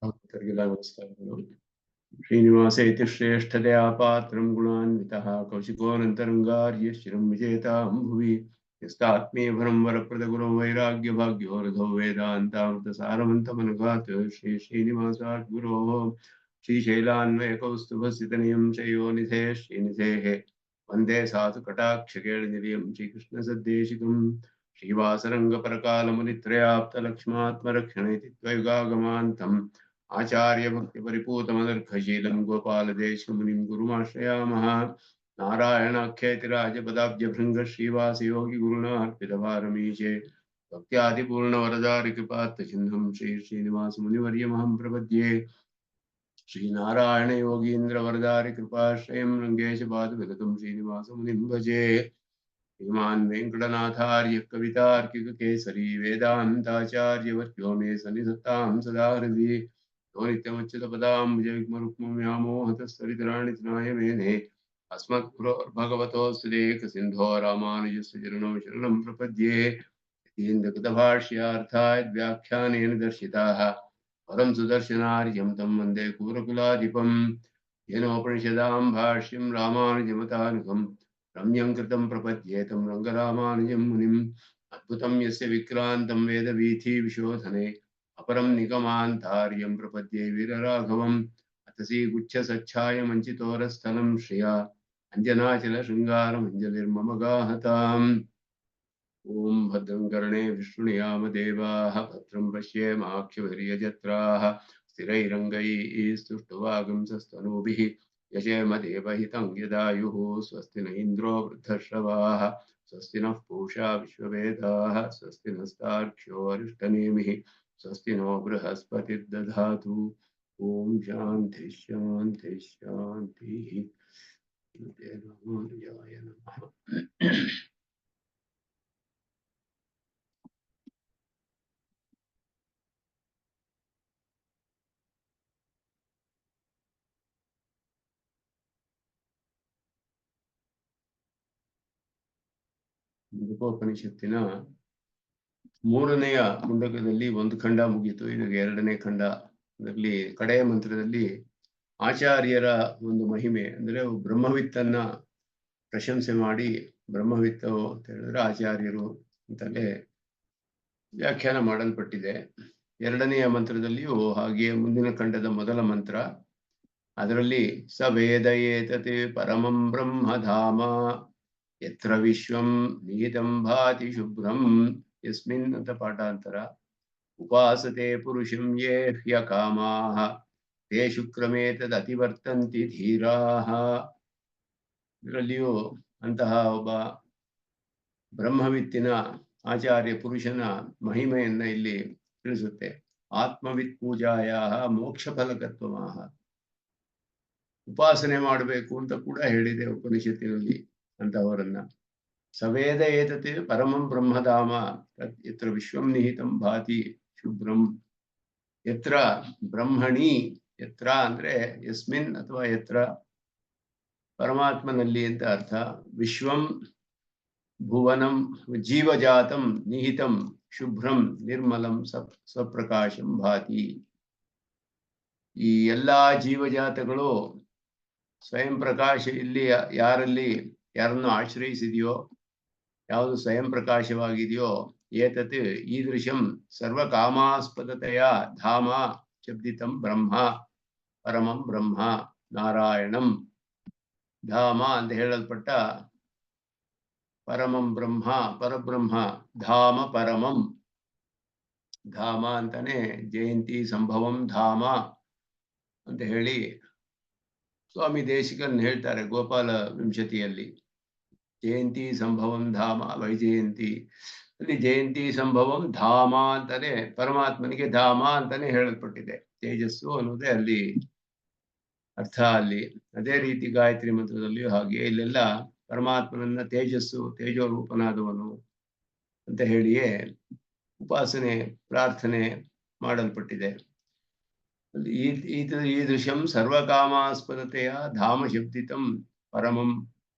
ಭಕ್ತರಿಗೆಲ್ಲ ನಮಸ್ಕಾರಗಳು. ಶ್ರೀನಿವಾಸೇತಿ ಶ್ರೇಷ್ಠದಯಾ ಪಾತ್ರಂ ಗುಣಾನ್ವಿತಃ ಕೌಶಿಕೋನಂತರಂಗಾರ್ಯ ಶಿರಂ ವಿಜೇತಾಂ ಭುವಿ ಯಸ್ತಾತ್ಮೇಭರಂ ವರಪ್ರದ ಗುರೋ ವೈರಾಗ್ಯ ಭಾಗ್ಯೋ ರಥೋ ವೇದಾಂತಾಮೃತ ಸಾರವಂತಮನುಘಾತ್ ಶ್ರೀ ಶ್ರೀನಿವಾಸಾತ್ ಗುರೋಃ ಶ್ರೀಶೈಲಾನ್ವಯ ಕೌಸ್ತುಭಸ್ಥಿತನಿಯಂ ಚಯೋನಿಧೇ ಶ್ರೀನಿಧೇಃ ವಂದೇ ಸಾಧು ಕಟಾಕ್ಷಕೇಳನಿಧಿಯಂ ಶ್ರೀಕೃಷ್ಣ ಸದ್ದೇಶಿಕಂ ಶ್ರೀವಾಸರಂಗಪರಕಾಲಮುನಿತ್ರಯಾಪ್ತಲಕ್ಷ್ಮಾತ್ಮರಕ್ಷಣೇತಿ ತ್ವಯುಗಾಗಮಾन्तम् आचार्य भक्ति परिपूतमदर्घशीलं गोपालदेशमुनिं गुरुमाश्रयामः। नारायणाख्येतिराजपदाब्जभृङ्ग श्रीवासयोगी गुरुणार्पितभारमीशे भक्त्यादिपूर्णवरदारिकृपात्तचिह्नं श्रीनिवासमुनिवर्यमहं प्रपद्ये। श्रीनारायण योगीन्द्रवरदारिकृपाश्रयं रङ्गेशपादविगतं श्रीनिवासमुनिं भजे। श्रीमान् वेङ्कटनाथार्य कवितार्किककेसरी वेदान्ताचार्यवर्यो मे सन्निधत्तां सदा हृदि यो नित्यमच्युतपदाम्बुजयुग्मरुक्मव्यामोहतस्तरितराणि मेने अस्मद्गुरोर्भगवतोऽस्य देकसिन्धो रामानुजस्य चरणौ शरणं प्रपद्ये। यतीन्द्रकृतभाष्यार्थाय व्याख्यानेन दर्शिताः परं सुदर्शनार्यं तं वन्दे कूरकुलाधिपं येनोपनिषदां भाष्यं रामानुजमतानुगं रम्यं कृतं प्रपद्येतं रङ्गरामानुजं मुनिम् अद्भुतं यस्य विक्रान्तं वेदवीथीविशोधने अपरं निगमान्तार्यं प्रपद्ये वीरराघवम् अतसी गुच्छसच्छाय मञ्चितोरस्थलं श्रिया अञ्जनाचलशृङ्गारमञ्जलिर्मम गाहताम्। ॐ भद्रं कर्णे विष्णुयाम देवाः भद्रं पश्येमाक्षभिर्यजत्राः स्थिरैरङ्गैस्तुष्टुवागुंसस्तनूभिः यशेम देवहितं यदायुः स्वस्ति न इन्द्रो वृद्धश्रवाः स्वस्ति नः पूषा विश्ववेदाः स्वस्ति नस्तार्क्ष्यो अरिष्टनेमिः स्वस्ति नो बृहस्पतिर्दधातु। ॐ शान्ति शान्ति शान्तिः। रामानुजाय नमः। ಉಪೋಪನಿಷತ್ತಿನ ಮೂರನೆಯ ಮುಂಡಕದಲ್ಲಿ ಒಂದು ಖಂಡ ಮುಗಿಯಿತು. ಇದು ಎರಡನೇ ಖಂಡ. ಅದರಲ್ಲಿ ಕಡೆಯ ಮಂತ್ರದಲ್ಲಿ ಆಚಾರ್ಯರ ಒಂದು ಮಹಿಮೆ ಅಂದ್ರೆ ಬ್ರಹ್ಮವಿತ್ತನ್ನ ಪ್ರಶಂಸೆ ಮಾಡಿ, ಬ್ರಹ್ಮವಿತ್ತು ಅಂತ ಹೇಳಿದ್ರೆ ಆಚಾರ್ಯರು ಅಂತಲೇ ವ್ಯಾಖ್ಯಾನ ಮಾಡಲ್ಪಟ್ಟಿದೆ. ಎರಡನೆಯ ಮಂತ್ರದಲ್ಲಿಯೂ ಹಾಗೆಯೇ ಮುಂದಿನ ಖಂಡದ ಮೊದಲ ಮಂತ್ರ, ಅದರಲ್ಲಿ ಸ ವೇದ ಏತತ್ ಪರಮಂ ಬ್ರಹ್ಮಧಾಮ ಯತ್ರ ವಿಶ್ವಂ ನಿಹಿತಂ ಭಾತಿ ಶುಭ್ರಂ ಯಸ್ಮಿನ್ ಅಂತ ಪಾಠಾಂತರ. ಉಪಾಸತೆ ಪುರುಷಂ ಯೇ ಹ್ಯಕಾಮಾಃ ತೇ ಶುಕ್ರಮೇ ತದತಿವರ್ತಂತಿ ಧೀರಾಃ. ಇದರಲ್ಲಿಯೂ ಅಂತಹ ಒಬ್ಬ ಬ್ರಹ್ಮವಿತ್ತಿನ ಆಚಾರ್ಯ ಪುರುಷನ ಮಹಿಮೆಯನ್ನ ಇಲ್ಲಿ ತಿಳಿಸುತ್ತೆ. ಆತ್ಮವಿತ್ ಪೂಜಾಯಾಹ ಮೋಕ್ಷ ಫಲಕತ್ವಮಾಹ. ಉಪಾಸನೆ ಮಾಡಬೇಕು ಅಂತ ಕೂಡ ಹೇಳಿದೆ ಉಪನಿಷತ್ತಿನಲ್ಲಿ ಅಂತಹವರನ್ನ. ಸವೇದ ಏತತೆ ಪರಮಂ ಬ್ರಹ್ಮಧಾಮ ಯತ್ರ ವಿಶ್ವಂ ನಿಹಿತಂ ಭಾತಿ ಶುಭ್ರಂ. ಯತ್ರ ಬ್ರಹ್ಮಣಿ, ಯತ್ರ ಅಂದ್ರೆ ಯಸ್ಮಿನ್ ಅಥವಾ ಯತ್ರ ಪರಮಾತ್ಮನಲ್ಲಿ ಅಂತ ಅರ್ಥ. ವಿಶ್ವಂ ಭುವನಂ ಜೀವಜಾತಂ ನಿಹಿತಂ ಶುಭ್ರಂ ನಿರ್ಮಲಂ ಸ್ವಪ್ರಕಾಶಂ ಭಾತಿ. ಈ ಎಲ್ಲಾ ಜೀವಜಾತಗಳು ಸ್ವಯಂ ಪ್ರಕಾಶ ಇಲ್ಲಿ ಯಾರನ್ನು ಆಶ್ರಯಿಸಿದೆಯೋ, ಯಾವುದು ಸ್ವಯಂ ಪ್ರಕಾಶವಾಗಿದೆಯೋ, ಏತತ್ ಈದೃಶಂ ಸರ್ವಕಾಮಾಸ್ಪದತೆಯ ಧಾಮ ಶಬ್ದಿತಂ ಬ್ರಹ್ಮ ಪರಮಂ ಬ್ರಹ್ಮ ನಾರಾಯಣಂ. ಧಾಮ ಅಂತ ಹೇಳಲ್ಪಟ್ಟ ಪರಮಂ ಬ್ರಹ್ಮ ಪರಬ್ರಹ್ಮ, ಧಾಮ ಪರಮಂ. ಧಾಮ ಅಂತಾನೆ ಜಯಂತಿ ಸಂಭವಂ ಧಾಮ ಅಂತ ಹೇಳಿ ಸ್ವಾಮಿ ದೇಶಿಕನ್ ಹೇಳ್ತಾರೆ ಗೋಪಾಲ ವಿಂಶತಿಯಲ್ಲಿ. ಜಯಂತಿ ಸಂಭವಂ ಧಾಮ ವೈಜಯಂತಿ, ಅಲ್ಲಿ ಜಯಂತಿ ಸಂಭವಂ ಧಾಮ ಅಂತಾನೆ ಪರಮಾತ್ಮನಿಗೆ ಧಾಮ ಅಂತಾನೆ ಹೇಳಲ್ಪಟ್ಟಿದೆ. ತೇಜಸ್ಸು ಅನ್ನೋದೇ ಅಲ್ಲಿ ಅರ್ಥ. ಅಲ್ಲಿ ಅದೇ ರೀತಿ ಗಾಯತ್ರಿ ಮಂತ್ರದಲ್ಲಿಯೂ ಹಾಗೆ ಇಲ್ಲೆಲ್ಲ ಪರಮಾತ್ಮನನ್ನ ತೇಜಸ್ಸು, ತೇಜೋ ರೂಪನಾದವನು ಅಂತ ಹೇಳಿಯೇ ಉಪಾಸನೆ ಪ್ರಾರ್ಥನೆ ಮಾಡಲ್ಪಟ್ಟಿದೆ. ಈದೃಶಂ ಸರ್ವಕಾಮಾಸ್ಪದತೆಯ ಧಾಮ ಶಬ್ದಿತಂ ಪರಮಂ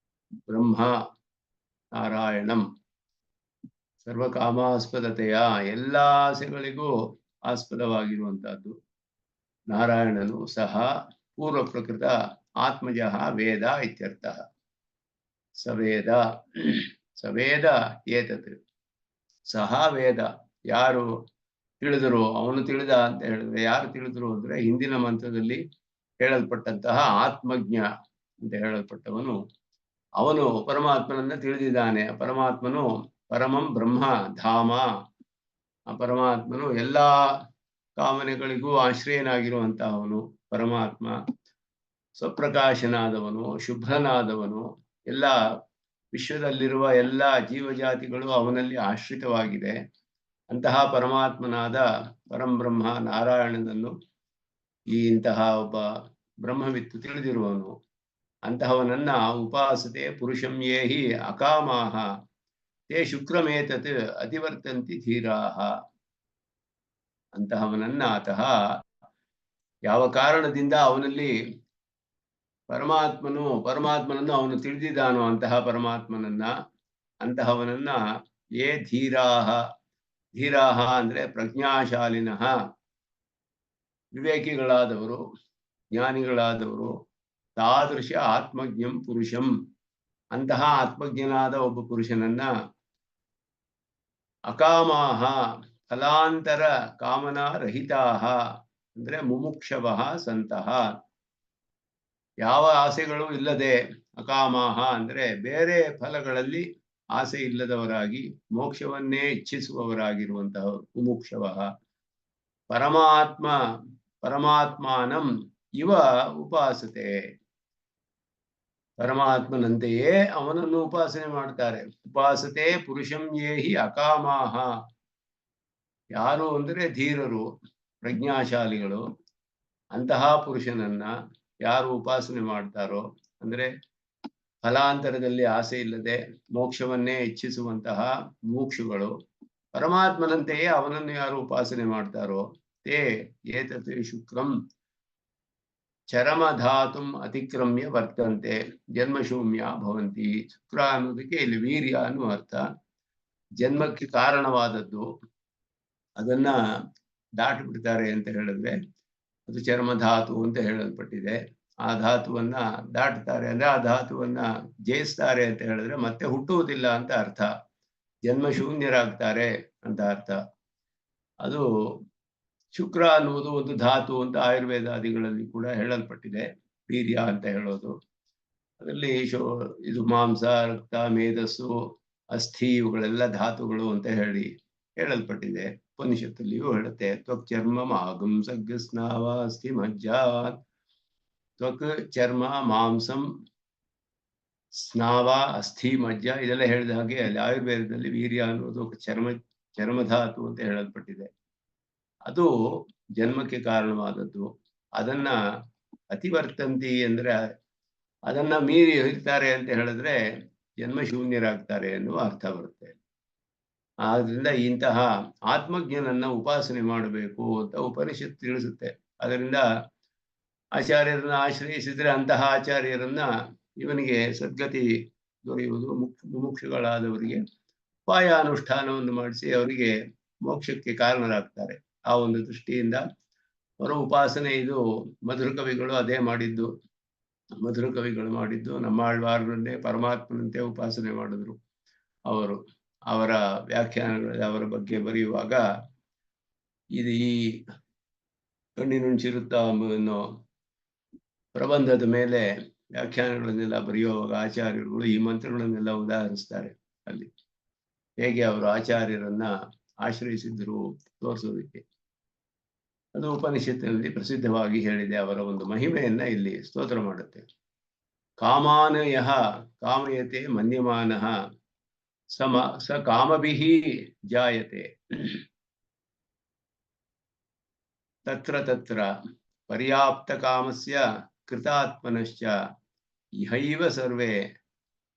ಬ್ರಹ್ಮ ನಾರಾಯಣಂ. ಸರ್ವಕಾಮಾಸ್ಪದತೆಯ, ಎಲ್ಲ ಆಸೆಗಳಿಗೂ ಆಸ್ಪದವಾಗಿರುವಂತಹದ್ದು. ನಾರಾಯಣನು ಸಹ ಪೂರ್ವಪ್ರಕೃತ ಆತ್ಮಜಃ ವೇದ ಇತ್ಯರ್ಥಃ. ಸವೇದ ಸವೇದ ಏತತ್ ಸಹ ವೇದ, ಯಾರು ತಿಳಿದರು ಅವನು ತಿಳಿದ ಅಂತ ಹೇಳಿದ್ರೆ, ಯಾರು ತಿಳಿದರು ಅಂದ್ರೆ ಹಿಂದಿನ ಮಂತ್ರದಲ್ಲಿ ಹೇಳಲ್ಪಟ್ಟಂತಹ ಆತ್ಮಜ್ಞ ಅಂತ ಹೇಳಲ್ಪಟ್ಟವನು, ಅವನು ಪರಮಾತ್ಮನನ್ನ ತಿಳಿದಿದ್ದಾನೆ. ಪರಮಾತ್ಮನು ಪರಮಂ ಬ್ರಹ್ಮ ಧಾಮ, ಆ ಪರಮಾತ್ಮನು ಎಲ್ಲಾ ಕಾಮನೆಗಳಿಗೂ ಆಶ್ರಯನಾಗಿರುವಂತಹವನು. ಪರಮಾತ್ಮ ಸ್ವಪ್ರಕಾಶನಾದವನು, ಶುಭ್ರನಾದವನು. ಎಲ್ಲ ವಿಶ್ವದಲ್ಲಿರುವ ಎಲ್ಲ ಜೀವಜಾತಿಗಳು ಅವನಲ್ಲಿ ಆಶ್ರಿತವಾಗಿದೆ. ಅಂತಹ ಪರಮಾತ್ಮನಾದ ಪರಂಬ್ರಹ್ಮ ನಾರಾಯಣನನ್ನು ಇಂತಹ ಒಬ್ಬ ಬ್ರಹ್ಮವಿತ್ತು ತಿಳಿದಿರುವವನು. ಅಂತಹವನನ್ನ ಉಪಾಸತೆ ಪುರುಷಂ ಯೇಹಿ ಅಕಾಮಾಹ ತೇ ಶುಕ್ರಮೇತತ್ ಅತಿವರ್ತಂತಿ ಧೀರಾಹ. ಅಂತಹವನನ್ನ ಆತಃ ಯಾವ ಕಾರಣದಿಂದ ಅವನಲ್ಲಿ ಪರಮಾತ್ಮನನ್ನು ಅವನು ತಿಳಿದಿದ್ದಾನೋ, ಅಂತಹ ಪರಮಾತ್ಮನನ್ನ, ಅಂತಹವನನ್ನ ಯೇ ಧೀರಾಹ, ಧೀರಾಹ ಅಂದ್ರೆ ಪ್ರಜ್ಞಾಶಾಲಿನಃ, ವಿವೇಕಿಗಳಾದವರು, ಜ್ಞಾನಿಗಳಾದವರು, ತಾದೃಶ ಆತ್ಮಜ್ಞಂ ಪುರುಷಂ, ಅಂತಹ ಆತ್ಮಜ್ಞನಾದ ಒಬ್ಬ ಪುರುಷನನ್ನ ಅಕಾಮಾಹ ಫಲಾಂತರ ಕಾಮನಾ ರಹಿತಾಹ ಅಂದ್ರೆ ಮುಮುಕ್ಷವಃ ಸಂತಹ, ಯಾವ ಆಸೆಗಳು ಇಲ್ಲದೆ, ಅಕಾಮಾಹ ಅಂದ್ರೆ ಬೇರೆ ಫಲಗಳಲ್ಲಿ ಆಸೆ ಇಲ್ಲದವರಾಗಿ ಮೋಕ್ಷವನ್ನೇ ಇಚ್ಛಿಸುವವರಾಗಿರುವಂತಹ ಮುಮುಕ್ಷವಃ ಪರಮಾತ್ಮಾನಂ ಇವ ಉಪಾಸತೆ, ಪರಮಾತ್ಮನಂತೆಯೇ ಅವನನ್ನು ಉಪಾಸನೆ ಮಾಡ್ತಾರೆ. ಉಪಾಸತೆ ಪುರುಷಂ ಯೇಹಿ ಅಕಾಮಾಹ, ಯಾರು ಅಂದ್ರೆ ಧೀರರು, ಪ್ರಜ್ಞಾಶಾಲಿಗಳು. ಅಂತಹ ಪುರುಷನನ್ನ ಯಾರು ಉಪಾಸನೆ ಮಾಡ್ತಾರೋ, ಅಂದ್ರೆ ಫಲಾಂತರದಲ್ಲಿ ಆಸೆ ಇಲ್ಲದೆ ಮೋಕ್ಷವನ್ನೇ ಇಚ್ಛಿಸುವಂತಹ ಮೋಕ್ಷಗಳು, ಪರಮಾತ್ಮನಂತೆಯೇ ಅವನನ್ನು ಯಾರು ಉಪಾಸನೆ ಮಾಡ್ತಾರೋ, ತೇ ಏತತ್ ಶುಕ್ರಂ ಚರಮಧಾತುಂ ಅತಿಕ್ರಮ್ಯ ವರ್ತಂತೆ ಜನ್ಮಶೂನ್ಯ ಭವಂತಿ. ಶುಕ್ರ ಅನ್ನೋದಕ್ಕೆ ಇಲ್ಲಿ ವೀರ್ಯ ಅನ್ನುವ ಅರ್ಥ. ಜನ್ಮಕ್ಕೆ ಕಾರಣವಾದದ್ದು, ಅದನ್ನ ದಾಟಿಬಿಡ್ತಾರೆ ಅಂತ ಹೇಳಿದ್ರೆ ಅದು ಚರ್ಮಧಾತು ಅಂತ ಹೇಳಲ್ಪಟ್ಟಿದೆ. ಆ ಧಾತುವನ್ನ ದಾಟ್ತಾರೆ ಅಂದ್ರೆ, ಆ ಧಾತುವನ್ನ ಜಯಿಸ್ತಾರೆ ಅಂತ ಹೇಳಿದ್ರೆ ಮತ್ತೆ ಹುಟ್ಟುವುದಿಲ್ಲ ಅಂತ ಅರ್ಥ, ಜನ್ಮಶೂನ್ಯರಾಗ್ತಾರೆ ಅಂತ ಅರ್ಥ. ಅದು ಶುಕ್ರ ಅನ್ನುವುದು ಒಂದು ಧಾತು ಅಂತ ಆಯುರ್ವೇದಾದಿಗಳಲ್ಲಿ ಕೂಡ ಹೇಳಲ್ಪಟ್ಟಿದೆ. ವೀರ್ಯ ಅಂತ ಹೇಳೋದು, ಅದರಲ್ಲಿ ಇದು ಮಾಂಸ, ರಕ್ತ, ಮೇಧಸ್ಸು, ಅಸ್ಥಿ ಇವುಗಳೆಲ್ಲ ಧಾತುಗಳು ಅಂತ ಹೇಳಲ್ಪಟ್ಟಿದೆ. ಉಪನಿಷತ್ತಲ್ಲಿಯೂ ಹೇಳುತ್ತೆ, ತ್ವಕ್ ಚರ್ಮ ಮಾಗಂ ಸಗ್ಗ ಸ್ನಾವ ಅಸ್ಥಿ ಮಜ್ಜ. ತ್ವಕ್ ಚರ್ಮ ಮಾಂಸಂ ಸ್ನಾವ ಅಸ್ಥಿ ಮಜ್ಜ ಇದೆಲ್ಲ ಹೇಳಿದ ಹಾಗೆ ಅಲ್ಲಿ ಆಯುರ್ವೇದದಲ್ಲಿ ವೀರ್ಯ ಅನ್ನೋದು ಚರ್ಮಧಾತು ಅಂತ ಹೇಳಲ್ಪಟ್ಟಿದೆ. ಅದು ಜನ್ಮಕ್ಕೆ ಕಾರಣವಾದದ್ದು. ಅದನ್ನ ಅತಿವರ್ತಂತಿ ಅಂದ್ರೆ ಅದನ್ನ ಮೀರಿ ಇರ್ತಾರೆ ಅಂತ ಹೇಳಿದ್ರೆ ಜನ್ಮಶೂನ್ಯರಾಗ್ತಾರೆ ಎನ್ನುವ ಅರ್ಥ ಬರುತ್ತೆ. ಆದ್ರಿಂದ ಇಂತಹ ಆತ್ಮಜ್ಞನನ್ನ ಉಪಾಸನೆ ಮಾಡಬೇಕು ಅಂತ ಉಪನಿಷತ್ ತಿಳಿಸುತ್ತೆ. ಅದರಿಂದ ಆಚಾರ್ಯರನ್ನ ಆಶ್ರಯಿಸಿದ್ರೆ ಅಂತಹ ಆಚಾರ್ಯರನ್ನ ಇವನಿಗೆ ಸದ್ಗತಿ ದೊರೆಯುವುದು, ಮುಮುಕ್ಷುಗಳಾದವರಿಗೆ ಉಪಾಯ ಅನುಷ್ಠಾನವನ್ನು ಮಾಡಿಸಿ ಅವರಿಗೆ ಮೋಕ್ಷಕ್ಕೆ ಕಾರಣರಾಗ್ತಾರೆ. ಆ ಒಂದು ದೃಷ್ಟಿಯಿಂದ ಅವರ ಉಪಾಸನೆ ಇದು ಮಧುರ ಕವಿಗಳು ಅದೇ ಮಾಡಿದ್ದು. ಮಧುರ ಕವಿಗಳು ಮಾಡಿದ್ದು ನಮ್ಮಾಳ್ವಾರನ್ನೇ ಪರಮಾತ್ಮನಂತೆ ಉಪಾಸನೆ ಮಾಡಿದ್ರು. ಅವರು ಅವರ ವ್ಯಾಖ್ಯಾನಗಳಲ್ಲಿ ಅವರ ಬಗ್ಗೆ ಬರೆಯುವಾಗ ಇದು ಈ ಕಣ್ಣಿನುಂಚಿರುತ್ತಾ ಅನ್ನೋ ಪ್ರಬಂಧದ ಮೇಲೆ ವ್ಯಾಖ್ಯಾನಗಳನ್ನೆಲ್ಲ ಬರೆಯುವಾಗ ಆಚಾರ್ಯರುಗಳು ಈ ಮಂತ್ರಗಳನ್ನೆಲ್ಲ ಉದಾಹರಿಸ್ತಾರೆ. ಅಲ್ಲಿ ಹೇಗೆ ಅವರು ಆಚಾರ್ಯರನ್ನ ಆಶ್ರಯಿಸಿದ್ರು ತೋರಿಸೋದಕ್ಕೆ. ಅದು ಉಪನಿಷತ್ತಿನಲ್ಲಿ ಪ್ರಸಿದ್ಧವಾಗಿ ಹೇಳಿದೆ. ಅವರ ಒಂದು ಮಹಿಮೆಯನ್ನ ಇಲ್ಲಿ ಸ್ತೋತ್ರ ಮಾಡುತ್ತೆ. ಕಾಮಾನಯಃ ಕಾಮಯತೆ ಮನ್ಯಮಾನಃ ಸ ಕಾಮಭಿಃ ಜಾಯತೆ ತತ್ರ ತತ್ರ ಪರ್ಯಾಪ್ತ ಕಾಮಸ್ಯ ಕೃತಾತ್ಮನಶ್ಚ ಇಹೈವ ಸರ್ವೇ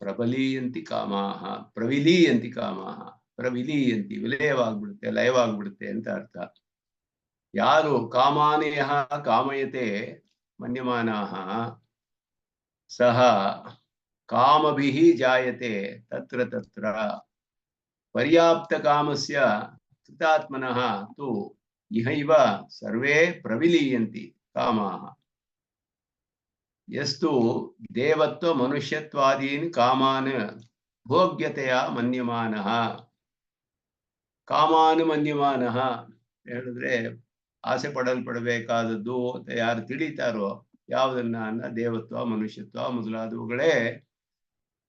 ಪ್ರಬಲೀಯಂತಿ ಕಾಮಾಹ ಪ್ರವಿಲೀಯಂತಿ ಕಾಮಾಹ. ಪ್ರವಿಲೀಯಂತಿ ವಿಲಯವಾಗ್ಬಿಡುತ್ತೆ, ಲಯವಾಗ್ಬಿಡುತ್ತೆ ಅಂತ ಅರ್ಥ. ಯಾರು ಕಾಮಾನಯ ಕಾಮಯತೆ ಮನ್ಯಮಾನಾಹ ಸಹ ಕಾಮಭಿಃ ಜಾಯತೆ ತತ್ರ ತತ್ರ ಪರ್ಯಾಪ್ತ ಕಾಮಸ್ಯ ಕೃತಾತ್ಮನಃ ತು ಇಹೈವ ಸರ್ವೇ ಪ್ರವಿಲೀಯಂತಿ ಕಾಮಾಹ ಯಸ್ತು ದೇವತ್ವ ಮನುಷ್ಯತ್ವಾದೀನ್ ಕಾಮಾನ್ ಭೋಗ್ಯತೆಯ ಮನ್ಯಮಾನಃ. ಕಾಮಾನು ಮನ್ಯಮಾನಃ ಹೇಳಿದ್ರೆ ಆಸೆ ಪಡಲ್ಪಡಬೇಕಾದದ್ದು ಅಂತ ಯಾರು ತಿಳಿತಾರೋ ಯಾವುದನ್ನ ದೇವತ್ವ ಮನುಷ್ಯತ್ವ ಮೊದಲಾದವುಗಳೇ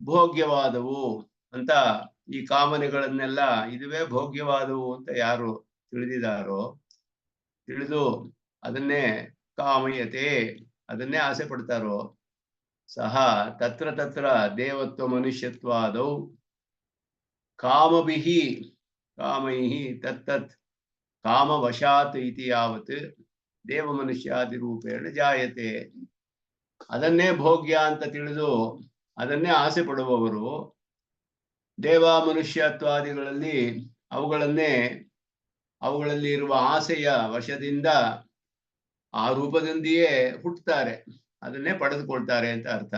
ಭೋಗ್ಯವಾದವು ಅಂತ, ಈ ಕಾಮನೆಗಳನ್ನೆಲ್ಲ ಇದುವೇ ಭೋಗ್ಯವಾದವು ಅಂತ ಯಾರು ತಿಳಿದಿದಾರೋ, ತಿಳಿದು ಅದನ್ನೇ ಕಾಮಯತೆ ಅದನ್ನೇ ಆಸೆ ಪಡ್ತಾರೋ, ಸಹ ತತ್ರ ತತ್ರ ದೇವತ್ವ ಮನುಷ್ಯತ್ವಾದೌ ಕಾಮಭಿಹಿ ಕಾಮೈಹಿ ತತ್ತತ್ ಕಾಮವಶಾತ್ ಇತಿ ಯಾವತ್ ದೇವ ಮನುಷ್ಯಾದಿ ರೂಪೇಣ ಜಾಯತೆ. ಅದನ್ನೇ ಭೋಗ್ಯ ಅಂತ ತಿಳಿದು ಅದನ್ನೇ ಆಸೆ ಪಡುವವರು ದೇವ ಮನುಷ್ಯತ್ವಾದಿಗಳಲ್ಲಿ ಅವುಗಳಲ್ಲಿ ಇರುವ ಆಸೆಯ ವಶದಿಂದ ಆ ರೂಪದಿಂದೆಯೇ ಹುಟ್ಟುತ್ತಾರೆ, ಅದನ್ನೇ ಪಡೆದುಕೊಳ್ತಾರೆ ಅಂತ ಅರ್ಥ.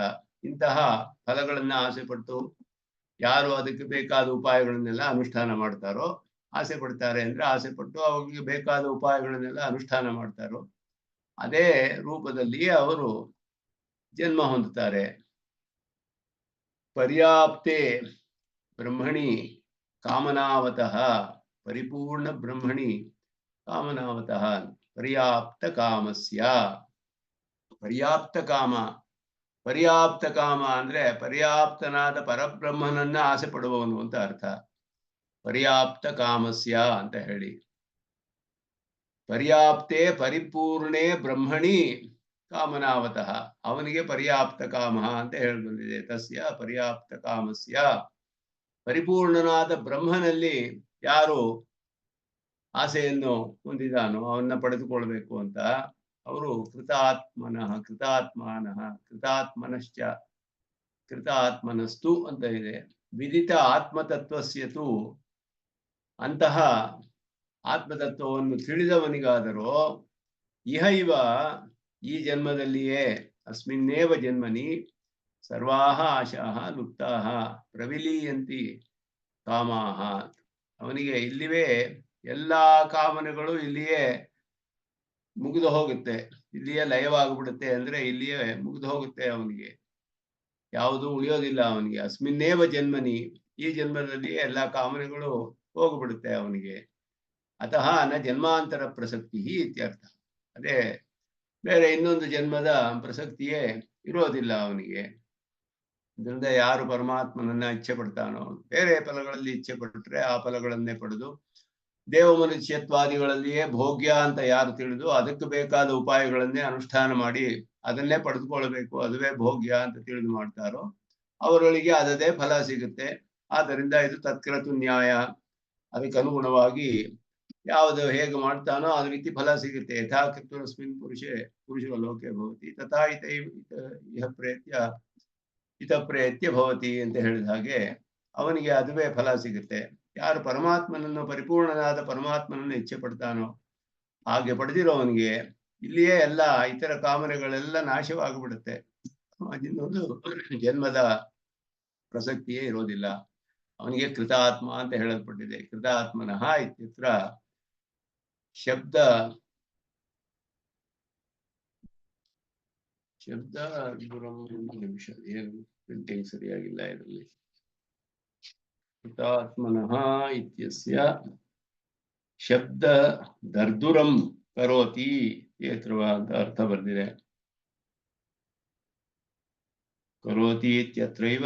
ಇಂತಹ ಫಲಗಳನ್ನ ಆಸೆ ಪಟ್ಟು ಯಾರು ಅದಕ್ಕೆ ಬೇಕಾದ ಉಪಾಯಗಳನ್ನೆಲ್ಲ ಅನುಷ್ಠಾನ ಮಾಡ್ತಾರೋ, ಆಸೆ ಪಡ್ತಾರೆ ಅಂದ್ರೆ ಆಸೆ ಪಟ್ಟು ಅವ್ರಿಗೆ ಬೇಕಾದ ಉಪಾಯಗಳನ್ನೆಲ್ಲ ಅನುಷ್ಠಾನ ಮಾಡ್ತಾರೋ ಅದೇ ರೂಪದಲ್ಲಿಯೇ ಅವರು ಜನ್ಮ ಹೊಂದುತ್ತಾರೆ. ಪರ್ಯಾಪ್ತೆ ಬ್ರಹ್ಮಣಿ ಕಾಮನಾವತಃ, ಪರಿಪೂರ್ಣ ಬ್ರಹ್ಮಣಿ ಕಾಮನಾವತಃ ಪರ್ಯಾಪ್ತ ಕಾಮಸ್ಯ. ಪರ್ಯಾಪ್ತ ಕಾಮ, ಪರ್ಯಾಪ್ತ ಕಾಮ ಅಂದ್ರೆ ಪರ್ಯಾಪ್ತನಾದ ಪರಬ್ರಹ್ಮನನ್ನ ಆಸೆ ಪಡುವವನು ಅಂತ ಅರ್ಥ. ಪರ್ಯಾಪ್ತ ಕಾಮಸ್ಯ ಅಂತ ಹೇಳಿ, ಪರ್ಯಾಪ್ತೆ ಪರಿಪೂರ್ಣೆ ಬ್ರಹ್ಮಣಿ ಕಾಮನಾವತಃ, ಅವನಿಗೆ ಪರ್ಯಾಪ್ತ ಕಾಮ ಅಂತ ಹೇಳಿ ಬಂದಿದೆ. ತಸ್ಯ ಪರ್ಯಾಪ್ತ ಕಾಮಸ್ಯ, ಪರಿಪೂರ್ಣನಾದ ಬ್ರಹ್ಮನಲ್ಲಿ ಯಾರು ಆಸೆಯನ್ನು ಹೊಂದಿದಾನೋ ಅವನ್ನ ಪಡೆದುಕೊಳ್ಬೇಕು ಅಂತ ಅವರು ಕೃತಾತ್ಮನಶ್ಚ ಕೃತಾತ್ಮನಸ್ತು ಅಂತ ಇದೆ. ವಿದಿತ ಆತ್ಮತತ್ವಸ್ಯತು, ಅಂತಹ ಆತ್ಮತತ್ವವನ್ನು ತಿಳಿದವನಿಗಾದರೂ ಇಹೈವ ಈ ಜನ್ಮದಲ್ಲಿಯೇ ಅಸ್ಮಿನ್ನೇವ ಜನ್ಮನಿ ಸರ್ವಾಹ ಆಶಾಹ ಲುಪ್ತಾಹ ಪ್ರವಿಲೀಯಂತಿ ಕಾಮಾಹ, ಅವನಿಗೆ ಇಲ್ಲಿವೇ ಎಲ್ಲಾ ಕಾಮನೆಗಳು ಇಲ್ಲಿಯೇ ಮುಗಿದು ಹೋಗುತ್ತೆ, ಇಲ್ಲಿಯೇ ಲಯವಾಗಿಬಿಡುತ್ತೆ. ಅಂದ್ರೆ ಇಲ್ಲಿಯೇ ಮುಗಿದು ಹೋಗುತ್ತೆ, ಅವನಿಗೆ ಯಾವುದು ಉಳಿಯೋದಿಲ್ಲ ಅವನಿಗೆ. ಅಸ್ಮಿನ್ನೇವ ಜನ್ಮನಿ, ಈ ಜನ್ಮದಲ್ಲಿಯೇ ಎಲ್ಲಾ ಕಾಮನೆಗಳು ಹೋಗ್ಬಿಡುತ್ತೆ ಅವನಿಗೆ. ಅತಃ ನ ಜನ್ಮಾಂತರ ಪ್ರಸಕ್ತಿ ಇತ್ಯರ್ಥ. ಅದೇ ಬೇರೆ ಇನ್ನೊಂದು ಜನ್ಮದ ಪ್ರಸಕ್ತಿಯೇ ಇರೋದಿಲ್ಲ ಅವನಿಗೆ. ಇದರಿಂದ ಯಾರು ಪರಮಾತ್ಮನನ್ನ ಇಚ್ಛೆ ಪಡ್ತಾನೋ, ಬೇರೆ ಫಲಗಳಲ್ಲಿ ಇಚ್ಛೆ ಪಟ್ಟರೆ ಆ ಫಲಗಳನ್ನೇ ಪಡೆದು ದೇವ ಮನುಷ್ಯತ್ವಾದಿಗಳಲ್ಲಿಯೇ ಭೋಗ್ಯ ಅಂತ ಯಾರು ತಿಳಿದು ಅದಕ್ಕೆ ಬೇಕಾದ ಉಪಾಯಗಳನ್ನೇ ಅನುಷ್ಠಾನ ಮಾಡಿ ಅದನ್ನೇ ಪಡೆದುಕೊಳ್ಳಬೇಕು, ಅದುವೇ ಭೋಗ್ಯ ಅಂತ ತಿಳಿದು ಮಾಡ್ತಾರೋ ಅವರೊಳಗೆ ಅದದೇ ಫಲ ಸಿಗುತ್ತೆ. ಆದ್ದರಿಂದ ಇದು ತತ್ಕೃತು ನ್ಯಾಯ. ಅದಕ್ಕೆ ಅನುಗುಣವಾಗಿ ಯಾವುದು ಹೇಗೆ ಮಾಡ್ತಾನೋ ಅದ ರೀತಿ ಫಲ ಸಿಗುತ್ತೆ. ಯಥಾ ಕೃತಸ್ಮಿನ್ ಪುರುಷ ಲೋಕೆ ಭವತಿ ತಥಾ ಇತ ಪ್ರೇತ್ಯ ಭವತಿ ಅಂತ ಹೇಳಿದ ಹಾಗೆ ಅವನಿಗೆ ಅದುವೇ ಫಲ ಸಿಗುತ್ತೆ. ಯಾರು ಪರಮಾತ್ಮನನ್ನು, ಪರಿಪೂರ್ಣನಾದ ಪರಮಾತ್ಮನನ್ನು ಇಚ್ಛೆ ಪಡ್ತಾನೋ ಹಾಗೆ ಪಡೆದಿರೋವನಿಗೆ ಇಲ್ಲಿಯೇ ಎಲ್ಲ ಇತರ ಕಾಮನೆಗಳೆಲ್ಲ ನಾಶವಾಗಿಬಿಡುತ್ತೆ. ಇನ್ನೊಂದು ಜನ್ಮದ ಪ್ರಸಕ್ತಿಯೇ ಇರೋದಿಲ್ಲ ಅವನಿಗೆ. ಕೃತಾತ್ಮ ಅಂತ ಹೇಳಲ್ಪಟ್ಟಿದೆ. ಕೃತಾತ್ಮನಃ ಇತ್ಯತ್ರ ಶಬ್ದ ನಿಮಿಷ, ಏನು ಪ್ರಿಂಟಿಂಗ್ ಸರಿಯಾಗಿಲ್ಲ ಇದರಲ್ಲಿ. ಕೃತಾತ್ಮನಃ ಇತ್ಯಸ್ಯ ಶಬ್ದ ದರ್ದುರಂ ಕರೋತಿ ಅಂತ ಅರ್ಥ ಬಂದಿದೆ. ಕರೋತಿ ಇತ್ಯತ್ರೈವ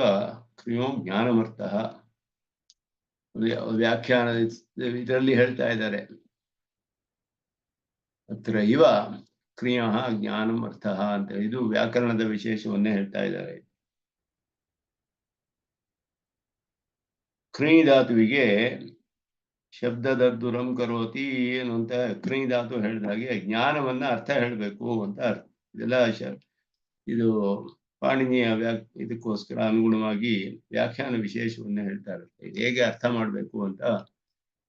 ಕ್ರಿಯೋ ಜ್ಞಾನಮರ್ಥಃ. ವ್ಯಾಖ್ಯಾನ ಇದರಲ್ಲಿ ಹೇಳ್ತಾ ಇದ್ದಾರೆ, ಅತ್ರೈವ ಕ್ರಿಯ ಜ್ಞಾನಂ ಅರ್ಥಃ ಅಂತ. ಇದು ವ್ಯಾಕರಣದ ವಿಶೇಷವನ್ನೇ ಹೇಳ್ತಾ ಇದ್ದಾರೆ. ಕ್ರೀ ಧಾತುವಿಗೆ ಶಬ್ದದರ್ದುರಂ ಕರೋತಿ ಏನು ಅಂತ ಕ್ರೀ ಧಾತು ಹೇಳಿದ ಹಾಗೆ ಜ್ಞಾನವನ್ನ ಅರ್ಥ ಹೇಳಬೇಕು ಅಂತ ಅರ್ಥ. ಇದೆಲ್ಲ ಇದು ಪಾಣಿನಿಯ ಇದಕ್ಕೋಸ್ಕರ ಅನುಗುಣವಾಗಿ ವ್ಯಾಖ್ಯಾನ ವಿಶೇಷವನ್ನೇ ಹೇಳ್ತಾ ಇರುತ್ತೆ. ಹೇಗೆ ಅರ್ಥ ಮಾಡಬೇಕು ಅಂತ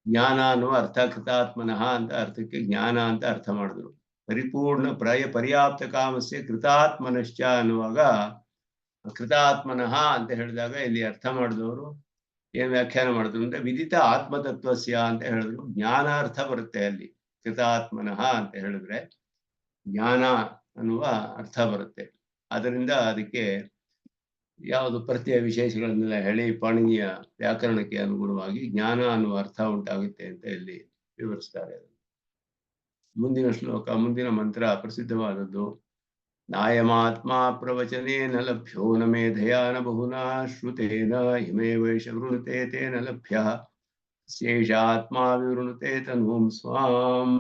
ಜ್ಞಾನ ಅನ್ನುವ ಅರ್ಥ, ಕೃತಾತ್ಮನಃ ಅಂತ ಅರ್ಥಕ್ಕೆ ಜ್ಞಾನ ಅಂತ ಅರ್ಥ ಮಾಡಿದ್ರು. ಪರಿಪೂರ್ಣ ಪರ್ಯಾಪ್ತ ಕಾಮಸ್ಯ ಕೃತಾತ್ಮನಶ್ಚ ಅನ್ನುವಾಗ ಕೃತಾತ್ಮನಃ ಅಂತ ಹೇಳಿದಾಗ ಇಲ್ಲಿ ಅರ್ಥ ಮಾಡಿದವರು ಏನ್ ವ್ಯಾಖ್ಯಾನ ಮಾಡಿದ್ರು ಅಂದ್ರೆ ವಿದಿತ ಆತ್ಮತತ್ವಸ್ಯ ಅಂತ ಹೇಳಿದ್ರು. ಜ್ಞಾನಾರ್ಥ ಬರುತ್ತೆ ಅಲ್ಲಿ ಕೃತಾತ್ಮನಃ ಅಂತ ಹೇಳಿದ್ರೆ. ಜ್ಞಾನ ಅನ್ನುವ ಅರ್ಥ ಬರುತ್ತೆ. ಅದರಿಂದ ಅದಕ್ಕೆ ಯಾವುದು ಪ್ರತ್ಯಯ ವಿಶೇಷಗಳನ್ನೆಲ್ಲ ಹೇಳಿ ಪಾಣಿನಿಯ ವ್ಯಾಕರಣಕ್ಕೆ ಅನುಗುಣವಾಗಿ ಜ್ಞಾನ ಅನ್ನುವ ಅರ್ಥ ಉಂಟಾಗುತ್ತೆ ಅಂತ ಇಲ್ಲಿ ವಿವರಿಸ್ತಾರೆ. ಮುಂದಿನ ಶ್ಲೋಕ, ಮುಂದಿನ ಮಂತ್ರ ಪ್ರಸಿದ್ಧವಾದದ್ದು. ನಾಯಮಾತ್ಮ ಪ್ರವಚನೇನ ಲಭ್ಯೋ ನ ಮೇಧಯಾ ನ ಬಹುನಾ ಶ್ರುತೇನ ಹಿಮೇವೈಷ ವೃಣುತೆ ತೇನ ಲಭ್ಯ ಶೇಷಾತ್ಮ ವಿವೃಣುತೆ ತನೂಂ ಸ್ವಾಂ.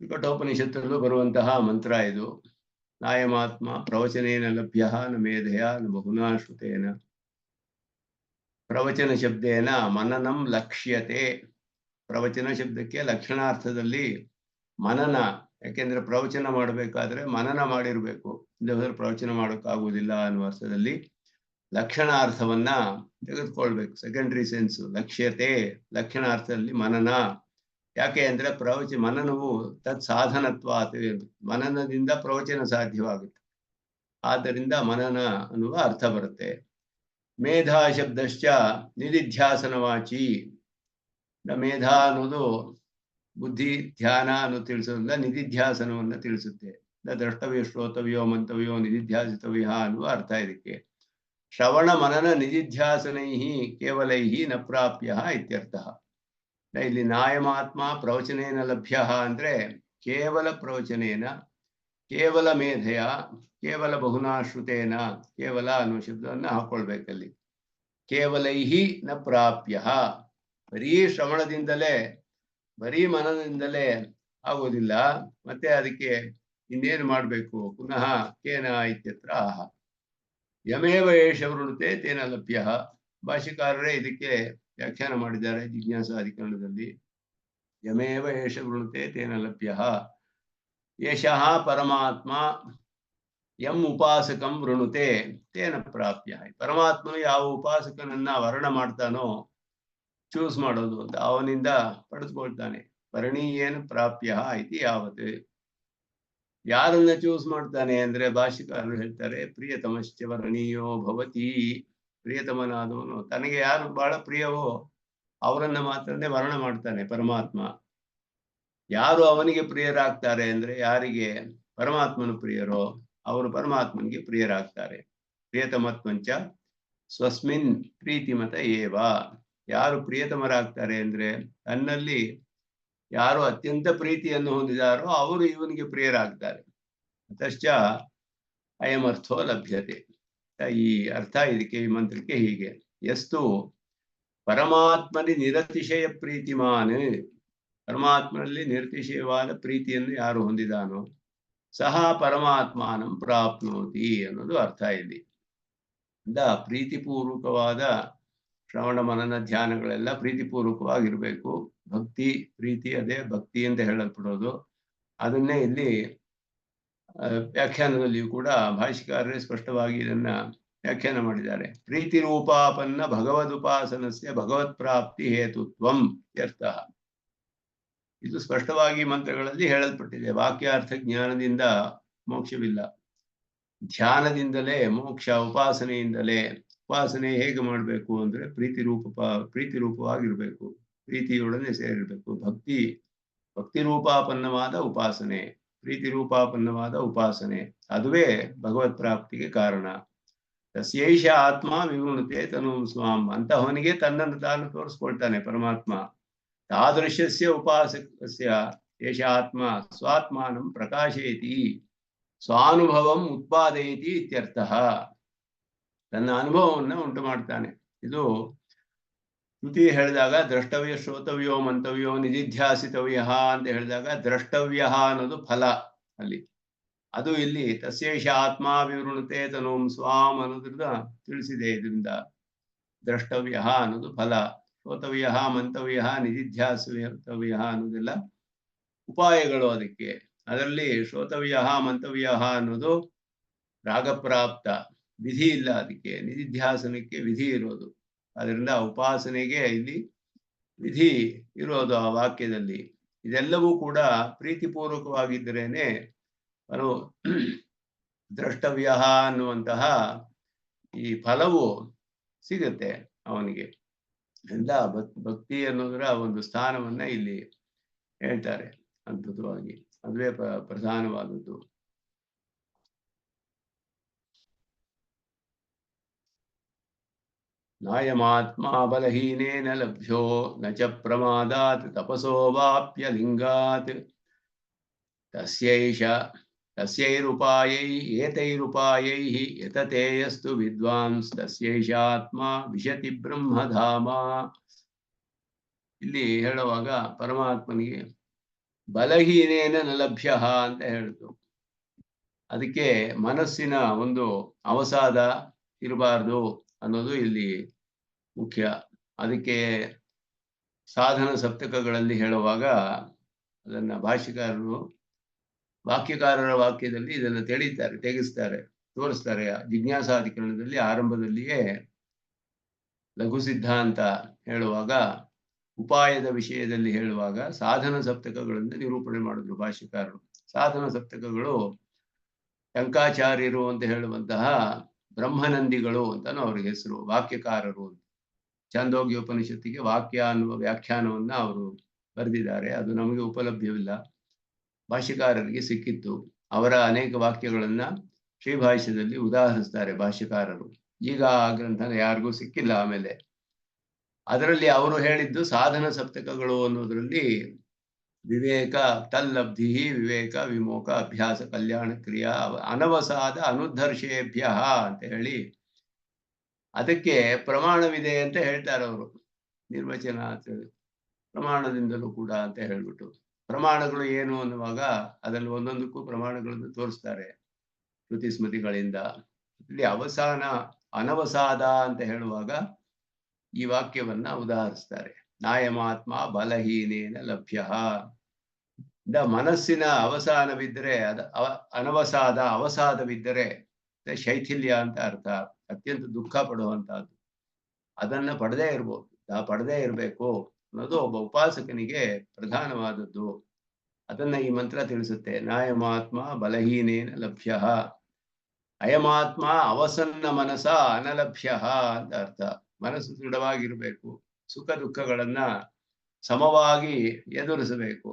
ಕಠೋಪನಿಷತ್ತಲ್ಲೂ ಬರುವಂತಹ ಮಂತ್ರ ಇದು. ನಾಯಮಾತ್ಮ ಪ್ರವಚನೇನ ಲಭ್ಯ ನ ಮೇಧಯಾ ನ ಬಹುನಾ ಶ್ರುತೇನ. ಪ್ರವಚನ ಶಬ್ದೇನ ಮನನಂ ಲಕ್ಷ್ಯತೆ. ಪ್ರವಚನ ಶಬ್ದಕ್ಕೆ ಲಕ್ಷಣಾರ್ಥದಲ್ಲಿ ಮನನ. ಯಾಕೆಂದ್ರೆ ಪ್ರವಚನ ಮಾಡಬೇಕಾದ್ರೆ ಮನನ ಮಾಡಿರ್ಬೇಕು, ಇಲ್ಲದ್ರೆ ಪ್ರವಚನ ಮಾಡೋಕ್ಕಾಗುವುದಿಲ್ಲ ಅನ್ನುವ ಅರ್ಥದಲ್ಲಿ ಲಕ್ಷಣಾರ್ಥವನ್ನ ತೆಗೆದುಕೊಳ್ಬೇಕು. ಸೆಕೆಂಡರಿ ಸೆನ್ಸ್ ಲಕ್ಷ್ಯತೆ, ಲಕ್ಷಣಾರ್ಥದಲ್ಲಿ ಮನನ. ಯಾಕೆ ಅಂದ್ರೆ ಮನನವು ತತ್ ಸಾಧನತ್ವ, ಮನನದಿಂದ ಪ್ರವಚನ ಸಾಧ್ಯವಾಗುತ್ತೆ. ಆದ್ದರಿಂದ ಮನನ ಅನ್ನುವ ಅರ್ಥ ಬರುತ್ತೆ. ಮೇಧಾ ಶಬ್ದಶ್ಚ ನಿಧಿಧ್ಯಾಸನವಾಚಿ. ಮೇಧ ಅನ್ನೋದು ಬುದ್ಧಿ, ಧ್ಯಾನ ಅನ್ನೋದು ತಿಳಿಸೋದ್ರಿಂದ ನಿಧಿಧ್ಯಾಸನವನ್ನ ತಿಳಿಸುತ್ತೆ. ದ್ರಷ್ಟವ್ಯ ಶ್ರೋತವ್ಯೋ ಮಂತವ್ಯೋ ನಿಧಿಧ್ಯಾಸಿತವ್ಯ ಅನ್ನುವ ಅರ್ಥ ಇದಕ್ಕೆ. ಶ್ರವಣ ಮನನ ನಿಧಿಧ್ಯಾಸನೈ ಕೇವಲೈ ನ ಪ್ರಾಪ್ಯ ಇತ್ಯರ್ಥ. ಇಲ್ಲಿ ನಾಯಮಾತ್ಮ ಪ್ರವಚನೇನ ಲಭ್ಯ ಅಂದ್ರೆ ಕೇವಲ ಪ್ರವಚನೇನ, ಕೇವಲ ಮೇಧೆಯ, ಕೇವಲ ಬಹುನಾ ಶ್ರುತೇನ, ಕೇವಲ ಅನ್ನುವ ಶಬ್ದವನ್ನ ಹಾಕೊಳ್ಬೇಕಲ್ಲಿ. ಕೇವಲೈಹಿ ನ ಪ್ರಾಪ್ಯ, ಬರೀ ಶ್ರವಣದಿಂದಲೇ ಬರೀ ಮನನದಿಂದಲೇ ಆಗೋದಿಲ್ಲ. ಮತ್ತೆ ಅದಕ್ಕೆ ಇನ್ನೇನು ಮಾಡಬೇಕು? ಪುನಃ ಕೇನ ಇತ್ಯತ್ರ ಆಹ ಯಮೇವ ಏಷ ವೃಣುತೆ ತೇನ ಲಭ್ಯ. ಭಾಷ್ಯಕಾರರೇ ಇದಕ್ಕೆ ವ್ಯಾಖ್ಯಾನ ಮಾಡಿದ್ದಾರೆ ಜಿಜ್ಞಾಸಾಧಿಕರಣದಲ್ಲಿ. ಯಮೇವ ಏಷ ವೃಣುತೆ ತೇನ ಲಭ್ಯ. ಏಷಃ ಪರಮಾತ್ಮ ಯಂ ಉಪಾಸಕಂ ವೃಣುತೆ ತೇನ ಪ್ರಾಪ್ಯ. ಪರಮಾತ್ಮನು ಯಾವ ಉಪಾಸಕನನ್ನ ವರ್ಣ ಮಾಡ್ತಾನೋ, ಚೂಸ್ ಮಾಡೋದು ಅಂತ, ಅವನಿಂದ ಪಡೆದುಕೊಳ್ತಾನೆ. ವರ್ಣೀಯೇನ ಪ್ರಾಪ್ಯ ಇತಿ ಯಾವತ್. ಯಾರನ್ನ ಚೂಸ್ ಮಾಡ್ತಾನೆ ಅಂದ್ರೆ ಭಾಷ್ಯಕಾರರು ಹೇಳ್ತಾರೆ, ಪ್ರಿಯತಮಶ್ಚ ವರ್ಣೀಯೋ ಭವತಿ. ಪ್ರಿಯತಮನಾದವನು ತನಗೆ ಯಾರು ಬಹಳ ಪ್ರಿಯವೋ ಅವರನ್ನ ಮಾತ್ರನೇ ವರ್ಣ ಮಾಡ್ತಾನೆ ಪರಮಾತ್ಮ. ಯಾರು ಅವನಿಗೆ ಪ್ರಿಯರಾಗ್ತಾರೆ ಅಂದ್ರೆ, ಯಾರಿಗೆ ಪರಮಾತ್ಮನು ಪ್ರಿಯರೋ ಅವರು ಪರಮಾತ್ಮನಿಗೆ ಪ್ರಿಯರಾಗ್ತಾರೆ. ಪ್ರಿಯತಮತ್ವಂಚ ಸ್ವಸ್ಮಿನ್ ಪ್ರೀತಿಮತ ಏವ. ಯಾರು ಪ್ರಿಯತಮರಾಗ್ತಾರೆ ಅಂದ್ರೆ, ತನ್ನಲ್ಲಿ ಯಾರು ಅತ್ಯಂತ ಪ್ರೀತಿಯನ್ನು ಹೊಂದಿದಾರೋ ಅವರು ಇವನಿಗೆ ಪ್ರಿಯರಾಗ್ತಾರೆ. ಅತಶ್ಚ ಅಯಮರ್ಥೋ ಲಭ್ಯತೆ. ಈ ಅರ್ಥ ಇದಕ್ಕೆ, ಈ ಮಂತ್ರಕ್ಕೆ ಹೀಗೆ. ಎಷ್ಟು ಪರಮಾತ್ಮನಿ ನಿರತಿಶಯ ಪ್ರೀತಿಮಾನ್, ಪರಮಾತ್ಮನಲ್ಲಿ ನಿರತಿಶಯವಾದ ಪ್ರೀತಿಯನ್ನು ಯಾರು ಹೊಂದಿದಾನೋ ಸಹ ಪರಮಾತ್ಮಾನಂ ಪ್ರಾಪ್ನೋತಿ ಅನ್ನೋದು ಅರ್ಥ ಇಲ್ಲಿ. ಪ್ರೀತಿಪೂರ್ವಕವಾದ ಶ್ರವಣ ಮನನ ಧ್ಯಾನಗಳೆಲ್ಲ ಪ್ರೀತಿಪೂರ್ವಕವಾಗಿರ್ಬೇಕು. ಭಕ್ತಿ, ಪ್ರೀತಿ, ಅದೇ ಭಕ್ತಿ ಅಂತ ಹೇಳಲ್ಪಡೋದು. ಅದನ್ನೇ ಇಲ್ಲಿ ವ್ಯಾಖ್ಯಾನದಲ್ಲಿಯೂ ಕೂಡ ಭಾಷ್ಯಕಾರರೇ ಸ್ಪಷ್ಟವಾಗಿ ಇದನ್ನ ವ್ಯಾಖ್ಯಾನ ಮಾಡಿದ್ದಾರೆ. ಪ್ರೀತಿ ರೂಪಾಪನ್ನ ಭಗವದುಪಾಸನಸ್ಯ ಭಗವತ್ ಪ್ರಾಪ್ತಿ ಹೇತುತ್ವಂ ಅರ್ಥ. ಇದು ಸ್ಪಷ್ಟವಾಗಿ ಮಂತ್ರಗಳಲ್ಲಿ ಹೇಳಲ್ಪಟ್ಟಿದೆ. ವಾಕ್ಯಾರ್ಥ ಜ್ಞಾನದಿಂದ ಮೋಕ್ಷವಿಲ್ಲ, ಧ್ಯಾನದಿಂದಲೇ ಮೋಕ್ಷ. ಉಪಾಸನೆಯಿಂದಲೇ. ಉಪಾಸನೆ ಹೇಗೆ ಮಾಡಬೇಕು ಅಂದ್ರೆ ಪ್ರೀತಿ ರೂಪವಾಗಿರ್ಬೇಕು, ಪ್ರೀತಿಯೊಡನೆ ಸೇರಿರ್ಬೇಕು. ಭಕ್ತಿ ರೂಪಾಪನ್ನವಾದ ಉಪಾಸನೆ, ಪ್ರೀತಿ ರೂಪಾಪನ್ನವಾದ ಉಪಾಸನೆ, ಅದುವೇ ಭಗವತ್ ಪ್ರಾಪ್ತಿಗೆ ಕಾರಣ. ತಸ್ಯೈಷ ಆತ್ಮ ವಿವೃಣುತೆ ತನೂಂ ಸ್ವಾಂ. ಅಂತಹವನಿಗೆ ತನ್ನನ್ನು ತಾನು ತೋರಿಸ್ಕೊಳ್ತಾನೆ ಪರಮಾತ್ಮ. ತಾದೃಶಸ್ಯ ಉಪಾಸಕಸ್ಯ ಏಷ ಆತ್ಮ ಸ್ವಾತ್ಮಾನಂ ಪ್ರಕಾಶಯತಿ ಸ್ವಾನುಭವಂ ಉತ್ಪಾದಯತಿ ಇತ್ಯರ್ಥ. ತನ್ನ ಅನುಭವವನ್ನು ಉಂಟು ಮಾಡ್ತಾನೆ. ಇದು ಶ್ರುತಿ ಹೇಳಿದಾಗ ದ್ರಷ್ಟವ್ಯ ಶ್ರೋತವ್ಯೋ ಮಂತವ್ಯೋ ನಿಧಿಧ್ಯಾಸಿತವ್ಯ ಅಂತ ಹೇಳಿದಾಗ ದ್ರಷ್ಟವ್ಯ ಅನ್ನೋದು ಫಲ ಅಲ್ಲಿ. ಅದು ಇಲ್ಲಿ ತಸ್ಯೇಷ ಆತ್ಮ ವಿವೃಣುತೆ ತನೂಂ ಸ್ವಾಂ ಅನ್ನೋದ್ರಿಂದ ತಿಳಿಸಿದೆ. ಇದರಿಂದ ದ್ರಷ್ಟವ್ಯ ಅನ್ನೋದು ಫಲ, ಶ್ರೋತವ್ಯ ಮಂತವ್ಯ ನಿಧಿಧ್ಯಾಸವ್ಯ ಅನ್ನೋದೆಲ್ಲ ಉಪಾಯಗಳು ಅದಕ್ಕೆ. ಅದರಲ್ಲಿ ಶ್ರೋತವ್ಯ ಮಂತವ್ಯ ಅನ್ನೋದು ರಾಗಪ್ರಾಪ್ತ, ವಿಧಿ ಇಲ್ಲ ಅದಕ್ಕೆ. ನಿಧಿಧ್ಯಾಸನಕ್ಕೆ ವಿಧಿ ಇರೋದು. ಅದರಿಂದ ಉಪಾಸನೆಗೆ ಇಲ್ಲಿ ವಿಧಿ ಇರೋದು ಆ ವಾಕ್ಯದಲ್ಲಿ. ಇದೆಲ್ಲವೂ ಕೂಡ ಪ್ರೀತಿಪೂರ್ವಕವಾಗಿದ್ದರೇನೆ ಅದು ದ್ರಷ್ಟವ್ಯ ಅನ್ನುವಂತಹ ಈ ಫಲವು ಸಿಗುತ್ತೆ ಅವನಿಗೆ. ಎಲ್ಲ ಭಕ್ತಿ ಅನ್ನೋದರ ಒಂದು ಸ್ಥಾನವನ್ನ ಇಲ್ಲಿ ಹೇಳ್ತಾರೆ ಅದ್ಭುತವಾಗಿ. ಅದುವೇ ಪ್ರಧಾನವಾದದ್ದು. ನಾಯಮಾತ್ಮ ಬಲಹೀನೇನ ಲಭ್ಯೋ ನ ಚ ಪ್ರಮಾದಾತ್ ತಪಸೋ ವಾಪ್ಯ ಲಿಂಗಾತ್ ತಸ್ಯೈರುಪಾಯೈ ಏತೈರುಪಾಯೈಃ ಯತತೇಯಸ್ತು ವಿದ್ವಾಂಸ್ ತಸ್ಯೈಷಾತ್ಮ ವಿಶತಿ ಬ್ರಹ್ಮಧಾಮ. ಇಲ್ಲಿ ಹೇಳುವಾಗ ಪರಮಾತ್ಮನಿಗೆ ಬಲಹೀನೇನ ನ ಲಭ್ಯ ಅಂತ ಹೇಳಿತು. ಅದಕ್ಕೆ ಮನಸ್ಸಿನ ಒಂದು ಅವಸಾದ ಇರಬಾರ್ದು ಅನ್ನೋದು ಇಲ್ಲಿ ಮುಖ್ಯ. ಅದಕ್ಕೆ ಸಾಧನ ಸಪ್ತಕಗಳಲ್ಲಿ ಹೇಳುವಾಗ ಅದನ್ನ ಭಾಷ್ಯಕಾರರು ವಾಕ್ಯಕಾರರ ವಾಕ್ಯದಲ್ಲಿ ಇದನ್ನು ತೆಗೆಸ್ತಾರೆ, ತೋರಿಸ್ತಾರೆ. ಜಿಜ್ಞಾಸಾಧಿಕರಣದಲ್ಲಿ ಆರಂಭದಲ್ಲಿಯೇ ಲಘು ಸಿದ್ಧಾಂತ ಹೇಳುವಾಗ ಉಪಾಯದ ವಿಷಯದಲ್ಲಿ ಹೇಳುವಾಗ ಸಾಧನ ಸಪ್ತಕಗಳನ್ನು ನಿರೂಪಣೆ ಮಾಡಿದ್ರು ಭಾಷ್ಯಕಾರರು. ಸಾಧನ ಸಪ್ತಕಗಳು ಟಂಕಾಚಾರ್ಯರು ಅಂತ ಹೇಳುವಂತಹ ಬ್ರಹ್ಮನಂದಿಗಳು ಅಂತಾನು ಅವ್ರಿಗೆ ಹೆಸರು, ವಾಕ್ಯಕಾರರು. ಛಾಂದೋಗ್ಯ ಉಪನಿಷತ್ತಿಗೆ ವಾಕ್ಯ ಅನ್ನುವ ವ್ಯಾಖ್ಯಾನವನ್ನ ಅವರು ಬರೆದಿದ್ದಾರೆ. ಅದು ನಮಗೆ ಉಪಲಭ್ಯವಿಲ್ಲ, ಭಾಷ್ಯಕಾರರಿಗೆ ಸಿಕ್ಕಿತ್ತು. ಅವರ ಅನೇಕ ವಾಕ್ಯಗಳನ್ನ ಶ್ರೀಭಾಷ್ಯದಲ್ಲಿ ಉದಾಹರಿಸ್ತಾರೆ ಭಾಷ್ಯಕಾರರು. ಈಗ ಆ ಗ್ರಂಥ ಯಾರಿಗೂ ಸಿಕ್ಕಿಲ್ಲ. ಆಮೇಲೆ ಅದರಲ್ಲಿ ಅವರು ಹೇಳಿದ್ದು ಸಾಧನ ಸಪ್ತಕಗಳು ಅನ್ನೋದ್ರಲ್ಲಿ ವಿವೇಕ ತಲ್ಲಬ್ಧಿ, ವಿವೇಕ ವಿಮೋಕ ಅಭ್ಯಾಸ ಕಲ್ಯಾಣ ಕ್ರಿಯಾ ಅನವಸಾದ ಅನುಧರ್ಷೇಭ್ಯ ಅಂತ ಹೇಳಿ ಅದಕ್ಕೆ ಪ್ರಮಾಣವಿದೆ ಅಂತ ಹೇಳ್ತಾರೆ ಅವರು. ನಿರ್ವಚನ ಪ್ರಮಾಣದಿಂದಲೂ ಕೂಡ ಅಂತ ಹೇಳ್ಬಿಟ್ಟು, ಪ್ರಮಾಣಗಳು ಏನು ಅನ್ನುವಾಗ ಅದರಲ್ಲಿ ಒಂದೊಂದಕ್ಕೂ ಪ್ರಮಾಣಗಳನ್ನು ತೋರಿಸ್ತಾರೆ ಶ್ರುತಿ ಸ್ಮೃತಿಗಳಿಂದ. ಇಲ್ಲಿ ಅನವಸಾದ ಅಂತ ಹೇಳುವಾಗ ಈ ವಾಕ್ಯವನ್ನ ಉದಾಹರಿಸ್ತಾರೆ. ನಾಯಮಾತ್ಮ ಬಲಹೀನೇನ ಲಭ್ಯ. ಮನಸ್ಸಿನ ಅವಸಾನವಿದ್ದರೆ ಅವಸಾದವಿದ್ದರೆ ಶೈಥಿಲ್ಯ ಅಂತ ಅರ್ಥ. ಅತ್ಯಂತ ದುಃಖ ಪಡುವಂತಹದ್ದು. ಅದನ್ನ ಪಡೆದೇ ಇರಬೇಕು ಅನ್ನೋದು ಒಬ್ಬ ಉಪಾಸಕನಿಗೆ ಪ್ರಧಾನವಾದದ್ದು. ಅದನ್ನ ಈ ಮಂತ್ರ ತಿಳಿಸುತ್ತೆ. ನಾಯಮಾತ್ಮ ಬಲಹೀನೇನ ಲಭ್ಯ, ಅಯಮಾತ್ಮ ಅವಸನ್ನ ಮನಸ ಅನಲಭ್ಯ ಅಂತ ಅರ್ಥ. ಮನಸ್ಸು ದೃಢವಾಗಿರ್ಬೇಕು, ಸುಖ ದುಃಖಗಳನ್ನ ಸಮವಾಗಿ ಎದುರಿಸಬೇಕು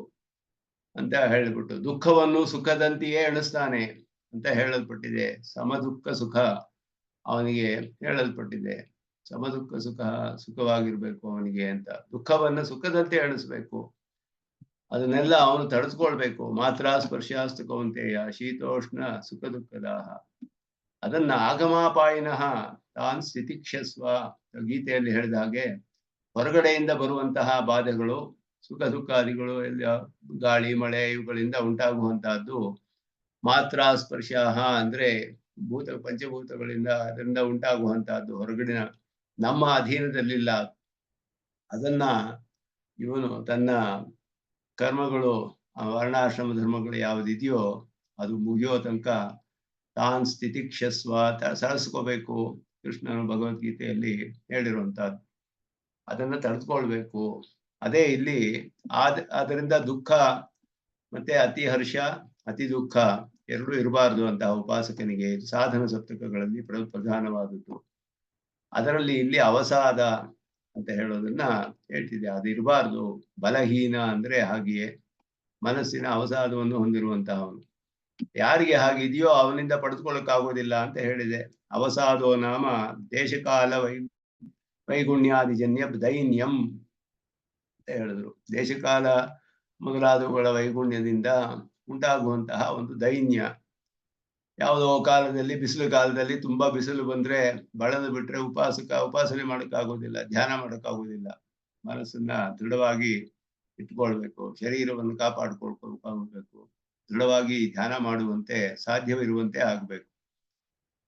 ಅಂತ ಹೇಳಿಬಿಟ್ಟು, ದುಃಖವನ್ನು ಸುಖದಂತೆಯೇ ಎಣಿಸ್ತಾನೆ ಅಂತ ಹೇಳಲ್ಪಟ್ಟಿದೆ. ಸಮದುಃಖ ಸುಖ ಅವನಿಗೆ ಹೇಳಲ್ಪಟ್ಟಿದೆ. ಸಮದುಃಖ ಸುಖವಾಗಿರ್ಬೇಕು ಅವನಿಗೆ ಅಂತ. ದುಃಖವನ್ನ ಸುಖದಂತೆ ಎಣಿಸ್ಬೇಕು, ಅದನ್ನೆಲ್ಲ ಅವನು ತಡೆಸ್ಕೊಳ್ಬೇಕು. ಮಾತ್ರ ಸ್ಪರ್ಶಾಸ್ತು ಕೌಂತೆಯ ಶೀತೋಷ್ಣ ಸುಖ ದುಃಖದಾಹ. ಅದನ್ನ ಆಗಮಾಪಾಯಿನಃ ತಾನ್ ಸ್ಥಿತಿಕ್ಷಸ್ವ. ಗೀತೆಯಲ್ಲಿ ಹೇಳಿದ ಹಾಗೆ ಹೊರಗಡೆಯಿಂದ ಬರುವಂತಹ ಬಾಧೆಗಳು, ಸುಖ ದುಃಖಾದಿಗಳು, ಎಲ್ಲ ಗಾಳಿ ಮಳೆ ಇವುಗಳಿಂದ ಉಂಟಾಗುವಂತಹದ್ದು. ಮಾತ್ರ ಸ್ಪರ್ಶ ಅಂದ್ರೆ ಪಂಚಭೂತಗಳಿಂದ ಅದರಿಂದ ಉಂಟಾಗುವಂತಹದ್ದು, ಹೊರಗಡಿನ ನಮ್ಮ ಅಧೀನದಲ್ಲಿಲ್ಲ. ಅದನ್ನ ಇವನು ತನ್ನ ಕರ್ಮಗಳು, ವರ್ಣಾಶ್ರಮ ಧರ್ಮಗಳು ಯಾವುದಿದೆಯೋ ಅದು ಮುಗಿಯೋ ತನಕ ತಾನ್ ಸ್ಥಿತಿಕ್ಷಸ್ವ ಸರಿಸ್ಕೋಬೇಕು. ಕೃಷ್ಣನು ಭಗವದ್ಗೀತೆಯಲ್ಲಿ ಹೇಳಿರುವಂತಹದ್ದು ಅದನ್ನ ತಡೆದುಕೊಳ್ಬೇಕು. ಅದೇ ಇಲ್ಲಿ ಅದರಿಂದ ದುಃಖ ಮತ್ತೆ ಅತಿ ಹರ್ಷ ಅತಿ ದುಃಖ ಎರಡೂ ಇರಬಾರ್ದು ಅಂತ ಉಪಾಸಕನಿಗೆ ಸಾಧನ ಸಪ್ತಕಗಳಲ್ಲಿ ಪ್ರಧಾನವಾದದ್ದು. ಅದರಲ್ಲಿ ಇಲ್ಲಿ ಅವಸಾದ ಅಂತ ಹೇಳೋದನ್ನ ಹೇಳ್ತಿದೆ. ಅದು ಇರಬಾರ್ದು. ಬಲಹೀನ ಅಂದ್ರೆ ಹಾಗೆಯೇ ಮನಸ್ಸಿನ ಅವಸಾದವನ್ನು ಹೊಂದಿರುವಂತಹವನು. ಯಾರಿಗೆ ಹಾಗಿದೆಯೋ ಅವನಿಂದ ಪಡೆದುಕೊಳ್ಳಕ್ಕಾಗೋದಿಲ್ಲ ಅಂತ ಹೇಳಿದೆ. ಅವಸಾದೋ ನಾಮ ದೇಶಕಾಲ ವೈಗುಣ್ಯಾದಿಜನ್ಯ ದೈನ್ಯಂ ಅಂತ ಹೇಳಿದ್ರು. ದೇಶಕಾಲ ಮೊದಲಾದವುಗಳ ವೈಗುಣ್ಯದಿಂದ ಉಂಟಾಗುವಂತಹ ಒಂದು ದೈನ್ಯ. ಯಾವುದೋ ಕಾಲದಲ್ಲಿ, ಬಿಸಿಲು ಕಾಲದಲ್ಲಿ ತುಂಬಾ ಬಿಸಿಲು ಬಂದ್ರೆ ಬಳದು ಬಿಟ್ರೆ ಉಪಾಸನೆ ಮಾಡೋಕ್ಕಾಗೋದಿಲ್ಲ, ಧ್ಯಾನ ಮಾಡೋಕ್ಕಾಗೋದಿಲ್ಲ. ಮನಸ್ಸನ್ನ ದೃಢವಾಗಿ ಇಟ್ಕೊಳ್ಬೇಕು, ಶರೀರವನ್ನು ಕಾಪಾಡ್ಕೊಳ್ಬೇಕು, ದೃಢವಾಗಿ ಧ್ಯಾನ ಮಾಡುವಂತೆ ಸಾಧ್ಯವಿರುವಂತೆ ಆಗ್ಬೇಕು.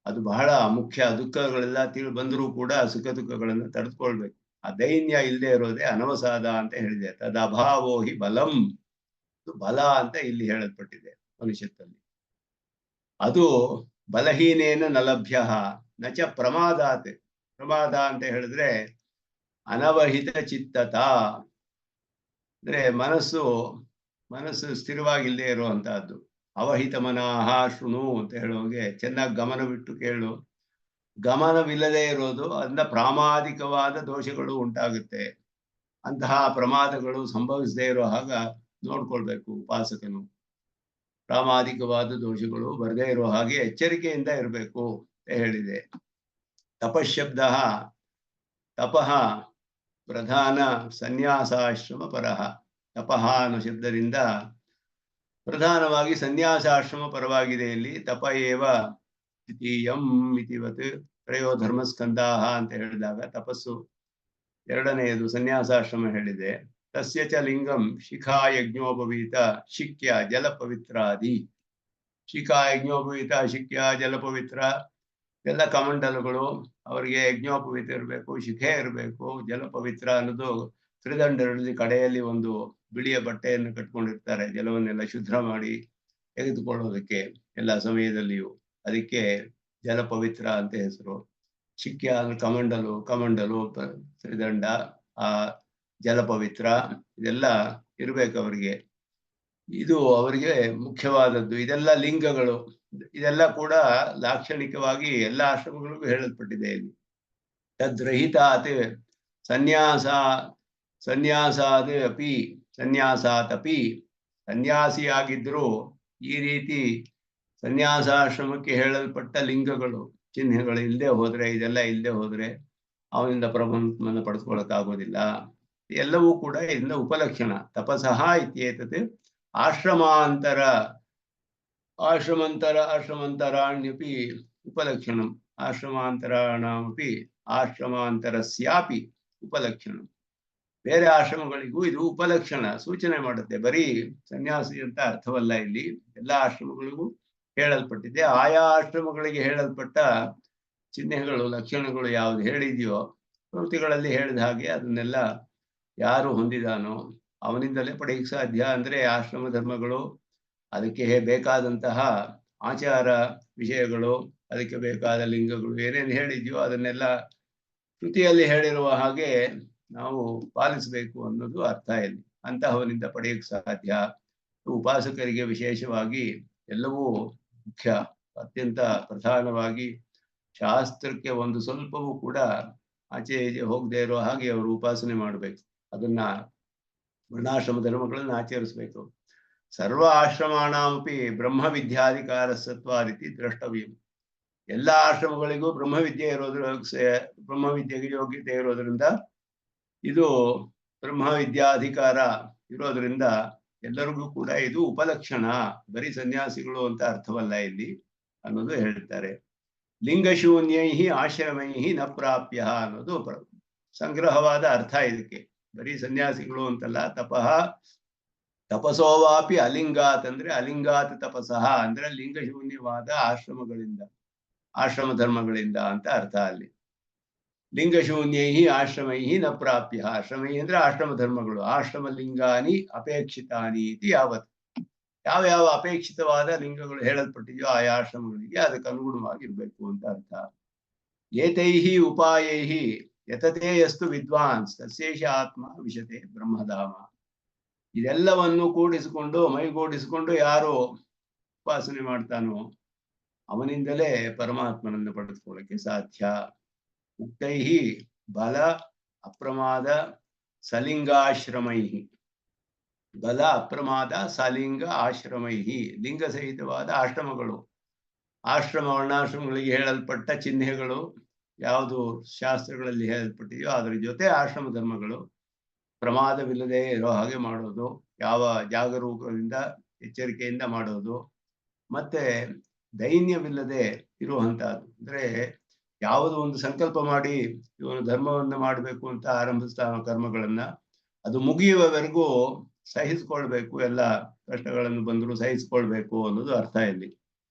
ಅದು ಬಹಳ ಮುಖ್ಯ. ದುಃಖಗಳೆಲ್ಲ ಬಂದರೂ ಕೂಡ ಸುಖ ದುಃಖಗಳನ್ನು ತಡೆದುಕೊಳ್ಬೇಕು. ಆ ದೈನ್ಯ ಇಲ್ಲದೆ ಇರೋದೇ ಅನವಸಾದ ಅಂತ ಹೇಳಿದೆ. ತದಭಾವೋ ಹಿ ಬಲಂ, ಬಲ ಅಂತ ಇಲ್ಲಿ ಹೇಳಲ್ಪಟ್ಟಿದೆ ಉಪನಿಷತ್ತಲ್ಲಿ. ಅದು ಬಲಹೀನೇನ ನಲಭ್ಯ ನಚ ಪ್ರಮಾದಾತ್. ಪ್ರಮಾದ ಅಂತ ಹೇಳಿದ್ರೆ ಅನವಹಿತ ಚಿತ್ತತ ಅಂದ್ರೆ ಮನಸ್ಸು ಸ್ಥಿರವಾಗಿಲ್ಲದೆ ಇರುವಂತಹದ್ದು. ಅವಹಿತ ಮನಃ ಶೃಣು ಅಂತ ಹೇಳುವಂಗೆ ಚೆನ್ನಾಗಿ ಗಮನವಿಟ್ಟು ಕೇಳು. ಗಮನವಿಲ್ಲದೆ ಇರೋದು, ಅದನ್ನ ಪ್ರಾಮಾದಿಕವಾದ ದೋಷಗಳು ಉಂಟಾಗುತ್ತೆ. ಅಂತಹ ಪ್ರಮಾದಗಳು ಸಂಭವಿಸದೇ ಇರೋ ಹಾಗ ನೋಡ್ಕೊಳ್ಬೇಕು ಉಪಾಸಕನು. ಪ್ರಾಮಾದಿಕವಾದ ದೋಷಗಳು ಬರದೇ ಇರೋ ಹಾಗೆ ಎಚ್ಚರಿಕೆಯಿಂದ ಇರಬೇಕು ಅಂತ ಹೇಳಿದೆ. ತಪಶಬ್ದ ತಪಃ ಪ್ರಧಾನ ಸನ್ಯಾಸಾಶ್ರಮ ಪರಃ. ತಪಃ ಅನ್ನೋ ಶಬ್ದದಿಂದ ಪ್ರಧಾನವಾಗಿ ಸನ್ಯಾಸಾಶ್ರಮ ಪರವಾಗಿದೆ. ಇಲ್ಲಿ ತಪ ಏವ ದ್ವಿತೀಯಂ ಇತಿವತ್ ತ್ರಯೋ ಧರ್ಮಸ್ಕಂದಾಹ ಅಂತ ಹೇಳಿದಾಗ ತಪಸ್ಸು ಎರಡನೆಯದು ಸನ್ಯಾಸಾಶ್ರಮ ಹೇಳಿದೆ. ತಸ್ಯ ಚ ಲಿಂಗಂ ಶಿಖಾ ಯಜ್ಞೋಪವೀತ ಶಿಕ್ಯ ಜಲಪವಿತ್ರಾದಿ. ಶಿಖಾ ಯಜ್ಞೋಪವೀತ ಶಿಕ್ಯ ಜಲಪವಿತ್ರ ಎಲ್ಲ ಕಮಂಡಲಗಳು, ಅವರಿಗೆ ಯಜ್ಞೋಪವೀತ ಇರಬೇಕು, ಶಿಖೆ ಇರಬೇಕು, ಜಲಪವಿತ್ರ ಅನ್ನೋದು ತ್ರಿದಂಡರಲ್ಲಿ ಕಡೆಯಲ್ಲಿ ಒಂದು ಬಿಳಿಯ ಬಟ್ಟೆಯನ್ನು ಕಟ್ಕೊಂಡಿರ್ತಾರೆ ಜಲವನ್ನೆಲ್ಲ ಶುದ್ಧ ಮಾಡಿ ತೆಗೆದುಕೊಳ್ಳೋದಕ್ಕೆ ಎಲ್ಲ ಸಮಯದಲ್ಲಿಯೂ. ಅದಕ್ಕೆ ಜಲಪವಿತ್ರ ಅಂತ ಹೆಸರು. ಶಿಕ್ಯ ಅಂದ್ರೆ ಕಮಂಡಲು ತ್ರಿದಂಡ, ಆ ಜಲಪವಿತ್ರ ಇದೆಲ್ಲ ಇರ್ಬೇಕು ಅವರಿಗೆ. ಇದು ಅವರಿಗೆ ಮುಖ್ಯವಾದದ್ದು. ಇದೆಲ್ಲ ಲಿಂಗಗಳು. ಇದೆಲ್ಲ ಕೂಡ ಲಾಕ್ಷಣಿಕವಾಗಿ ಎಲ್ಲ ಆಶ್ರಮಗಳಿಗೂ ಹೇಳಲ್ಪಟ್ಟಿದೆ ಇಲ್ಲಿ. ತದ್ರಹಿತಾತ್ ಸನ್ಯಾಸಾತ್ ಅಪಿ ಸನ್ಯಾಸಿಯಾಗಿದ್ರು ಈ ರೀತಿ ಸನ್ಯಾಸಾಶ್ರಮಕ್ಕೆ ಹೇಳಲ್ಪಟ್ಟ ಲಿಂಗಗಳು ಚಿಹ್ನೆಗಳು ಇಲ್ಲದೆ ಹೋದ್ರೆ, ಇದೆಲ್ಲ ಇಲ್ಲದೆ ಹೋದ್ರೆ ಅವನಿಂದ ಪರಮಾತ್ಮನ ಪಡೆದುಕೊಳ್ಳಕ್ಕಾಗೋದಿಲ್ಲ. ಎಲ್ಲವೂ ಕೂಡ ಇದರಿಂದ ಉಪಲಕ್ಷಣ. ತಪಸಃ ಇತ್ಯೇತತ್ ಆಶ್ರಮಾಂತರಾಣ್ಯಪಿ ಉಪಲಕ್ಷಣಂ. ಆಶ್ರಮಾಂತರಾಣಮಪಿ ಆಶ್ರಮಾಂತರಸ್ಯಾಪಿ ಉಪಲಕ್ಷಣಂ. ಬೇರೆ ಆಶ್ರಮಗಳಿಗೂ ಇದು ಉಪಲಕ್ಷಣ, ಸೂಚನೆ ಮಾಡುತ್ತೆ. ಬರೀ ಸನ್ಯಾಸಿ ಅಂತ ಅರ್ಥವಲ್ಲ. ಇಲ್ಲಿ ಎಲ್ಲ ಆಶ್ರಮಗಳಿಗೂ ಹೇಳಲ್ಪಟ್ಟಿದೆ. ಆಯಾ ಆಶ್ರಮಗಳಿಗೆ ಹೇಳಲ್ಪಟ್ಟ ಚಿಹ್ನೆಗಳು ಲಕ್ಷಣಗಳು ಯಾವ್ದು ಹೇಳಿದೆಯೋ ಕೃತಿಗಳಲ್ಲಿ ಹೇಳಿದ ಹಾಗೆ ಅದನ್ನೆಲ್ಲ ಯಾರು ಹೊಂದಿದಾನೋ ಅವನಿಂದಲೇ ಪಡೆಯಕ್ಕೆ ಸಾಧ್ಯ. ಅಂದ್ರೆ ಆಶ್ರಮ ಧರ್ಮಗಳು, ಅದಕ್ಕೆ ಬೇಕಾದಂತಹ ಆಚಾರ ವಿಷಯಗಳು, ಅದಕ್ಕೆ ಬೇಕಾದ ಲಿಂಗಗಳು ಏನೇನು ಹೇಳಿದ್ಯೋ ಅದನ್ನೆಲ್ಲ ಕೃತಿಯಲ್ಲಿ ಹೇಳಿರುವ ಹಾಗೆ ನಾವು ಪಾಲಿಸಬೇಕು ಅನ್ನೋದು ಅರ್ಥ ಇಲ್ಲಿ. ಅಂತಹವನಿಂದ ಪಡೆಯಕ್ಕೆ ಸಾಧ್ಯ. ಉಪಾಸಕರಿಗೆ ವಿಶೇಷವಾಗಿ ಎಲ್ಲವೂ ಮುಖ್ಯ. ಅತ್ಯಂತ ಪ್ರಧಾನವಾಗಿ ಶಾಸ್ತ್ರಕ್ಕೆ ಒಂದು ಸ್ವಲ್ಪವೂ ಕೂಡ ಆಚೆ ಈಚೆ ಹೋಗದೆ ಇರೋ ಹಾಗೆ ಅವರು ಉಪಾಸನೆ ಮಾಡಬೇಕು. ಅದನ್ನ ವರ್ಣಾಶ್ರಮ ಧರ್ಮಗಳನ್ನು ಆಚರಿಸಬೇಕು. ಸರ್ವ ಆಶ್ರಮಾಣಾಮಪಿ ಬ್ರಹ್ಮ ವಿದ್ಯಾಧಿಕಾರ ಸತ್ವ ರೀತಿ ದ್ರಷ್ಟವ್ಯಂ. ಎಲ್ಲ ಆಶ್ರಮಗಳಿಗೂ ಬ್ರಹ್ಮವಿದ್ಯೆಗೆ ಯೋಗ್ಯತೆ ಇರೋದ್ರಿಂದ, ಇದು ಬ್ರಹ್ಮ ವಿದ್ಯಾಧಿಕಾರ ಇರೋದ್ರಿಂದ ಎಲ್ಲರಿಗೂ ಕೂಡ ಇದು ಉಪಲಕ್ಷಣ. ಬರೀ ಸನ್ಯಾಸಿಗಳು ಅಂತ ಅರ್ಥವಲ್ಲ ಇಲ್ಲಿ ಅನ್ನೋದು ಹೇಳ್ತಾರೆ. ಲಿಂಗಶೂನ್ಯೈ ಆಶ್ರಮೈ ನ ಪ್ರಾಪ್ಯ ಅನ್ನೋದು ಸಂಗ್ರಹವಾದ ಅರ್ಥ ಇದಕ್ಕೆ. ಬರೀ ಸನ್ಯಾಸಿಗಳು ಅಂತಲ್ಲ. ತಪಸೋವಾಪಿ ಅಲಿಂಗಾತ್ ಅಂದ್ರೆ ಅಲಿಂಗಾತ್ ತಪಸಃ ಅಂದ್ರೆ ಲಿಂಗಶೂನ್ಯವಾದ ಆಶ್ರಮ ಧರ್ಮಗಳಿಂದ ಅಂತ ಅರ್ಥ ಅಲ್ಲಿ. ಲಿಂಗಶೂನ್ಯೈ ಆಶ್ರಮೈ ನ ಪ್ರಾಪ್ಯ. ಆಶ್ರಮೈ ಅಂದ್ರೆ ಆಶ್ರಮ ಧರ್ಮಗಳು. ಆಶ್ರಮ ಲಿಂಗಾನಿ ಅಪೇಕ್ಷಿತಾನಿ ಇತಿ ಯಾವತ್. ಯಾವ ಅಪೇಕ್ಷಿತವಾದ ಲಿಂಗಗಳು ಹೇಳಲ್ಪಟ್ಟಿದೆಯೋ ಆಯಾ ಆಶ್ರಮಗಳಿಗೆ ಅದಕ್ಕೆ ಅನುಗುಣವಾಗಿರ್ಬೇಕು ಅಂತ ಅರ್ಥ. ಏತೈಹಿ ಉಪಾಯೈಹಿ ಯತತೆ ಯಸ್ತು ವಿದ್ವಾನ್ ತಸ್ಯೇಷ ಆತ್ಮ ವಿಶತೆ ಬ್ರಹ್ಮಧಾಮ. ಇದೆಲ್ಲವನ್ನು ಮೈಗೂಡಿಸಿಕೊಂಡು ಯಾರು ಉಪಾಸನೆ ಮಾಡ್ತಾನೋ ಅವನಿಂದಲೇ ಪರಮಾತ್ಮನನ್ನು ಪಡೆದುಕೊಳ್ಳಕ್ಕೆ ಸಾಧ್ಯ. ಉಕ್ತೈಹಿ ಬಲ ಅಪ್ರಮಾದ ಸಲಿಂಗಾಶ್ರಮೈಹಿ. ಬಲ ಅಪ್ರಮಾದ ಸಲಿಂಗ ಆಶ್ರಮೈಹಿ. ಲಿಂಗ ಸಹಿತವಾದ ಆಶ್ರಮಗಳು, ವರ್ಣಾಶ್ರಮಗಳಿಗೆ ಹೇಳಲ್ಪಟ್ಟ ಚಿಹ್ನೆಗಳು ಯಾವುದು ಶಾಸ್ತ್ರಗಳಲ್ಲಿ ಹೇಳಲ್ಪಟ್ಟಿದೆಯೋ ಅದರ ಜೊತೆ ಆಶ್ರಮ ಧರ್ಮಗಳು. ಪ್ರಮಾದವಿಲ್ಲದೆ ಇರೋ ಹಾಗೆ ಮಾಡೋದು, ಯಾವ ಜಾಗರೂಕದಿಂದ ಎಚ್ಚರಿಕೆಯಿಂದ ಮಾಡೋದು, ಮತ್ತೆ ದೈನ್ಯವಿಲ್ಲದೆ ಇರುವಂತಹದ್ದು. ಅಂದ್ರೆ ಯಾವುದು ಒಂದು ಸಂಕಲ್ಪ ಮಾಡಿ ಇವನು ಧರ್ಮವನ್ನ ಮಾಡಬೇಕು ಅಂತ ಆರಂಭಿಸ್ತಾನೋ ಕರ್ಮಗಳನ್ನ, ಅದು ಮುಗಿಯುವವರೆಗೂ ಸಹಿಸಿಕೊಳ್ಬೇಕು. ಎಲ್ಲ ಕಷ್ಟಗಳನ್ನು ಬಂದರೂ ಸಹಿಸಿಕೊಳ್ಬೇಕು ಅನ್ನೋದು ಅರ್ಥ ಇಲ್ಲಿ.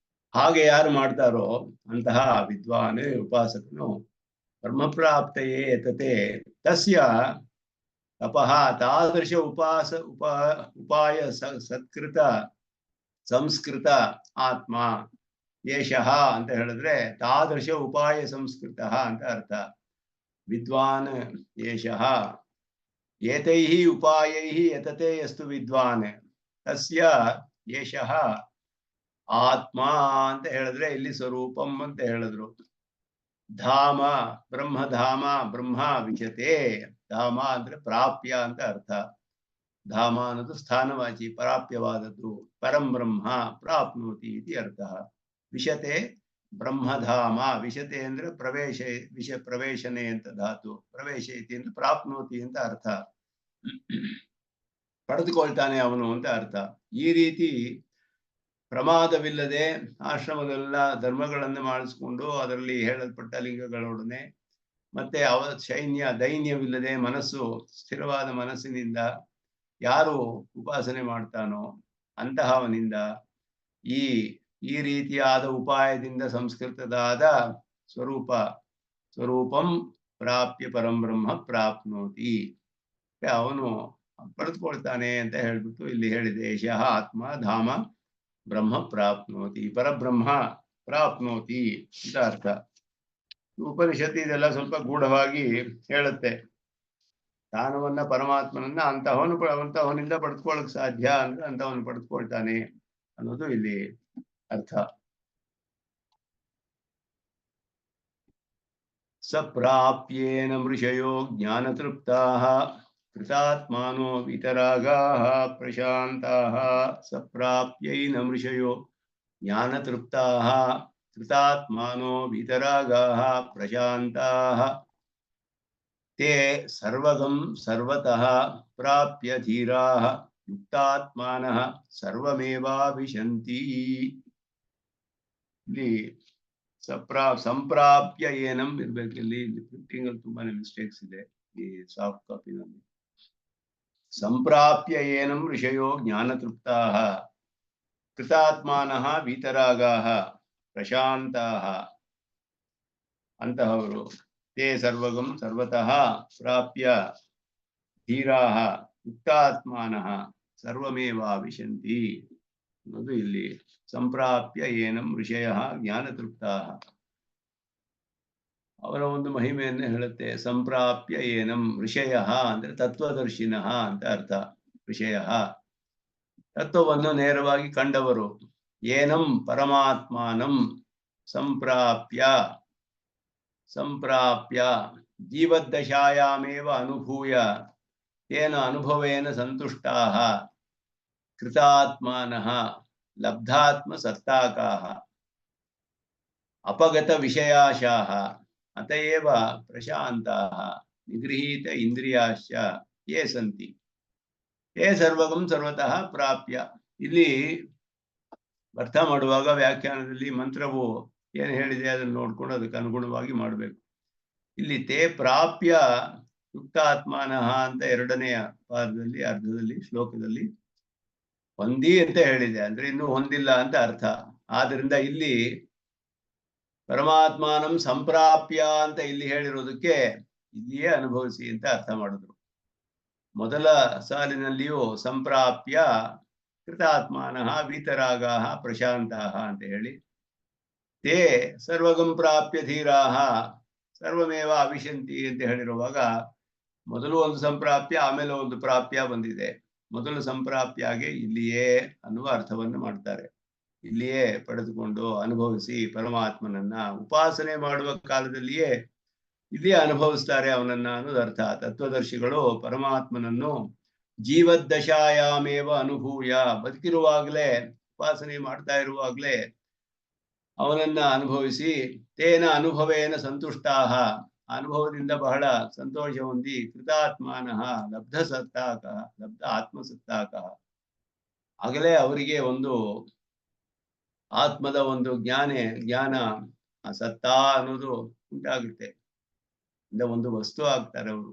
ಹಾಗೆ ಯಾರು ಮಾಡ್ತಾರೋ ಅಂತಹ ವಿದ್ವಾನ್ ಉಪಾಸಕನು ಬ್ರಹ್ಮಪ್ರಾಪ್ತಯೇ ಯತತೆ ತಸ್ಯ ತಪಃ ತಾದೃಶ ಉಪಾಯ ಸತ್ಕೃತ ಸಂಸ್ಕೃತ ಆತ್ಮ ಯೇಷಃ ಅಂತ ಹೇಳಿದ್ರೆ ತಾದೃಶ ಉಪಾಯ ಸಂಸ್ಕೃತ ಅಂತ ಅರ್ಥ. ವಿದ್ವಾನ್ ಯೇಷಃ ಏತೈಹಿ ಉಪಾಯೈಹಿ ಯತತೆ ಯಸ್ತು ವಿದ್ವಾನ್ ತಸ್ಯ ಯೇಷಃ ಆತ್ಮ ಅಂತ ಹೇಳಿದ್ರೆ ಇಲ್ಲಿ ಸ್ವರೂಪಂ ಅಂತ ಹೇಳಿದ್ರು. ಧಾಮ ಬ್ರಹ್ಮ ವಿಚತೆ. ಧಾಮ ಅಂದ್ರೆ ಪ್ರಾಪ್ಯ ಅಂತ ಅರ್ಥ. ಧಾಮ ಅನ್ನೋದು ಸ್ಥಾನವಾಚಿ, ಪ್ರಾಪ್ಯವಾದದ್ದು. ಪರಂ ಬ್ರಹ್ಮ ಪ್ರಾಪ್ನೋತಿ ಇತಿ ಅರ್ಥ. ವಿಶತೆ ಬ್ರಹ್ಮಧಾಮ, ವಿಶತೆ ಅಂದ್ರೆ ಪ್ರವೇಶನೆ ಅಂತ ಧಾತು, ಪ್ರವೇಶಯತಿ ಅಂತ ಪ್ರಾಪ್ನೋತಿ ಅಂತ ಅರ್ಥ, ಪಡೆದುಕೊಳ್ತಾನೆ ಅವನು ಅಂತ ಅರ್ಥ. ಈ ರೀತಿ ಪ್ರಮಾದವಿಲ್ಲದೆ ಆಶ್ರಮದೆಲ್ಲ ಧರ್ಮಗಳನ್ನು ಮಾಡಿಸ್ಕೊಂಡು ಅದರಲ್ಲಿ ಹೇಳಲ್ಪಟ್ಟ ಲಿಂಗಗಳೊಡನೆ ಮತ್ತೆ ದೈನ್ಯವಿಲ್ಲದೆ ಮನಸ್ಸು ಸ್ಥಿರವಾದ ಮನಸ್ಸಿನಿಂದ ಯಾರು ಉಪಾಸನೆ ಮಾಡ್ತಾನೋ ಅಂತಹವನಿಂದ ಈ ರೀತಿಯಾದ ಉಪಾಯದಿಂದ ಸಂಸ್ಕೃತದಾದ ಸ್ವರೂಪಂ ಪ್ರಾಪ್ಯ ಪರಂ ಬ್ರಹ್ಮ ಪ್ರಾಪ್ನೋತಿ, ಅವನು ಪಡೆದುಕೊಳ್ತಾನೆ ಅಂತ ಹೇಳ್ಬಿಟ್ಟು ಇಲ್ಲಿ ಹೇಳಿದೆ. ಯಶಃ ಆತ್ಮ ಧಾಮ ಬ್ರಹ್ಮ ಪ್ರಾಪ್ನೋತಿ, ಪರಬ್ರಹ್ಮ ಪ್ರಾಪ್ನೋತಿ ಅಂತ ಅರ್ಥ. ಉಪನಿಷತ್ತು ಇದೆಲ್ಲ ಸ್ವಲ್ಪ ಗೂಢವಾಗಿ ಹೇಳುತ್ತೆ. ಜ್ಞಾನವನ್ನ ಪರಮಾತ್ಮನನ್ನ ಅಂತಹವನಿಂದ ಪಡೆದುಕೊಳ್ಳಕ್ ಸಾಧ್ಯ ಅಂದ್ರೆ ಅಂತವನು ಪಡೆದುಕೊಳ್ತಾನೆ ಅನ್ನೋದು ಇಲ್ಲಿ ಅರ್ಥ. ಸಪ್ರಾಪ್ಯೇನ ಮೃಷಯೋ ಜ್ಞಾನತೃಪ್ತಾಃ ಕೃತಾತ್ಮಾನೋ ವಿತರಾಗಾಃ ಪ್ರಶಾಂತಾಃ. ಸಪ್ರಾಪ್ಯೈನ ಮೃಷಯೋ ಜ್ಞಾನತೃಪ್ತಾಃ ಕೃತಾತ್ಮಾನೋ ವಿತರಾಗಾಃ ಪ್ರಶಾಂತಾಃ. ತೇ ಸರ್ವಗಂ ಸರ್ವತಃ ಪ್ರಾಪ್ಯ ಧೀರಾಃ ಯುಕ್ತಾತ್ಮಾನಃ ಸರ್ವಮೇವಾವಿಶಂತಿ. ಇಲ್ಲಿ ಸಂಪ್ರಾಪ್ಯ ಏನಂ ಇರ್ಬೇಕು. ಇಲ್ಲಿ ಪ್ರಿಂಟಿಂಗ್ ಅಲ್ಲಿ ತುಂಬಾನೇ ಮಿಸ್ಟೇಕ್ಸ್ ಇದೆ ಈ ಸಾಫ್ಟ್ ಕಾಪಿನಲ್ಲಿ. ಸಂಪ್ರಾಪ್ಯ ಏನಂ ಋಷಯೋ ಜ್ಞಾನತೃಪ್ತಾಃ ಕೃತಾತ್ಮಾನಃ ವೀತರಾಗಾಃ ಪ್ರಶಾಂತಾಃ. ಅಂತಹವರು ತೇ ಸರ್ವಗಂ ಸರ್ವತಃ ಪ್ರಾಪ್ಯ ಧೀರಾಃ ಯುಕ್ತಾತ್ಮಾನಃ ಸರ್ವಮೇವಾವಿಶಂತಿ ಅನ್ನೋದು ಇಲ್ಲಿ. ಸಂಪ್ರಾಪ್ಯ ಏನಂ ಋಷಯಃ ಜ್ಞಾನತೃಪ್ತಾಃ, ಅವರ ಒಂದು ಮಹಿಮೆಯನ್ನು ಹೇಳುತ್ತೆ. ಸಂಪ್ರಾಪ್ಯ ಏನಂ ಋಷಯಃ ಅಂದ್ರೆ ತತ್ವದರ್ಶಿನಃ ಅಂತ ಅರ್ಥ. ಋಷಯಃ ತತ್ವವನ್ನು ನೇರವಾಗಿ ಕಂಡವರು. ಏನಂ ಪರಮಾತ್ಮಾನಂ ಸಂಪ್ರಾಪ್ಯ ಜೀವದ್ದಶಾಯಾಮೇವ ಅನುಭೂಯ ತೇನ ಅನುಭವೇನ ಸಂತುಷ್ಟಾಃ ಕೃತಾತ್ಮಾನಃ ಲಬ್ಧಾತ್ಮ ಸತ್ತಾಕಾಃ ಅಪಗತ ವಿಷಯಾಶಾಃ ಅತಯೇವ ಪ್ರಶಾಂತಾಃ ನಿಗೃಹೀತ ಇಂದ್ರಿಯಾಶ್ಚ ಯೇ ಸಂತಿ ಯೇ ಸರ್ವಗಂ ಸರ್ವತಃ ಪ್ರಾಪ್ಯ. ಇಲ್ಲಿ ಅರ್ಥ ಮಾಡುವಾಗ ವ್ಯಾಖ್ಯಾನದಲ್ಲಿ ಮಂತ್ರವು ಏನು ಹೇಳಿದೆ ಅದನ್ನು ನೋಡ್ಕೊಂಡು ಅದಕ್ಕೆ ಅನುಗುಣವಾಗಿ ಮಾಡಬೇಕು. ಇಲ್ಲಿ ತೇ ಪ್ರಾಪ್ಯ ಯುಕ್ತಾತ್ಮಾನಃ ಅಂತ ಎರಡನೆಯ ಪಾದದಲ್ಲಿ ಅರ್ಧದಲ್ಲಿ ಶ್ಲೋಕದಲ್ಲಿ ಹೊಂದಿ ಅಂತ ಹೇಳಿದೆ, ಅಂದ್ರೆ ಇನ್ನು ಹೊಂದಿಲ್ಲ ಅಂತ ಅರ್ಥ. ಆದ್ರಿಂದ ಇಲ್ಲಿ ಪರಮಾತ್ಮಾನಂ ಸಂಪ್ರಾಪ್ಯ ಅಂತ ಇಲ್ಲಿ ಹೇಳಿರೋದಕ್ಕೆ ಇಲ್ಲಿಯೇ ಅನುಭವಿಸಿ ಅಂತ ಅರ್ಥ ಮಾಡಿದ್ರು. ಮೊದಲ ಸಾಲಿನಲ್ಲಿಯೂ ಸಂಪ್ರಾಪ್ಯ ಕೃತಾತ್ಮಾನಃ ವೀತರಾಗಾಃ ಪ್ರಶಾಂತಾಃ ಅಂತ ಹೇಳಿ, ತೇ ಸರ್ವಗಂ ಪ್ರಾಪ್ಯ ಧೀರಾಃ ಸರ್ವಮೇವ ಅವಿಶಂತಿ ಅಂತ ಹೇಳಿರುವಾಗ ಮೊದಲು ಒಂದು ಸಂಪ್ರಾಪ್ಯ ಆಮೇಲೆ ಒಂದು ಪ್ರಾಪ್ಯ ಬಂದಿದೆ. ಮೊದಲು ಸಂಪ್ರಾಪ್ಯಾಗೆ ಇಲ್ಲಿಯೇ ಅನ್ನುವ ಅರ್ಥವನ್ನು ಮಾಡ್ತಾರೆ. ಇಲ್ಲಿಯೇ ಪಡೆದುಕೊಂಡು ಅನುಭವಿಸಿ ಪರಮಾತ್ಮನನ್ನ ಉಪಾಸನೆ ಮಾಡುವ ಕಾಲದಲ್ಲಿಯೇ ಇಲ್ಲಿಯೇ ಅನುಭವಿಸ್ತಾರೆ ಅವನನ್ನ ಅನ್ನೋದು ಅರ್ಥ. ತತ್ವದರ್ಶಿಗಳು ಪರಮಾತ್ಮನನ್ನು ಜೀವದ್ದಶಾಯಾಮೇವ ಅನುಭೂಯ, ಬದುಕಿರುವಾಗಲೇ ಉಪಾಸನೆ ಮಾಡ್ತಾ ಇರುವಾಗಲೇ ಅವನನ್ನ ಅನುಭವಿಸಿ ತೇನ ಅನುಭವೇನ ಸಂತುಷ್ಟಾಹ, ಅನುಭವದಿಂದ ಬಹಳ ಸಂತೋಷ ಹೊಂದಿ ಕೃತಾತ್ಮಾನಃ ಲಬ್ಧ ಆತ್ಮಸತ್ತಾಕ, ಆಗಲೇ ಅವರಿಗೆ ಒಂದು ಆತ್ಮದ ಒಂದು ಜ್ಞಾನ ಸತ್ತಾ ಅನ್ನೋದು ಉಂಟಾಗುತ್ತೆ. ಒಂದು ವಸ್ತು ಆಗ್ತಾರೆ ಅವರು.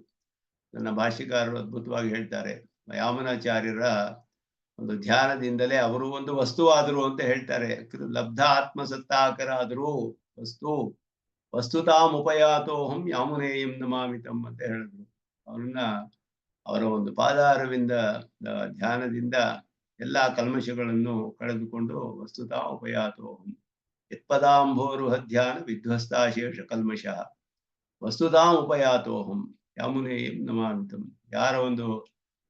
ನನ್ನ ಭಾಷ್ಯಕಾರರು ಅದ್ಭುತವಾಗಿ ಹೇಳ್ತಾರೆ, ಯಾಮನಾಚಾರ್ಯರ ಒಂದು ಧ್ಯಾನದಿಂದಲೇ ಅವರು ಒಂದು ವಸ್ತುವಾದರು ಅಂತ ಹೇಳ್ತಾರೆ. ಲಬ್ಧ ಆತ್ಮಸತ್ತಾಕರಾದರೂ ವಸ್ತುತಾಮುಪಯಾತೋಹಂ ಯಾಮುನೇಯಂ ನಮಾಮಿತಂ ಅಂತ ಹೇಳಿದ್ರು. ಅವರ ಒಂದು ಪಾದಾರವಿಂದ ಧ್ಯಾನದಿಂದ ಎಲ್ಲಾ ಕಲ್ಮಶಗಳನ್ನು ಕಳೆದುಕೊಂಡು ವಸ್ತುತಾ ಉಪಯಾತೋಹಂ ಯತ್ಪದಾಂಭೋರುಹ ಧ್ಯಾನ ವಿಧ್ವಸ್ತಾಶೇಷ ಕಲ್ಮಶಃ ವಸ್ತುತಾಂ ಉಪಯಾತೋಹಂ ಯಾಮುನೇಯಂ ನಮಾಮಿತಂ. ಯಾರ ಒಂದು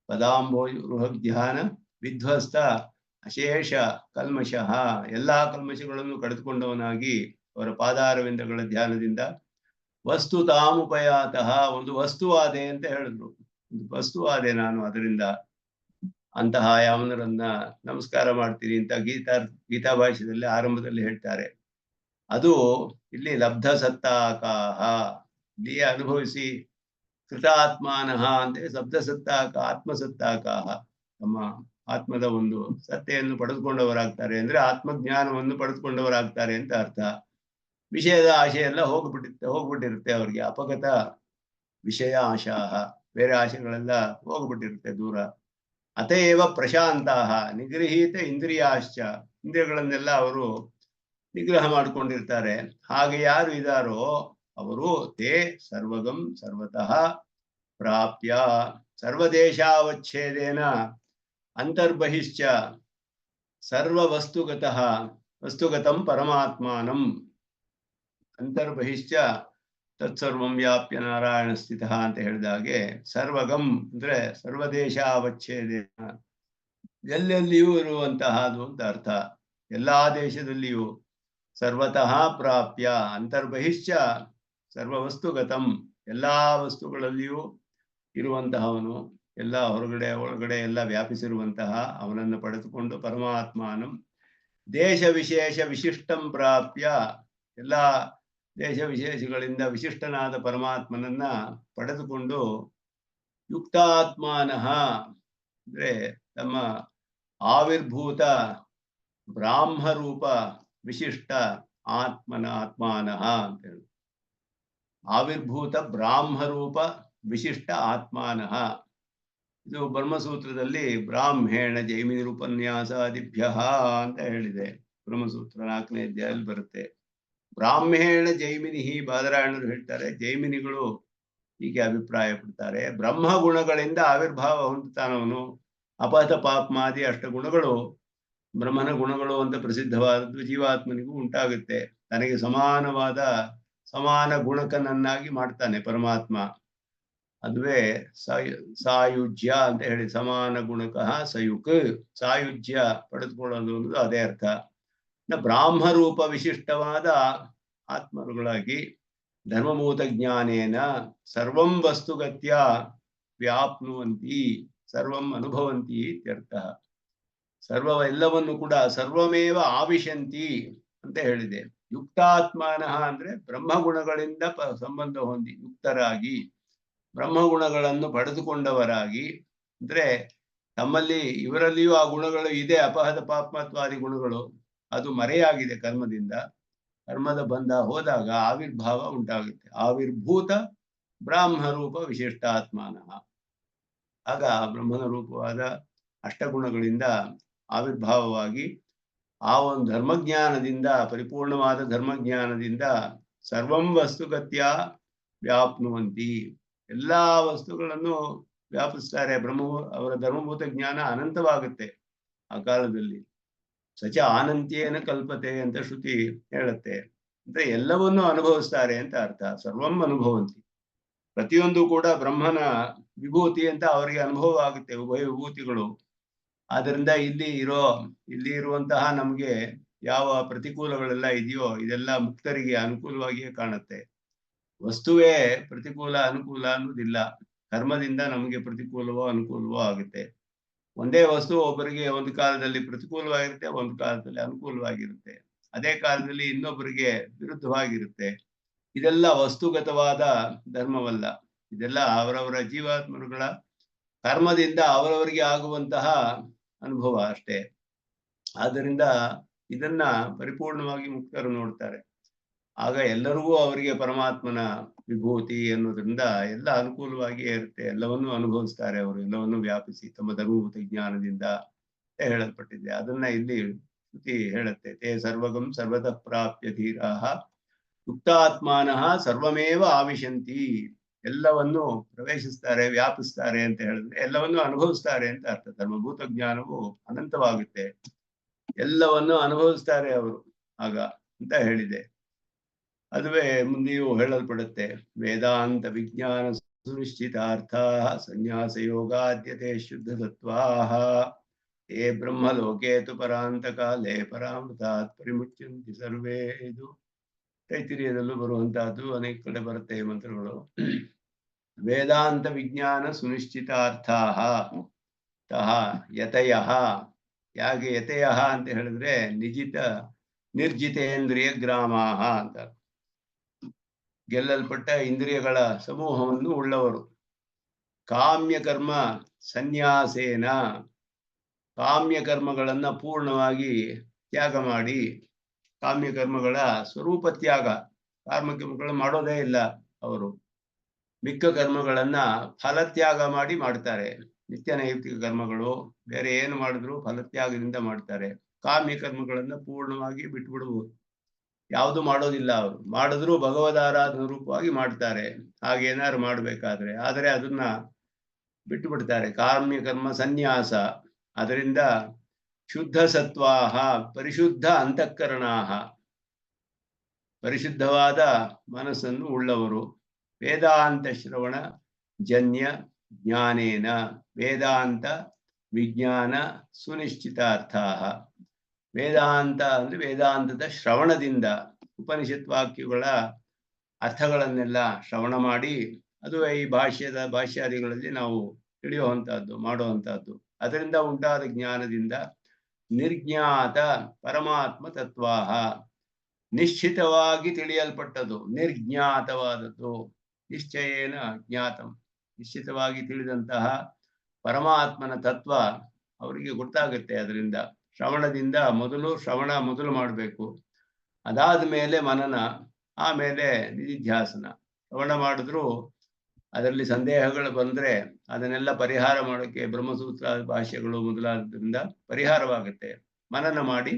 ಪದಾಂಭೋರುಹ ಧ್ಯಾನ ವಿಧ್ವಸ್ತ ಅಶೇಷ ಕಲ್ಮಶಃ, ಎಲ್ಲಾ ಕಲ್ಮಶಗಳನ್ನು ಕಳೆದುಕೊಂಡವನಾಗಿ ಅವರ ಪಾದಾರವಿಂದಗಳ ಧ್ಯಾನದಿಂದ ವಸ್ತುತಾಮುಪಯಾತಃ, ಒಂದು ವಸ್ತುವಾದೆ ಅಂತ ಹೇಳಿದ್ರು. ಒಂದು ವಸ್ತುವಾದೆ ನಾನು ಅದರಿಂದ ಅಂತಹ ಯಾವನರನ್ನ ನಮಸ್ಕಾರ ಮಾಡ್ತೀನಿ ಅಂತ ಗೀತಾ ಭಾಷ್ಯದಲ್ಲಿ ಆರಂಭದಲ್ಲಿ ಹೇಳ್ತಾರೆ. ಅದು ಇಲ್ಲಿ ಲಬ್ಧ ಸತ್ತಾಕಾಹ, ಇಲ್ಲಿಯೇ ಅನುಭವಿಸಿ ಕೃತಾತ್ಮಾನಃ ಅಂದ್ರೆ ಶಬ್ದ ಸತ್ತಾಕ ಆತ್ಮಸತ್ತಾಕಾಹ, ತಮ್ಮ ಆತ್ಮದ ಒಂದು ಸತ್ತೆಯನ್ನು ಪಡೆದುಕೊಂಡವರಾಗ್ತಾರೆ ಅಂದ್ರೆ ಆತ್ಮಜ್ಞಾನವನ್ನು ಪಡೆದುಕೊಂಡವರಾಗ್ತಾರೆ ಅಂತ ಅರ್ಥ. ವಿಷಯದ ಆಶೆ ಎಲ್ಲ ಹೋಗ್ಬಿಟ್ಟಿರುತ್ತೆ ಅವ್ರಿಗೆ. ಅಪಗತ ವಿಷಯ ಆಶಾಹ, ಬೇರೆ ಆಶೆಗಳೆಲ್ಲ ಹೋಗ್ಬಿಟ್ಟಿರುತ್ತೆ ದೂರ. ಅತಏವ ಪ್ರಶಾಂತಾಹ ನಿಗೃಹೀತ ಇಂದ್ರಿಯಾಶ್ಚ, ಇಂದ್ರಿಯಗಳನ್ನೆಲ್ಲ ಅವರು ನಿಗ್ರಹ ಮಾಡಿಕೊಂಡಿರ್ತಾರೆ. ಹಾಗೆ ಯಾರು ಇದಾರೋ ಅವರು ತೇ ಸರ್ವಗಂ ಸರ್ವತಃ ಪ್ರಾಪ್ಯ ಸರ್ವದೇಶಾವಚ್ಛೇದೇನ ಅಂತರ್ಬಹಿಶ್ಚ ಸರ್ವವಸ್ತುಗತಃ ವಸ್ತುಗತಂ ಪರಮಾತ್ಮಾನಂ. ಅಂತರ್ಬಹಿಶ್ಚ ತತ್ಸರ್ವಂ ವ್ಯಾಪ್ಯ ನಾರಾಯಣ ಸ್ಥಿತಃ ಅಂತ ಹೇಳಿದಾಗೆ, ಸರ್ವಗಂ ಅಂದ್ರೆ ಸರ್ವದೇಶ ಅವಚ್ಛೇದೇನ, ಎಲ್ಲೆಲ್ಲಿಯೂ ಇರುವಂತಹದು ಅಂತ ಅರ್ಥ. ಎಲ್ಲಾ ದೇಶದಲ್ಲಿಯೂ ಸರ್ವತಃ ಪ್ರಾಪ್ಯ ಅಂತರ್ಬಹಿಶ್ಚ ಸರ್ವವಸ್ತುಗತಂ, ಎಲ್ಲಾ ವಸ್ತುಗಳಲ್ಲಿಯೂ ಇರುವಂತಹವನು, ಎಲ್ಲ ಹೊರಗಡೆ ಒಳಗಡೆ ಎಲ್ಲ ವ್ಯಾಪಿಸಿರುವಂತಹ ಅವನನ್ನು ಪಡೆದುಕೊಂಡು ಪರಮಾತ್ಮಾನಂ ದೇಶ ವಿಶೇಷ ವಿಶಿಷ್ಟಂ ಪ್ರಾಪ್ಯ, ಎಲ್ಲ ದೇಶ ವಿಶೇಷಗಳಿಂದ ವಿಶಿಷ್ಟನಾದ ಪರಮಾತ್ಮನನ್ನ ಪಡೆದುಕೊಂಡು ಯುಕ್ತಾತ್ಮಾನಃ ಅಂದ್ರೆ ತಮ್ಮ ಆವಿರ್ಭೂತ ಬ್ರಾಹ್ಮರೂಪ ವಿಶಿಷ್ಟ ಆತ್ಮಾನಃ ಅಂತ ಹೇಳಿ, ಆವಿರ್ಭೂತ ಬ್ರಾಹ್ಮರೂಪ ವಿಶಿಷ್ಟ ಆತ್ಮಾನಃ. ಇದು ಬ್ರಹ್ಮಸೂತ್ರದಲ್ಲಿ ಬ್ರಾಹ್ಮೇಣ ಜೈಮಿನಿರುಪನ್ಯಾಸಾದಿಭ್ಯ ಅಂತ ಹೇಳಿದೆ. ಬ್ರಹ್ಮಸೂತ್ರ 4ನೇ ಅಧ್ಯಾಯದಲ್ಲಿ ಬರುತ್ತೆ. ಬ್ರಾಹ್ಮೇಣ ಜೈಮಿನಿ, ಬಾದರಾಯಣರು ಹೇಳ್ತಾರೆ, ಜೈಮಿನಿಗಳು ಹೀಗೆ ಅಭಿಪ್ರಾಯ ಪಡ್ತಾರೆ. ಬ್ರಹ್ಮ ಗುಣಗಳಿಂದ ಆವಿರ್ಭಾವ ಹೊಂದುತ್ತಾನವನು. ಅಪಹತ ಪಾಪ್ಮಾದಿ ಅಷ್ಟಗುಣಗಳು ಬ್ರಹ್ಮನ ಗುಣಗಳು ಅಂತ ಪ್ರಸಿದ್ಧವಾದದ್ದು ಜೀವಾತ್ಮನಿಗೂ ಉಂಟಾಗುತ್ತೆ. ತನಗೆ ಸಮಾನ ಗುಣಕನನ್ನಾಗಿ ಮಾಡ್ತಾನೆ ಪರಮಾತ್ಮ. ಅದುವೇ ಸಾಯುಜ್ಯ ಅಂತ ಹೇಳಿ, ಸಮಾನ ಗುಣಕಃ ಸಯುಕ್, ಸಾಯುಜ್ಯ ಪಡೆದುಕೊಳ್ಳೋದು ಅನ್ನೋದು ಅದೇ ಅರ್ಥ. ಬ್ರಾಹ್ಮರೂಪ ವಿಶಿಷ್ಟವಾದ ಆತ್ಮರುಗಳಾಗಿ ಧರ್ಮಭೂತ ಜ್ಞಾನೇನ ಸರ್ವಂ ವಸ್ತುಗತ್ಯ ವ್ಯಾಪ್ನುವಂತಿ, ಸರ್ವಂ ಅನುಭವಂತಿ ಇತ್ಯರ್ಥ. ಎಲ್ಲವನ್ನು ಕೂಡ ಸರ್ವಮೇವ ಆವಿಶಂತಿ ಅಂತ ಹೇಳಿದೆ. ಯುಕ್ತಾತ್ಮಾನಃ ಅಂದ್ರೆ ಬ್ರಹ್ಮಗುಣಗಳಿಂದ ಸಂಬಂಧ ಹೊಂದಿ ಯುಕ್ತರಾಗಿ, ಬ್ರಹ್ಮಗುಣಗಳನ್ನು ಪಡೆದುಕೊಂಡವರಾಗಿ, ಅಂದ್ರೆ ತಮ್ಮಲ್ಲಿ ಇವರಲ್ಲಿಯೂ ಆ ಗುಣಗಳು ಇದೆ, ಅಪಹತ ಪಾಪ್ಮತ್ವಾದಿ ಗುಣಗಳು. ಅದು ಮರೆಯಾಗಿದೆ ಕರ್ಮದ ಬಂಧ ಹೋದಾಗ ಆವಿರ್ಭಾವ ಉಂಟಾಗುತ್ತೆ. ಆವಿರ್ಭೂತ ಬ್ರಾಹ್ಮರೂಪ ವಿಶಿಷ್ಟಾತ್ಮಾನಃ. ಆಗ ಬ್ರಹ್ಮನ ರೂಪವಾದ ಅಷ್ಟಗುಣಗಳಿಂದ ಆವಿರ್ಭಾವವಾಗಿ ಆ ಒಂದು ಧರ್ಮಜ್ಞಾನದಿಂದ, ಪರಿಪೂರ್ಣವಾದ ಧರ್ಮಜ್ಞಾನದಿಂದ ಸರ್ವಂ ವಸ್ತುಗತ್ಯ ವ್ಯಾಪ್ನುವಂತಿ, ಎಲ್ಲಾ ವಸ್ತುಗಳನ್ನು ವ್ಯಾಪಿಸ್ತಾರೆ. ಅವರ ಧರ್ಮಭೂತ ಜ್ಞಾನ ಅನಂತವಾಗುತ್ತೆ ಆ ಕಾಲದಲ್ಲಿ. ಸಚ ಆನಂತ್ಯೇನ ಕಲ್ಪತೆ ಅಂತ ಶ್ರುತಿ ಹೇಳುತ್ತೆ. ಅಂದ್ರೆ ಎಲ್ಲವನ್ನೂ ಅನುಭವಿಸ್ತಾರೆ ಅಂತ ಅರ್ಥ. ಸರ್ವಂ ಅನುಭವಂತಿ, ಪ್ರತಿಯೊಂದು ಕೂಡ ಬ್ರಹ್ಮನ ವಿಭೂತಿ ಅಂತ ಅವರಿಗೆ ಅನುಭವ ಆಗುತ್ತೆ, ಉಭಯ ವಿಭೂತಿಗಳು. ಆದ್ರಿಂದ ಇಲ್ಲಿ ಇರುವಂತಹ ನಮ್ಗೆ ಯಾವ ಪ್ರತಿಕೂಲಗಳೆಲ್ಲ ಇದೆಯೋ ಇದೆಲ್ಲ ಮುಕ್ತರಿಗೆ ಅನುಕೂಲವಾಗಿಯೇ ಕಾಣುತ್ತೆ. ವಸ್ತುವೇ ಪ್ರತಿಕೂಲ ಅನುಕೂಲ ಅನ್ನೋದಿಲ್ಲ. ಕರ್ಮದಿಂದ ನಮಗೆ ಪ್ರತಿಕೂಲವೋ ಅನುಕೂಲವೋ ಆಗುತ್ತೆ. ಒಂದೇ ವಸ್ತು ಒಬ್ಬರಿಗೆ ಒಂದು ಕಾಲದಲ್ಲಿ ಪ್ರತಿಕೂಲವಾಗಿರುತ್ತೆ, ಒಂದು ಕಾಲದಲ್ಲಿ ಅನುಕೂಲವಾಗಿರುತ್ತೆ, ಅದೇ ಕಾಲದಲ್ಲಿ ಇನ್ನೊಬ್ಬರಿಗೆ ವಿರುದ್ಧವಾಗಿರುತ್ತೆ. ಇದೆಲ್ಲ ವಸ್ತುಗತವಾದ ಧರ್ಮವಲ್ಲ. ಇದೆಲ್ಲ ಅವರವರ ಜೀವಾತ್ಮರುಗಳ ಕರ್ಮದಿಂದ ಅವರವರಿಗೆ ಆಗುವಂತಹ ಅನುಭವ ಅಷ್ಟೇ. ಆದ್ದರಿಂದ ಇದನ್ನ ಪರಿಪೂರ್ಣವಾಗಿ ಮುಕ್ತರು ನೋಡ್ತಾರೆ. ಆಗ ಎಲ್ಲರಿಗೂ ಅವರಿಗೆ ಪರಮಾತ್ಮನ ವಿಭೂತಿ ಅನ್ನೋದ್ರಿಂದ ಎಲ್ಲ ಅನುಕೂಲವಾಗಿಯೇ ಇರುತ್ತೆ. ಎಲ್ಲವನ್ನೂ ಅನುಭವಿಸ್ತಾರೆ ಅವರು, ಎಲ್ಲವನ್ನೂ ವ್ಯಾಪಿಸಿ ತಮ್ಮ ಧರ್ಮಭೂತ ಜ್ಞಾನದಿಂದ ಹೇಳಲ್ಪಟ್ಟಿದೆ. ಅದನ್ನ ಇಲ್ಲಿ ಶ್ರುತಿ ಹೇಳುತ್ತೆ. ತೇ ಸರ್ವಗಂ ಸರ್ವತಃ ಪ್ರಾಪ್ಯ ಧೀರಾಃ ಯುಕ್ತಾತ್ಮಾನಃ ಸರ್ವಮೇವ ಆವಿಶಂತಿ, ಎಲ್ಲವನ್ನು ಪ್ರವೇಶಿಸ್ತಾರೆ, ವ್ಯಾಪಿಸ್ತಾರೆ ಅಂತ ಹೇಳಿದ್ರೆ ಎಲ್ಲವನ್ನೂ ಅನುಭವಿಸ್ತಾರೆ ಅಂತ ಅರ್ಥ. ಧರ್ಮಭೂತ ಜ್ಞಾನವು ಅನಂತವಾಗುತ್ತೆ, ಎಲ್ಲವನ್ನು ಅನುಭವಿಸ್ತಾರೆ ಅವರು ಆಗ ಅಂತ ಹೇಳಿದೆ. ಅದುವೇ ಮುಂದೆಯೂ ಹೇಳಲ್ಪಡುತ್ತೆ. ವೇದಾಂತ ವಿಜ್ಞಾನ ಸುನಿಶ್ಚಿತಾರ್ಥ ಸನ್ಯಾಸ ಯೋಗಾದ್ಯತೆ ಶುದ್ಧ ತತ್ವಾಹ ಏ ಬ್ರಹ್ಮಲೋಕೆ ತು ಪರಾಂತ ಕಾಲೇ ಪರಾಮೃತಾತ್ ಪರಿಮುಚ್ಯಂತಿ ಸರ್ವೇ. ಇದು ತೈತಿರಿಯದಲ್ಲೂ ಬರುವಂತಹದ್ದು, ಅನೇಕ ಕಡೆ ಬರುತ್ತೆ ಈ ಮಂತ್ರಗಳು. ವೇದಾಂತ ವಿಜ್ಞಾನ ಸುನಿಶ್ಚಿತಾರ್ಥಾಹ, ತಹ ಯತಯಃ. ಯಾಕೆ ಯತಯಃ ಅಂತ ಹೇಳಿದ್ರೆ ನಿರ್ಜಿತೇಂದ್ರಿಯ ಗ್ರಾಮಾಹ ಅಂತ, ಗೆಲ್ಲಲ್ಪಟ್ಟ ಇಂದ್ರಿಯಗಳ ಸಮೂಹವನ್ನು ಉಳ್ಳವರು. ಕಾಮ್ಯಕರ್ಮ ಸನ್ಯಾಸೇನ, ಕಾಮ್ಯಕರ್ಮಗಳನ್ನ ಪೂರ್ಣವಾಗಿ ತ್ಯಾಗ ಮಾಡಿ, ಕಾಮ್ಯಕರ್ಮಗಳ ಸ್ವರೂಪ ತ್ಯಾಗ, ಕರ್ಮಗಳು ಮಾಡೋದೇ ಇಲ್ಲ ಅವರು. ಮಿಕ್ಕ ಕರ್ಮಗಳನ್ನ ಫಲತ್ಯಾಗ ಮಾಡಿ ಮಾಡ್ತಾರೆ. ನಿತ್ಯ ನೈಮಿತ್ತಿಕ ಕರ್ಮಗಳು ಬೇರೆ ಏನು ಮಾಡಿದ್ರು ಫಲತ್ಯಾಗದಿಂದ ಮಾಡ್ತಾರೆ. ಕಾಮ್ಯ ಕರ್ಮಗಳನ್ನ ಪೂರ್ಣವಾಗಿ ಬಿಟ್ಬಿಡ್ಬೋದು, ಯಾವುದು ಮಾಡೋದಿಲ್ಲ. ಅವರು ಮಾಡಿದ್ರು ಭಗವದಾರಾಧನ ರೂಪವಾಗಿ ಮಾಡ್ತಾರೆ, ಹಾಗೇನಾದ್ರು ಮಾಡ್ಬೇಕಾದ್ರೆ. ಆದರೆ ಅದನ್ನ ಬಿಟ್ಟು ಬಿಡ್ತಾರೆ. ಕಾಮ್ಯ ಕರ್ಮ ಸನ್ಯಾಸ. ಅದರಿಂದ ಶುದ್ಧ ಸತ್ವಾಹ, ಪರಿಶುದ್ಧ ಅಂತಃಕರಣಾಹ, ಪರಿಶುದ್ಧವಾದ ಮನಸ್ಸನ್ನು ಉಳ್ಳವರು. ವೇದಾಂತ ಶ್ರವಣ ಜನ್ಯ ಜ್ಞಾನೇನ, ವೇದಾಂತ ವಿಜ್ಞಾನ ಸುನಿಶ್ಚಿತಾರ್ಥ. ವೇದಾಂತ ಅಂದ್ರೆ ವೇದಾಂತದ ಶ್ರವಣದಿಂದ, ಉಪನಿಷತ್ ವಾಕ್ಯಗಳ ಅರ್ಥಗಳನ್ನೆಲ್ಲ ಶ್ರವಣ ಮಾಡಿ, ಅದು ಈ ಭಾಷ್ಯಾದಿಗಳಲ್ಲಿ ನಾವು ತಿಳಿಯುವಂತಹದ್ದು, ಮಾಡುವಂತಹದ್ದು. ಅದರಿಂದ ಉಂಟಾದ ಜ್ಞಾನದಿಂದ ನಿರ್ಜ್ಞಾತ ಪರಮಾತ್ಮ ತತ್ವಾಹ, ನಿಶ್ಚಿತವಾಗಿ ತಿಳಿಯಲ್ಪಟ್ಟದು, ನಿರ್ಜ್ಞಾತವಾದದ್ದು. ನಿಶ್ಚಯೇನ ಜ್ಞಾತಂ, ನಿಶ್ಚಿತವಾಗಿ ತಿಳಿದಂತಹ ಪರಮಾತ್ಮನ ತತ್ವ ಅವರಿಗೆ ಗೊತ್ತಾಗುತ್ತೆ. ಅದರಿಂದ ಶ್ರವಣದಿಂದ ಶ್ರವಣ ಮೊದಲು ಮಾಡಬೇಕು, ಅದಾದ ಮೇಲೆ ಮನನ, ಆಮೇಲೆ ನಿಧಿಧ್ಯಾಸನ. ಶ್ರವಣ ಮಾಡಿದ್ರು ಅದರಲ್ಲಿ ಸಂದೇಹಗಳು ಬಂದ್ರೆ ಅದನ್ನೆಲ್ಲ ಪರಿಹಾರ ಮಾಡೋಕ್ಕೆ ಬ್ರಹ್ಮಸೂತ್ರ ಭಾಷ್ಯಗಳು ಮೊದಲಾದ್ರಿಂದ ಪರಿಹಾರವಾಗುತ್ತೆ. ಮನನ ಮಾಡಿ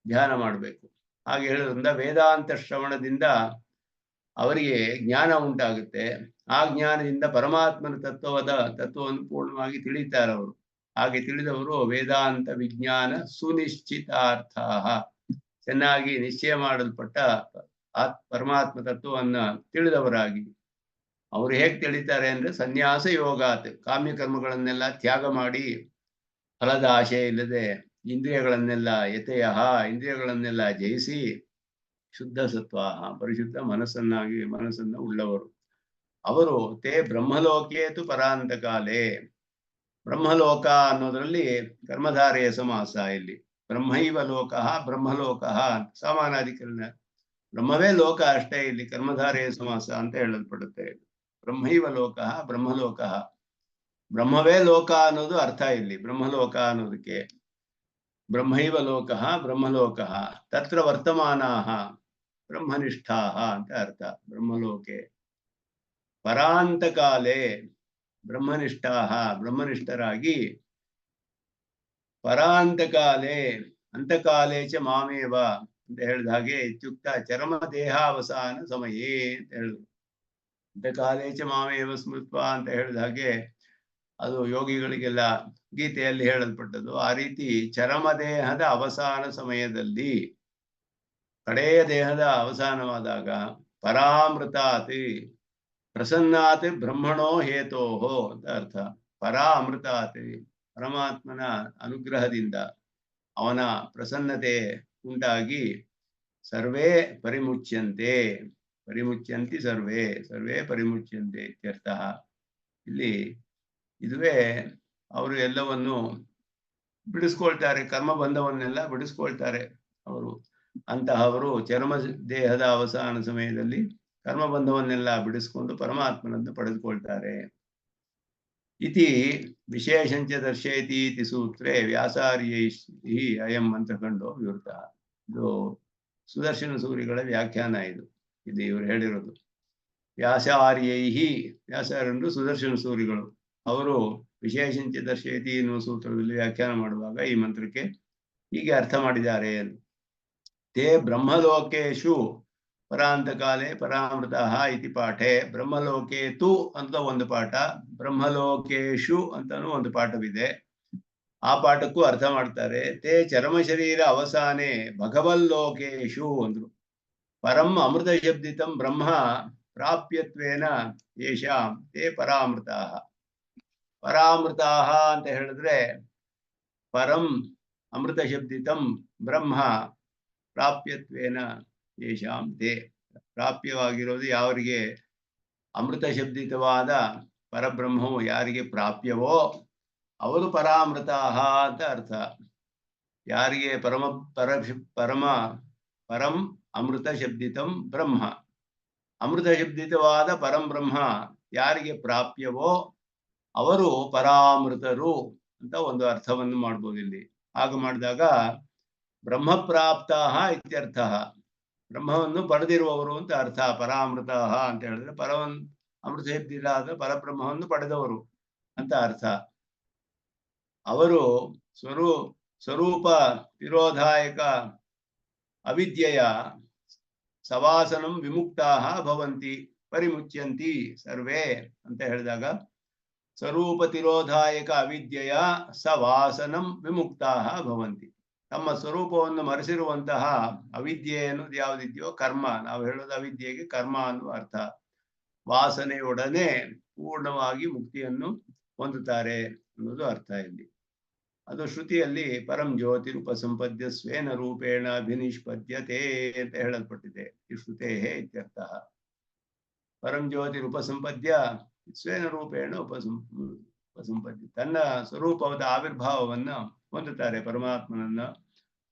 ಧ್ಯಾನ ಮಾಡಬೇಕು. ಹಾಗೆ ಹೇಳೋದ್ರಿಂದ ವೇದಾಂತ ಶ್ರವಣದಿಂದ ಅವರಿಗೆ ಜ್ಞಾನ ಉಂಟಾಗುತ್ತೆ. ಆ ಜ್ಞಾನದಿಂದ ಪರಮಾತ್ಮನ ತತ್ವವನ್ನು ಪೂರ್ಣವಾಗಿ ತಿಳಿತಾರೆ ಅವರು. ಹಾಗೆ ತಿಳಿದವರು ವೇದಾಂತ ವಿಜ್ಞಾನ ಸುನಿಶ್ಚಿತಾರ್ಥ, ಚೆನ್ನಾಗಿ ನಿಶ್ಚಯ ಮಾಡಲ್ಪಟ್ಟ ಪರಮಾತ್ಮ ತತ್ವವನ್ನ ತಿಳಿದವರಾಗಿ. ಅವರು ಹೇಗೆ ತಿಳಿತಾರೆ ಅಂದ್ರೆ ಸನ್ಯಾಸ ಯೋಗಾತ್, ಕಾಮ್ಯ ಕರ್ಮಗಳನ್ನೆಲ್ಲ ತ್ಯಾಗ ಮಾಡಿ, ಫಲದ ಆಶೆ ಇಲ್ಲದೆ ಇಂದ್ರಿಯಗಳನ್ನೆಲ್ಲ ಇಂದ್ರಿಯಗಳನ್ನೆಲ್ಲ ಜಯಿಸಿ, ಶುದ್ಧ ಸತ್ವಾಹ, ಪರಿಶುದ್ಧ ಮನಸ್ಸನ್ನ ಉಳ್ಳವರು. ಅವರು ತೇ ಬ್ರಹ್ಮಲೋಕೇತು ಪರಾಂತಕಾಲೇ. ಬ್ರಹ್ಮಲೋಕ ಅನ್ನೋದ್ರಲ್ಲಿ ಕರ್ಮಧಾರೆಯ ಸಮಾಸ. ಇಲ್ಲಿ ಬ್ರಹ್ಮೈವ ಲೋಕಃ ಬ್ರಹ್ಮಲೋಕಃ ಸಮಾನಾಧಿಕರಣ. ಬ್ರಹ್ಮವೇ ಲೋಕ ಅಷ್ಟೇ, ಇಲ್ಲಿ ಕರ್ಮಧಾರೆಯ ಸಮಾಸ ಅಂತ ಹೇಳಲ್ಪಡುತ್ತೆ. ಬ್ರಹ್ಮೈವ ಲೋಕಃ ಬ್ರಹ್ಮಲೋಕಃ, ಬ್ರಹ್ಮವೇ ಲೋಕ ಅನ್ನೋದು ಅರ್ಥ ಇಲ್ಲಿ. ಬ್ರಹ್ಮಲೋಕ ಅನ್ನೋದಕ್ಕೆ ಬ್ರಹ್ಮೈವ ಲೋಕಃ ಬ್ರಹ್ಮಲೋಕಃ, ತತ್ರ ವರ್ತಮಾನಾಹ ಬ್ರಹ್ಮನಿಷ್ಠಾಹ ಅಂತ ಅರ್ಥ. ಬ್ರಹ್ಮಲೋಕೆ ಪರಾಂತಕಾಲೇ ಬ್ರಹ್ಮನಿಷ್ಠಾಹ, ಬ್ರಹ್ಮನಿಷ್ಠರಾಗಿ, ಪರಾಂತಕಾಲೇ ಅಂತಕಾಲೇ ಚ ಮಾಮೇವ ಅಂತ ಹೇಳಿದ ಹಾಗೆ, ಇತ್ಯುಕ್ತ ಚರಮ ದೇಹಾವಸಾನ ಸಮಯೇ ಅಂತ ಹೇಳಿದ್ರು. ಅಂತಕಾಲೇ ಚ ಮಾಮೇವ ಸ್ಮೃತ್ವ ಅಂತ ಹೇಳಿದ ಹಾಗೆ ಅದು ಯೋಗಿಗಳಿಗೆಲ್ಲ ಗೀತೆಯಲ್ಲಿ ಹೇಳಲ್ಪಟ್ಟದ್ದು. ಆ ರೀತಿ ಚರಮ ದೇಹದ ಅವಸಾನ ಸಮಯದಲ್ಲಿ, ಕಡೆಯ ದೇಹದ ಅವಸಾನವಾದಾಗ, ಪರಾಮೃತಾತಿ ಪ್ರಸನ್ನಾತ್ ಬ್ರಹ್ಮಣೋ ಹೇತೋಹೋ ಅಂತ ಅರ್ಥ. ಪರಾಮೃತಾತಿ, ಪರಮಾತ್ಮನ ಅನುಗ್ರಹದಿಂದ, ಅವನ ಪ್ರಸನ್ನತೆ ಉಂಟಾಗಿ, ಸರ್ವೇ ಪರಿಮುಚ್ಯಂತೆ, ಪರಿಮುಚ್ಯಂತಿ ಸರ್ವೇ ಪರಿಮುಚ್ಯಂತೆ ಇತ್ಯರ್ಥ. ಇಲ್ಲಿ ಇದುವೇ ಅವರು ಎಲ್ಲವನ್ನು ಬಿಡಿಸ್ಕೊಳ್ತಾರೆ, ಕರ್ಮಬಂಧವನ್ನೆಲ್ಲ ಬಿಡಿಸ್ಕೊಳ್ತಾರೆ ಅವರು. ಅಂತಹವರು ಚರ್ಮ ದೇಹದ ಅವಸಾನ ಸಮಯದಲ್ಲಿ ಕರ್ಮಬಂಧವನ್ನೆಲ್ಲ ಬಿಡಿಸ್ಕೊಂಡು ಪರಮಾತ್ಮನನ್ನು ಪಡೆದುಕೊಳ್ತಾರೆ. ಇತಿ ವಿಶೇಷಂಚ ದರ್ಶಯತಿ ಇತಿ ಸೂತ್ರೇ ವ್ಯಾಸಾರ್ಯೈ ಅಯಂ ಅಂತ ಕಂಡು ವಿವೃತ. ಇದು ಸುದರ್ಶನ ಸೂರಿಗಳ ವ್ಯಾಖ್ಯಾನ. ಇದು ಇವರು ಹೇಳಿರೋದು. ವ್ಯಾಸಾರ್ಯೈ, ವ್ಯಾಸಾರ್ಯರು ಸುದರ್ಶನ ಸೂರಿಗಳು. ಅವರು ವಿಶೇಷಂಚ ದರ್ಶಯತಿ ಎನ್ನುವ ಸೂತ್ರದಲ್ಲಿ ವ್ಯಾಖ್ಯಾನ ಮಾಡುವಾಗ ಈ ಮಂತ್ರಕ್ಕೆ ಹೀಗೆ ಅರ್ಥ ಮಾಡಿದ್ದಾರೆ. ತೇ ಬ್ರಹ್ಮಲೋಕೇಶು ಪರಾಂತಕಾಲೇ ಪರಾಮೃತಃ ಇತಿ ಪಾಠೆ. ಬ್ರಹ್ಮಲೋಕೆ ತು ಅಂತ ಒಂದು ಪಾಠ, ಬ್ರಹ್ಮಲೋಕೇಶು ಅಂತಾನು ಒಂದು ಪಾಠವಿದೆ. ಆ ಪಾಠಕ್ಕೂ ಅರ್ಥ ಮಾಡ್ತಾರೆ. ತೇ ಚರಮ ಶರೀರ ಅವಸಾನೆ ಭಗವಲ್ಲೋಕೇಶು ಅಂದ್ರು. ಪರಂ ಅಮೃತ ಶಬ್ದಿತಂ ಬ್ರಹ್ಮ ಪ್ರಾಪ್ಯತ್ವೇನ ಯೇಷಾಂ ತೇ ಪರಾಮೃತಃ. ಪರಾಮೃತಃ ಅಂತ ಹೇಳಿದ್ರೆ ಪರಂ ಅಮೃತ ಶಬ್ದಿತಂ ಬ್ರಹ್ಮ ಪ್ರಾಪ್ಯತ್ವೇನ ಯೇಷಾಂ ತೇ, ಪ್ರಾಪ್ಯವಾಗಿರೋದು ಯಾರಿಗೆ ಅಮೃತ ಶಬ್ದಿತವಾದ ಪರಬ್ರಹ್ಮವು ಯಾರಿಗೆ ಪ್ರಾಪ್ಯವೋ ಅವರು ಪರಾಮೃತಾಹ ಅಂತ ಅರ್ಥ. ಯಾರಿಗೆ ಪರಂ ಅಮೃತ ಶಬ್ದಿತಂ ಬ್ರಹ್ಮ, ಅಮೃತ ಶಬ್ದಿತವಾದ ಪರಂ ಬ್ರಹ್ಮ ಯಾರಿಗೆ ಪ್ರಾಪ್ಯವೋ ಅವರು ಪರಾಮೃತರು ಅಂತ ಒಂದು ಅರ್ಥವನ್ನು ಮಾಡ್ಬೋದು ಇಲ್ಲಿ. ಹಾಗೆ ಮಾಡಿದಾಗ ಬ್ರಹ್ಮಪ್ರಾಪ್ತ ಇತ್ಯರ್ಥ, ಬ್ರಹ್ಮವನ್ನು ಪಡೆದಿರುವವರು ಅಂತ ಅರ್ಥ. ಪರಾಮೃತ ಅಂತ ಹೇಳಿದ್ರೆ ಅಮೃತ ಶಬ್ದಿತ ಪರಬ್ರಹ್ಮವನ್ನು ಪಡೆದವರು ಅಂತ ಅರ್ಥ. ಅವರು ಸ್ವರೂಪ ತಿರೋಧಾಯಕ ಅವಿದ್ಯೆಯ ಸವಾಸನಂ ವಿಮುಕ್ತಾಹ ಭವಂತಿ ಪರಿಮುಚ್ಯಂತಿ ಸರ್ವೇ ಅಂತ ಹೇಳಿದಾಗ, ಸ್ವರೂಪ ತಿರೋಧಾಯಕ ಅವಿದ್ಯೆಯ ಸವಾಸನಂ ವಿಮುಕ್ತಾಹ ಭವಂತಿ, ತಮ್ಮ ಸ್ವರೂಪವನ್ನು ಮರೆಸಿರುವಂತಹ ಅವಿದ್ಯೆ ಅನ್ನೋದು ಯಾವುದಿದೆಯೋ ಕರ್ಮ, ನಾವು ಹೇಳೋದು ಅವಿದ್ಯೆಗೆ ಕರ್ಮ ಅನ್ನುವ ಅರ್ಥ, ವಾಸನೆಯೊಡನೆ ಪೂರ್ಣವಾಗಿ ಮುಕ್ತಿಯನ್ನು ಹೊಂದುತ್ತಾರೆ ಅನ್ನೋದು ಅರ್ಥ ಇಲ್ಲಿ. ಅದು ಶ್ರುತಿಯಲ್ಲಿ ಪರಂ ಜ್ಯೋತಿ ಉಪಸಂಪದ್ಯ ಸ್ವೇನ ರೂಪೇಣ ಅಭಿನಿಷ್ಪದ್ಯತೆ ಅಂತ ಹೇಳಲ್ಪಟ್ಟಿದೆ. ಈ ಶ್ರುತೇ ಇತ್ಯರ್ಥ. ಪರಂ ಜ್ಯೋತಿ ಉಪಸಂಪದ್ಯ ಸ್ವೇನ ರೂಪೇಣ ಉಪಸಂಪದ್ಯ, ತನ್ನ ಸ್ವರೂಪವಾದ ಆವಿರ್ಭಾವವನ್ನು ಹೊಂದುತ್ತಾರೆ, ಪರಮಾತ್ಮನನ್ನ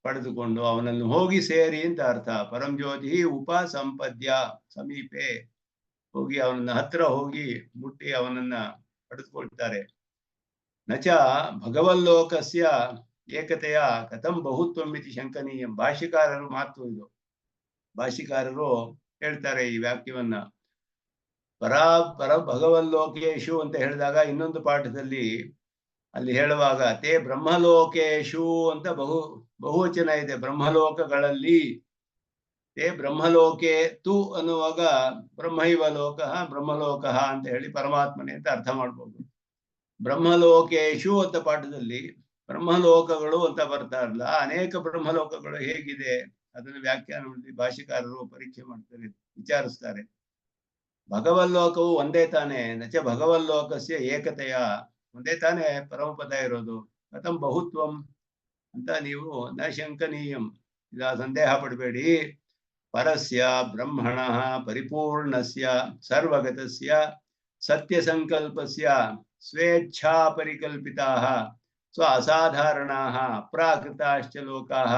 ಪಡೆದುಕೊಂಡು ಅವನನ್ನು ಹೋಗಿ ಸೇರಿ ಅಂತ ಅರ್ಥ. ಪರಂ ಜ್ಯೋತಿ ಉಪಸಂಪದ್ಯ, ಸಮೀಪೆ ಹೋಗಿ ಅವನನ್ನ ಹತ್ರ ಹೋಗಿ ಮುಟ್ಟಿ ಅವನನ್ನ ಪಡೆದುಕೊಳ್ತಾರೆ. ನಚ ಭಗವಲ್ಲೋಕಸ್ಯ ಏಕತೆಯ ಕಥಂ ಬಹುತ್ವಮಿತಿ ಶಂಕನೀಯಂ. ಭಾಷ್ಯಕಾರರು ಮಾತು ಇದು. ಭಾಷ್ಯಕಾರರು ಹೇಳ್ತಾರೆ ಈ ವಾಕ್ಯವನ್ನ, ಪರ ಭಗವಲ್ಲೋಕೇಶು ಅಂತ ಹೇಳಿದಾಗ ಇನ್ನೊಂದು ಪಾಠದಲ್ಲಿ ಅಲ್ಲಿ ಹೇಳುವಾಗ ತೇ ಬ್ರಹ್ಮಲೋಕೇಶು ಅಂತ ಬಹುವಚನ ಇದೆ. ಬ್ರಹ್ಮಲೋಕಗಳಲ್ಲಿ ತೇ ಬ್ರಹ್ಮಲೋಕೆ ತು ಅನ್ನುವಾಗ ಬ್ರಹ್ಮೈವ ಲೋಕ ಬ್ರಹ್ಮಲೋಕ ಅಂತ ಹೇಳಿ ಪರಮಾತ್ಮನೇ ಅಂತ ಅರ್ಥ ಮಾಡ್ಬೋದು. ಬ್ರಹ್ಮಲೋಕೇಶು ಅಂತ ಪಾಠದಲ್ಲಿ ಬ್ರಹ್ಮಲೋಕಗಳು ಅಂತ ಬರ್ತಾರಲ್ಲ, ಅನೇಕ ಬ್ರಹ್ಮಲೋಕಗಳು ಹೇಗಿದೆ ಅದನ್ನು ವ್ಯಾಖ್ಯಾನ ಮಾಡಿ ಭಾಷಿಕಾರರು ಪರೀಕ್ಷೆ ಮಾಡ್ತಾರೆ, ವಿಚಾರಿಸ್ತಾರೆ. ಭಗವಲ್ಲೋಕವು ಒಂದೇ ತಾನೇ, ನಚ ಭಗವಲ್ಲೋಕಸ್ಯ ಏಕತೆಯ, ಒಂದೇ ತಾನೇ ಪರಮಪದ ಇರೋದು. ಕಥಂ ಬಹುತ್ವಂ ಅಂತ ನೀವು ನ ಶಂಕನೀಯಂ, ಇದ ಸಂದೇಹ ಪಡಬೇಡಿ. ಪರಸ್ಯ ಬ್ರಹ್ಮಣ ಪರಿಪೂರ್ಣಸ್ಯ ಸರ್ವಗತಸ್ಯ ಸತ್ಯ ಸಂಕಲ್ಪಸ್ಯ ಸ್ವೇಚ್ಛಾ ಪರಿಕಲ್ಪಿತಾಃ ಸ್ವ ಅಸಾಧಾರಣಾಃ ಅಪ್ರಾಕೃತಾಶ್ಚ ಲೋಕಾಃ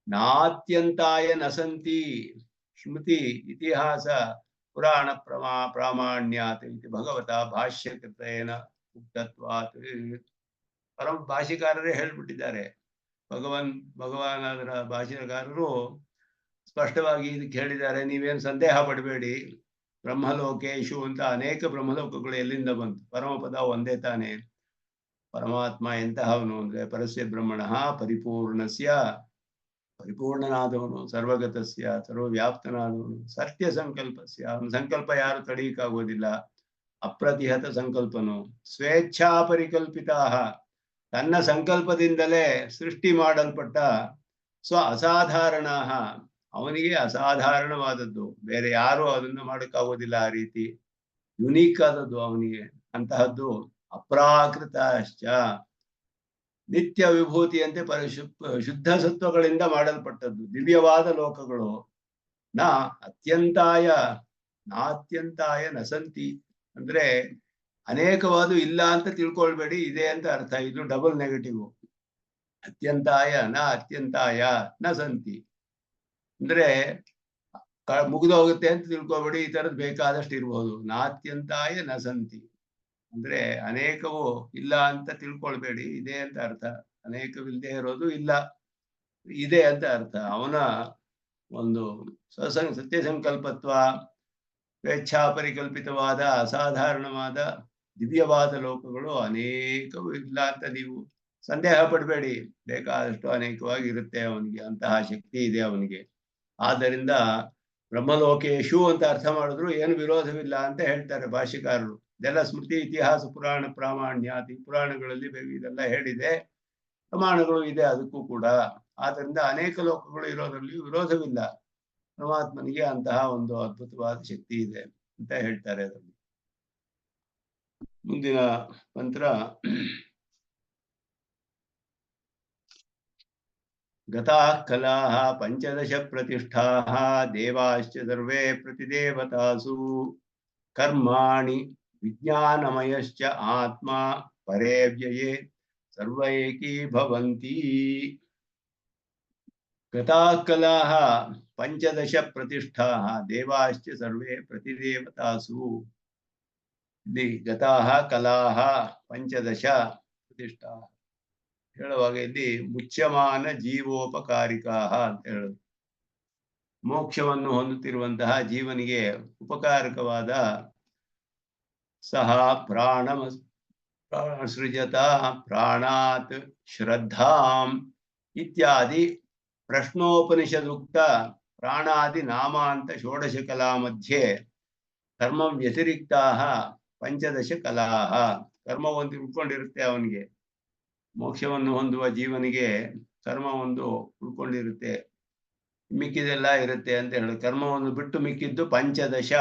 ನಾತ್ಯಂತಾಯ ನ ಸಂತಿ ಸ್ಮೃತಿ ಇತಿಹಾಸ ಪುರಾಣ ಪ್ರಾಮಾಣ್ಯಾತ್ ಇತಿ ಭಗವತಾ ಭಾಷ್ಯಕೃತೇನ ಉಕ್ತತ್ವಾತ್. ಭಾಷಿಕಾರರೇ ಹೇಳ್ಬಿಟ್ಟಿದ್ದಾರೆ. ಭಗವಾನರ ಭಾಷೆಗಾರರು ಸ್ಪಷ್ಟವಾಗಿ ಇದಕ್ಕೆ ಹೇಳಿದ್ದಾರೆ, ನೀವೇನು ಸಂದೇಹ ಪಡಬೇಡಿ. ಬ್ರಹ್ಮಲೋಕೇಶು ಅಂತ ಅನೇಕ ಬ್ರಹ್ಮಲೋಕಗಳು ಎಲ್ಲಿಂದ ಬಂತು? ಪರಮಪದ ಒಂದೇ ತಾನೇ. ಪರಮಾತ್ಮ ಎಂತಹವನು ಅಂದ್ರೆ ಪರಸ್ಯ ಬ್ರಹ್ಮಣ ಪರಿಪೂರ್ಣಸ್ಯ, ಪರಿಪೂರ್ಣನಾದವನು, ಸರ್ವಗತಸ್ಯ ಸರ್ವವ್ಯಾಪ್ತನಾದವನು, ಸತ್ಯ ಸಂಕಲ್ಪಸ್ಯ, ಅವನ ಸಂಕಲ್ಪ ಯಾರು ತಡೆಯಕ್ಕಾಗೋದಿಲ್ಲ, ಅಪ್ರತಿಹತ ಸಂಕಲ್ಪನು, ಸ್ವೇಚ್ಛಾ ಪರಿಕಲ್ಪಿತಾ, ತನ್ನ ಸಂಕಲ್ಪದಿಂದಲೇ ಸೃಷ್ಟಿ ಮಾಡಲ್ಪಟ್ಟ, ಸ್ವ ಅಸಾಧಾರಣ, ಅವನಿಗೆ ಅಸಾಧಾರಣವಾದದ್ದು, ಬೇರೆ ಯಾರು ಅದನ್ನು ಮಾಡೋಕ್ಕಾಗೋದಿಲ್ಲ, ಆ ರೀತಿ ಯುನೀಕ್ ಆದದ್ದು ಅವನಿಗೆ ಅಂತಹದ್ದು. ಅಪ್ರಾಕೃತಾಶ್ಚ, ನಿತ್ಯ ವಿಭೂತಿಯಂತೆ ಶುದ್ಧ ಸತ್ವಗಳಿಂದ ಮಾಡಲ್ಪಟ್ಟದ್ದು, ದಿವ್ಯವಾದ ಲೋಕಗಳು. ನಾತ್ಯಂತಾಯ ನಸಂತಿ ಅಂದ್ರೆ ಅನೇಕವಾದ ಇಲ್ಲ ಅಂತ ತಿಳ್ಕೊಳ್ಬೇಡಿ, ಇದೆ ಅಂತ ಅರ್ಥ. ಇದು ಡಬಲ್ ನೆಗೆಟಿವ್. ಅತ್ಯಂತಾಯ ನ ಸಂತಿ ಅಂದ್ರೆ ಮುಗಿದೋಗುತ್ತೆ ಅಂತ ತಿಳ್ಕೊಬೇಡಿ, ಈ ತರದ್ ಬೇಕಾದಷ್ಟು ಇರ್ಬೋದು. ನಾತ್ಯಂತಾಯ ನ ಸಂತಿ ಅಂದ್ರೆ ಅನೇಕವು ಇಲ್ಲ ಅಂತ ತಿಳ್ಕೊಳ್ಬೇಡಿ, ಇದೆ ಅಂತ ಅರ್ಥ. ಅನೇಕವಿಲ್ಲದೆ ಇರೋದು ಇಲ್ಲ, ಇದೆ ಅಂತ ಅರ್ಥ. ಅವನ ಒಂದು ಸತ್ಯ ಸಂಕಲ್ಪತ್ವ, ಸ್ವೇಚ್ಛಾ ಪರಿಕಲ್ಪಿತವಾದ ಅಸಾಧಾರಣವಾದ ದಿವ್ಯವಾದ ಲೋಕಗಳು ಅನೇಕವು ಇಲ್ಲ ಅಂತ ನೀವು ಸಂದೇಹ ಪಡಬೇಡಿ. ಬೇಕಾದಷ್ಟು ಅನೇಕವಾಗಿ ಇರುತ್ತೆ ಅವನಿಗೆ, ಅಂತಹ ಶಕ್ತಿ ಇದೆ ಅವನಿಗೆ. ಆದ್ದರಿಂದ ಬ್ರಹ್ಮಲೋಕೇಶು ಅಂತ ಅರ್ಥ ಮಾಡಿದ್ರು ಏನು ವಿರೋಧವಿಲ್ಲ ಅಂತ ಹೇಳ್ತಾರೆ ಭಾಷ್ಯಕಾರರು. ಇದೆಲ್ಲ ಸ್ಮೃತಿ ಇತಿಹಾಸ ಪುರಾಣ ಪ್ರಾಮಾಣ್ಯಾತಿ, ಪುರಾಣಗಳಲ್ಲಿ ಇದೆಲ್ಲ ಹೇಳಿದೆ, ಪ್ರಮಾಣಗಳು ಇದೆ ಅದಕ್ಕೂ ಕೂಡ. ಆದ್ದರಿಂದ ಅನೇಕ ಲೋಕಗಳು ಇರೋದ್ರಲ್ಲಿ ವಿರೋಧವಿಲ್ಲ. ಪರಮಾತ್ಮನಿಗೆ ಅಂತಹ ಒಂದು ಅದ್ಭುತವಾದ ಶಕ್ತಿ ಇದೆ ಅಂತ ಹೇಳ್ತಾರೆ ಅದರಲ್ಲಿ. ಮುಂದಿನ ಮಂತ್ರ, ಗತಾಃ ಕಲಾಃ ಪಂಚದಶ ಪ್ರತಿಷ್ಠಾಃ ದೇವಾಶ್ಚ ಸರ್ವೇ ಪ್ರತಿದೇವತಾಸು ಕರ್ಮಾಣಿ ವಿಜ್ಞಾನಮಯಶ್ಚ ಆತ್ಮ परे व्यये सर्व एकीभवन्ति गताः कलाः पंचदश प्रतिष्ठाः देवाश्च सर्वे प्रतिदेवतासु गताः कलाः पंचदश प्रतिष्ठाः ಹೇಳುವಾಗ ಇಲ್ಲಿ ಮುಚ್ಯಮಾನ ಜೀವೋಪಕಾರಿಕಾಹ ಅಂತ ಹೇಳೋದು. ಮೋಕ್ಷವನ್ನು ಹೊಂದುತ್ತಿರುವಂತಹ ಜೀವನಿಗೆ ಉಪಕಾರಕವಾದ ಸಹ ಸೃಜತ ಪ್ರಾಣಾತ್ ಶ್ರದ್ಧಾಂ ಇತ್ಯಾದಿ ಪ್ರಶ್ನೋಪನಿಷದುಕ್ತ ಪ್ರಾಣಾದಿ ನಾಮಾಂತ ಷೋಡಶ ಕಲಾ ಮಧ್ಯೆ ಕರ್ಮ ವ್ಯತಿರಿಕ್ತಾಹ ಪಂಚದಶ ಕಲಾಹ. ಕರ್ಮ ಒಂದು ಉಳ್ಕೊಂಡಿರುತ್ತೆ ಅವನಿಗೆ, ಮೋಕ್ಷವನ್ನು ಹೊಂದುವ ಜೀವನಿಗೆ ಕರ್ಮ ಒಂದು ಉಳ್ಕೊಂಡಿರುತ್ತೆ, ಮಿಕ್ಕಿದೆಲ್ಲ ಇರುತ್ತೆ ಅಂತ ಹೇಳೋದು. ಕರ್ಮವನ್ನು ಬಿಟ್ಟು ಮಿಕ್ಕಿದ್ದು ಪಂಚದಶ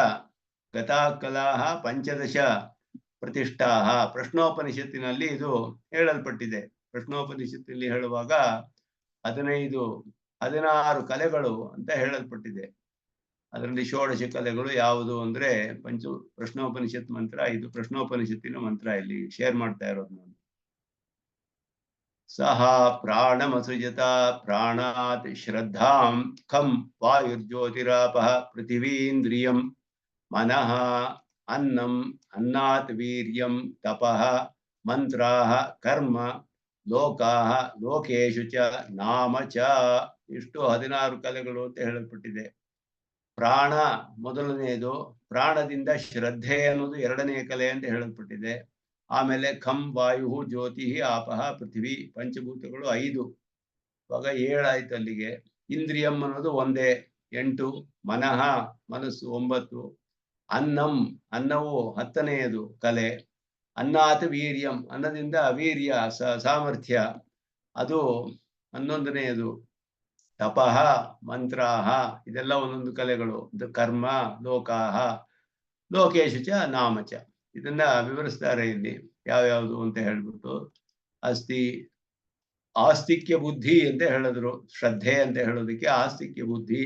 ಗತಾ ಕಲಾಹ ಪಂಚದಶ ಪ್ರತಿಷ್ಠಾಹ. ಪ್ರಶ್ನೋಪನಿಷತ್ತಿನಲ್ಲಿ ಇದು ಹೇಳಲ್ಪಟ್ಟಿದೆ. ಪ್ರಶ್ನೋಪನಿಷತ್ತಿನಲ್ಲಿ ಹೇಳುವಾಗ 16 ಕಲೆಗಳು ಅಂತ ಹೇಳಲ್ಪಟ್ಟಿದೆ. ಅದರಲ್ಲಿ ಷೋಡಶ ಕಲೆಗಳು ಯಾವುದು ಅಂದ್ರೆ ಪ್ರಶ್ನೋಪನಿಷತ್ ಮಂತ್ರ. ಇದು ಪ್ರಶ್ನೋಪನಿಷತ್ತಿನ ಮಂತ್ರ ಇಲ್ಲಿ ಶೇರ್ ಮಾಡ್ತಾ ಇರೋದು ನಾನು. ಸಹ ಪ್ರಾಣಮಸೃಜತ ಪ್ರಾಣಾತ್ ಶ್ರದ್ಧಾಂ ಖಂ ವಾಯುರ್ಜ್ಯೋತಿರಾಪಃ ಪೃಥಿವೀಂದ್ರಿಯಂ ಮನಃ ಅನ್ನಂ ಅನ್ನಾತ್ ವೀರ್ಯಂ ತಪಃ ಮಂತ್ರಾಃ ಕರ್ಮ ಲೋಕಾಃ ಲೋಕೇಶು ಚ ನಾಮ ಚ. ಇಷ್ಟು 16 ಕಲೆಗಳು ಅಂತ ಹೇಳಲ್ಪಟ್ಟಿದೆ. ಪ್ರಾಣ ಮೊದಲನೆಯದು, ಪ್ರಾಣದಿಂದ ಶ್ರದ್ಧೆ ಅನ್ನೋದು ಎರಡನೆಯ ಕಲೆ ಅಂತ ಹೇಳಲ್ಪಟ್ಟಿದೆ. ಆಮೇಲೆ ಖಂ ವಾಯು ಜ್ಯೋತಿ ಆಪಹ ಪೃಥ್ವಿ ಪಂಚಭೂತಗಳು 5, ಇವಾಗ 7 ಆಯ್ತು ಅಲ್ಲಿಗೆ. ಇಂದ್ರಿಯಂ ಅನ್ನೋದು ಒಂದೇ 8, ಮನಃ ಮನಸ್ಸು 9, ಅನ್ನಂ ಅನ್ನವು 10ನೆಯದು ಕಲೆ, ಅನ್ನಾತ್ ವೀರ್ಯಂ ಅನ್ನದಿಂದ ವೀರ್ಯ ಸಾಮರ್ಥ್ಯ ಅದು 11ನೆಯದು, ತಪಃ ಮಂತ್ರಾಹ ಇದೆಲ್ಲ ಒಂದೊಂದು ಕಲೆಗಳು. ಇದು ಕರ್ಮ ಲೋಕಾಹ ಲೋಕೇಶು ಚ ನಾಮ ಚ. ಇದನ್ನ ವಿವರಿಸ್ತಾರೆ ಇಲ್ಲಿ ಯಾವ್ಯಾವುದು ಅಂತ ಹೇಳ್ಬಿಟ್ಟು. ಆಸ್ತಿಕ್ಯ ಬುದ್ಧಿ ಅಂತ ಹೇಳಿದ್ರು, ಶ್ರದ್ಧೆ ಅಂತ ಹೇಳೋದಕ್ಕೆ ಆಸ್ತಿಕ್ಯ ಬುದ್ಧಿ.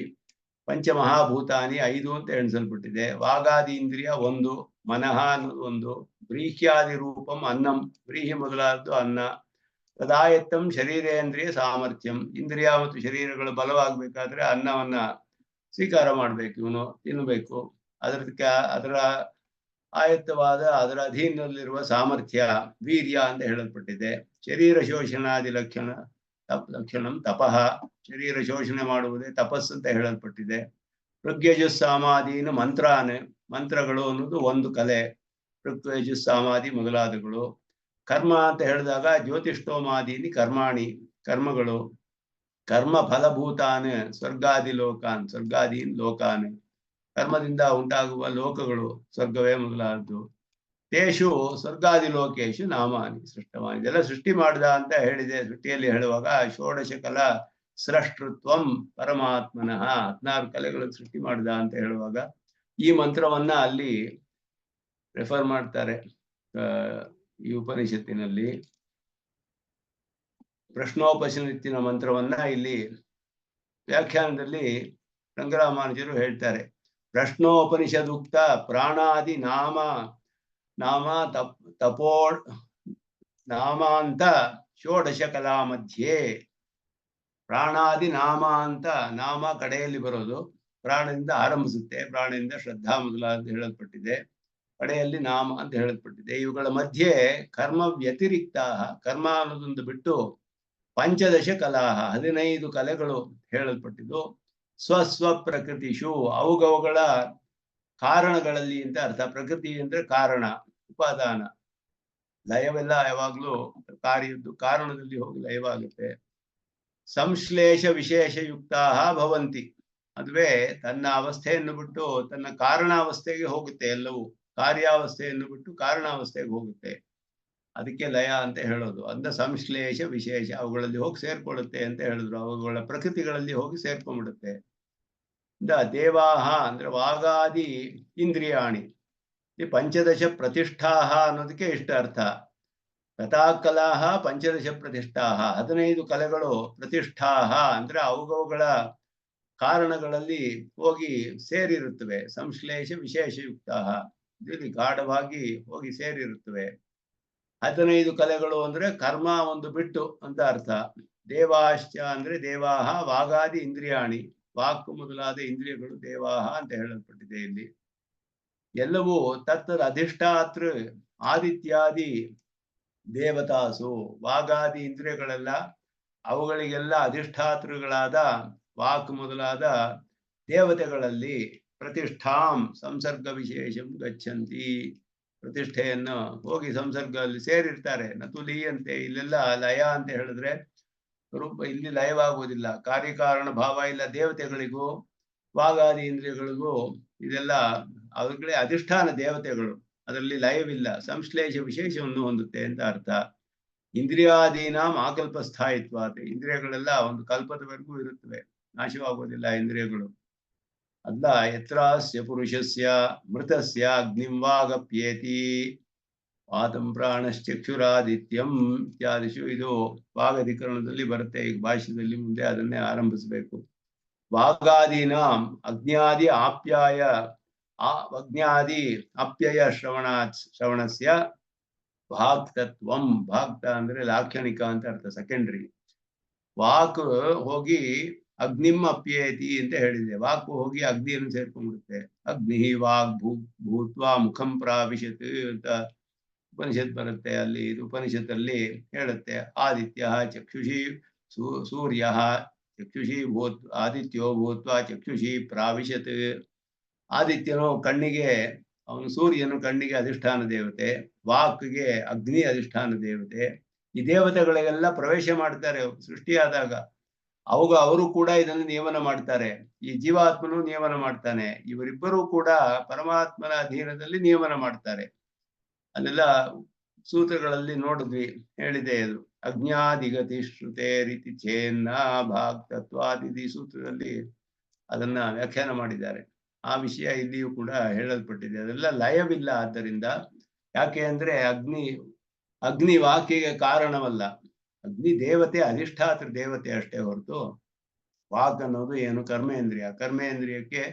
ಪಂಚಮಹಾಭೂತಾನಿ 5 ಅಂತ ಎಣಿಸಲ್ಪಟ್ಟಿದೆ. ವಾಗಾದಿ ಇಂದ್ರಿಯ 1, ಮನಃ ಅನ್ನೋದು 1, ವ್ರೀಹ್ಯಾದಿ ರೂಪಂ ಅನ್ನಂ, ವ್ರೀಹಿ ಮೊದಲಾದ್ದು ಅನ್ನ, ತದಾಯತ್ತಂ ಶರೀರೇಂದ್ರಿಯ ಸಾಮರ್ಥ್ಯಂ. ಇಂದ್ರಿಯ ಮತ್ತು ಶರೀರಗಳು ಬಲವಾಗಬೇಕಾದ್ರೆ ಅನ್ನವನ್ನ ಸ್ವೀಕಾರ ಮಾಡ್ಬೇಕು, ಇವನು ತಿನ್ನಬೇಕು. ಅದರ ಆಯತ್ತವಾದ ಅದರ ಅಧೀನದಲ್ಲಿರುವ ಸಾಮರ್ಥ್ಯ ವೀರ್ಯ ಅಂತ ಹೇಳಲ್ಪಟ್ಟಿದೆ. ಶರೀರ ಶೋಷಣಾದಿ ಲಕ್ಷಣಂ ತಪಃ, ಶರೀರ ಶೋಷಣೆ ಮಾಡುವುದೇ ತಪಸ್ಸು ಅಂತ ಹೇಳಲ್ಪಟ್ಟಿದೆ. ಋಗ್ಯಜುಸ್ಸಾಮಾದೀನ ಮಂತ್ರಗಳು ಅನ್ನೋದು 1 ಕಲೆ, ಋಗ್ಯಜುಸ್ಸಾಮಾದಿ ಮೊದಲಾದಗಳು. ಕರ್ಮ ಅಂತ ಹೇಳಿದಾಗ ಜ್ಯೋತಿಷ್ಠೋಮಾದೀನಿ ಕರ್ಮಾಣಿ ಕರ್ಮಗಳು. ಕರ್ಮ ಫಲಭೂತಾನ್ ಸ್ವರ್ಗಾದಿ ಲೋಕಾನ್ ಸ್ವರ್ಗಾದೀನ್ ಲೋಕಾನ್, ಕರ್ಮದಿಂದ ಉಂಟಾಗುವ ಲೋಕಗಳು ಸ್ವರ್ಗವೇ ಮೊದಲಾದ್ದು. ತೇಷು ಸ್ವರ್ಗಾದಿ ಲೋಕೇಶು ನಾಮಾನಿ ಸೃಷ್ಟವಾನಿ. ಇದೆಲ್ಲ ಸೃಷ್ಟಿ ಮಾಡಿದ ಅಂತ ಹೇಳಿದೆ. ಸೃಷ್ಟಿಯಲ್ಲಿ ಹೇಳುವಾಗ ಷೋಡಶ ಕಲಾ ಸೃಷ್ಟೃತ್ವಂ ಪರಮಾತ್ಮನಃ, 16 ಕಲೆಗಳನ್ನು ಸೃಷ್ಟಿ ಮಾಡಿದ ಅಂತ ಹೇಳುವಾಗ ಈ ಮಂತ್ರವನ್ನ ಅಲ್ಲಿ ರೆಫರ್ ಮಾಡ್ತಾರೆ. ಈ ಉಪನಿಷತ್ತಿನಲ್ಲಿ ಪ್ರಶ್ನೋಪನಿಷತ್ತಿನ ಮಂತ್ರವನ್ನ ಇಲ್ಲಿ ವ್ಯಾಖ್ಯಾನದಲ್ಲಿ ರಂಗರಾಮಾನುಜರು ಹೇಳ್ತಾರೆ. ಪ್ರಶ್ನೋಪನಿಷದುಕ್ತ ಪ್ರಾಣಾದಿ ನಾಮಾಂತ ಷೋಡಶ ಕಲಾ ಮಧ್ಯೆ. ಪ್ರಾಣಾದಿ ನಾಮ ಅಂತ, ನಾಮ ಕಡೆಯಲ್ಲಿ ಬರೋದು, ಪ್ರಾಣದಿಂದ ಆರಂಭಿಸುತ್ತೆ, ಪ್ರಾಣದಿಂದ ಶ್ರದ್ಧಾ ಮೊದಲಾದ ಹೇಳಲ್ಪಟ್ಟಿದೆ, ಕಡೆಯಲ್ಲಿ ನಾಮ ಅಂತ ಹೇಳಲ್ಪಟ್ಟಿದೆ. ಇವುಗಳ ಮಧ್ಯೆ ಕರ್ಮ ವ್ಯತಿರಿಕ್ತ, ಕರ್ಮ ಅನ್ನೋದೊಂದು ಬಿಟ್ಟು ಪಂಚದಶ ಕಲಾಹ 15 ಕಲೆಗಳು ಹೇಳಲ್ಪಟ್ಟಿದ್ದು. ಸ್ವಸ್ವ ಪ್ರಕೃತಿಷು, ಅವುಗಳ ಕಾರಣಗಳಲ್ಲಿ ಅಂತ ಅರ್ಥ. ಪ್ರಕೃತಿ ಅಂದ್ರೆ ಕಾರಣ, ಉಪಾದಾನ. ಲಯವೆಲ್ಲ ಯಾವಾಗ್ಲೂ ಕಾರ್ಯದ್ದು ಕಾರಣದಲ್ಲಿ ಹೋಗಿ ಲಯವಾಗುತ್ತೆ. ಸಂಶ್ಲೇಷ ವಿಶೇಷಯುಕ್ತ ಭವಂತಿ, ಅದುವೇ ತನ್ನ ಅವಸ್ಥೆಯನ್ನು ಬಿಟ್ಟು ತನ್ನ ಕಾರಣಾವಸ್ಥೆಗೆ ಹೋಗುತ್ತೆ. ಎಲ್ಲವೂ ಕಾರ್ಯಾವಸ್ಥೆಯನ್ನು ಬಿಟ್ಟು ಕಾರಣಾವಸ್ಥೆಗೆ ಹೋಗುತ್ತೆ, ಅದಕ್ಕೆ ಲಯ ಅಂತ ಹೇಳೋದು. ಅಂದ ಸಂಶ್ಲೇಷ ವಿಶೇಷ, ಅವುಗಳಲ್ಲಿ ಹೋಗಿ ಸೇರ್ಕೊಳ್ಳುತ್ತೆ ಅಂತ ಹೇಳಿದ್ರು. ಅವುಗಳ ಪ್ರಕೃತಿಗಳಲ್ಲಿ ಹೋಗಿ ಸೇರ್ಕೊಂಡ್ಬಿಡುತ್ತೆ. ದೇವಾಹ ಅಂದ್ರೆ ವಾಗಾದಿ ಇಂದ್ರಿಯಾಣಿ, ಈ ಪಂಚದಶ ಪ್ರತಿಷ್ಠಾಹ ಅನ್ನೋದಕ್ಕೆ ಇಷ್ಟ ಅರ್ಥ. ಕಥಾಕಲಾಹ ಪಂಚದಶ ಪ್ರತಿಷ್ಠಾಹ, 15 ಕಲೆಗಳು ಪ್ರತಿಷ್ಠಾಹ ಅಂದ್ರೆ ಅವುಗಳ ಕಾರಣಗಳಲ್ಲಿ ಹೋಗಿ ಸೇರಿರುತ್ತವೆ. ಸಂಶ್ಲೇಷ ವಿಶೇಷಯುಕ್ತ, ಇಲ್ಲಿ ಗಾಢವಾಗಿ ಹೋಗಿ ಸೇರಿರುತ್ತವೆ. 15 ಕಲೆಗಳು ಅಂದ್ರೆ ಕರ್ಮ ಒಂದು ಬಿಟ್ಟು ಅಂತ ಅರ್ಥ. ದೇವಾಶ್ಚ ಅಂದ್ರೆ ದೇವಾಹ ವಾಗಾದಿ ಇಂದ್ರಿಯಾಣಿ, ವಾಕ್ ಮೊದಲಾದ ಇಂದ್ರಿಯಗಳು ದೇವಾಹ ಅಂತ ಹೇಳಲ್ಪಟ್ಟಿದೆ ಇಲ್ಲಿ. ಎಲ್ಲವೂ ತತ್ತದ ಅಧಿಷ್ಠಾತೃ ಆದಿತ್ಯಾದಿ ದೇವತಾಸು, ವಾಗಾದಿ ಇಂದ್ರಿಯಗಳೆಲ್ಲ ಅವುಗಳಿಗೆಲ್ಲ ಅಧಿಷ್ಠಾತೃಗಳಾದ ವಾಕ್ ಮೊದಲಾದ ದೇವತೆಗಳಲ್ಲಿ ಪ್ರತಿಷ್ಠಾಂ ಸಂಸರ್ಗ ವಿಶೇಷಂ ಗಚ್ಚಂತಿ, ಪ್ರತಿಷ್ಠೆಯನ್ನು ಹೋಗಿ ಸಂಸರ್ಗದಲ್ಲಿ ಸೇರಿರ್ತಾರೆ. ನತು ಲೀಯಂತೆ, ಇಲ್ಲೆಲ್ಲ ಲಯ ಅಂತ ಹೇಳಿದ್ರೆ ರೂಪ ಇಲ್ಲಿ ಲಯವಾಗುವುದಿಲ್ಲ. ಕಾರ್ಯಕಾರಣ ಭಾವ ಇಲ್ಲ ದೇವತೆಗಳಿಗೂ ವಾಗಾದಿ ಇಂದ್ರಿಯಗಳಿಗೂ, ಇದೆಲ್ಲ ಅವುಗಳೇ ಅಧಿಷ್ಠಾನ ದೇವತೆಗಳು, ಅದರಲ್ಲಿ ಲಯವಿಲ್ಲ, ಸಂಶ್ಲೇಷ ವಿಶೇಷವನ್ನು ಹೊಂದುತ್ತೆ ಅಂತ ಅರ್ಥ. ಇಂದ್ರಿಯಾದೀನಾಂ ಆಕಲ್ಪ ಸ್ಥಾಯಿತ್ವ, ಇಂದ್ರಿಯಗಳೆಲ್ಲ ಒಂದು ಕಲ್ಪದವರೆಗೂ ಇರುತ್ತವೆ, ನಾಶವಾಗುವುದಿಲ್ಲ ಇಂದ್ರಿಯಗಳು. ಅಲ್ಲ ಯತ್ರಾಸ್ಯ ಪುರುಷಸ್ಯ ಮೃತಸ್ಯ ಅಗ್ನಿಂ ವಾಗಪ್ಯೇತಿ ಆತಂ ಪ್ರಾಣಶ್ಚಕ್ಷುರಾದಿತ್ಯಂ ಇತ್ಯಾದಿಶು, ಇದು ವಾಗಧಿಕರಣದಲ್ಲಿ ಬರುತ್ತೆ. ಈಗ ಭಾಷ್ಯದಲ್ಲಿ ಮುಂದೆ ಅದನ್ನೇ ಆರಂಭಿಸಬೇಕು. ವಾಗಾದೀನಾಂ ಅಗ್ನ್ಯಾದಿ ಆಪ್ಯಾಯ ಅಗ್ನ್ಯಾದಿ ಅಪ್ಯಯ ಶ್ರವಣಸ್ಯ ಭಾಕ್ತತ್ವಂ, ಭಾಕ್ತ ಅಂದ್ರೆ ಲಾಕ್ಷಣಿಕ ಅಂತ ಅರ್ಥ, ಸೆಕೆಂಡ್ರಿ. ವಾಕ್ ಹೋಗಿ ಅಗ್ನಿಂ ಅಪ್ಯೇತಿ ಅಂತ ಹೇಳಿದೆ, ವಾಕ್ ಹೋಗಿ ಅಗ್ನಿಯನ್ನು ಸೇರ್ಕೊಂಡ್ಬಿಡುತ್ತೆ. ಅಗ್ನಿ ವಾಗ್ ಭೂತ್ವಾ ಮುಖಂ ಪ್ರಾವಿಶತ್ ಅಂತ ಉಪನಿಷತ್ ಬರುತ್ತೆ. ಅಲ್ಲಿ ಇದು ಉಪನಿಷತ್ತಲ್ಲಿ ಹೇಳುತ್ತೆ. ಆದಿತ್ಯ ಚಕ್ಷುಷಿ ಸೂರ್ಯ ಚಕ್ಷುಷಿ ಭೂತ್ ಆದಿತ್ಯೋ ಭೂತ್ವಾ ಚಕ್ಷುಷಿ ಪ್ರಾವಿಶತ್. ಆದಿತ್ಯನು ಕಣ್ಣಿಗೆ, ಅವನು ಸೂರ್ಯನು ಕಣ್ಣಿಗೆ ಅಧಿಷ್ಠಾನ ದೇವತೆ, ವಾಕ್ಗೆ ಅಗ್ನಿ ಅಧಿಷ್ಠಾನ ದೇವತೆ. ಈ ದೇವತೆಗಳಿಗೆಲ್ಲ ಪ್ರವೇಶ ಮಾಡ್ತಾರೆ ಸೃಷ್ಟಿಯಾದಾಗ. ಅವರು ಕೂಡ ಇದನ್ನು ನಿಯಮನ ಮಾಡ್ತಾರೆ. ಈ ಜೀವಾತ್ಮನು ನಿಯಮನ ಮಾಡ್ತಾನೆ. ಇವರಿಬ್ಬರೂ ಕೂಡ ಪರಮಾತ್ಮನ ಅಧೀನದಲ್ಲಿ ನಿಯಮನ ಮಾಡ್ತಾರೆ. ಅಲ್ಲೆಲ್ಲ ಸೂತ್ರಗಳಲ್ಲಿ ನೋಡಿದ್ವಿ, ಹೇಳಿದೆ ಅದು. ಅಜ್ಞಾದಿಗತಿ ಶ್ರುತೆ ರೀತಿ ಚೇನ್ನ ಭಾಗ್ ತತ್ವಾದಿತಿ ಸೂತ್ರದಲ್ಲಿ ಅದನ್ನ ವ್ಯಾಖ್ಯಾನ ಮಾಡಿದ್ದಾರೆ. ಆ ವಿಷಯ ಇಲ್ಲಿಯೂ ಕೂಡ ಹೇಳಲ್ಪಟ್ಟಿದೆ. ಅದೆಲ್ಲ ಲಯವಿಲ್ಲ. ಆದ್ದರಿಂದ ಯಾಕೆ ಅಂದ್ರೆ ಅಗ್ನಿ ವಾಕಿಗೆ ಕಾರಣವಲ್ಲ. ಅಗ್ನಿ ದೇವತೆ, ಅಧಿಷ್ಠಾತೃ ದೇವತೆ ಅಷ್ಟೇ ಹೊರತು ವಾಕ್ ಅನ್ನೋದು ಏನು ಕರ್ಮೇಂದ್ರಿಯ. ಕರ್ಮೇಂದ್ರಿಯಕ್ಕೆ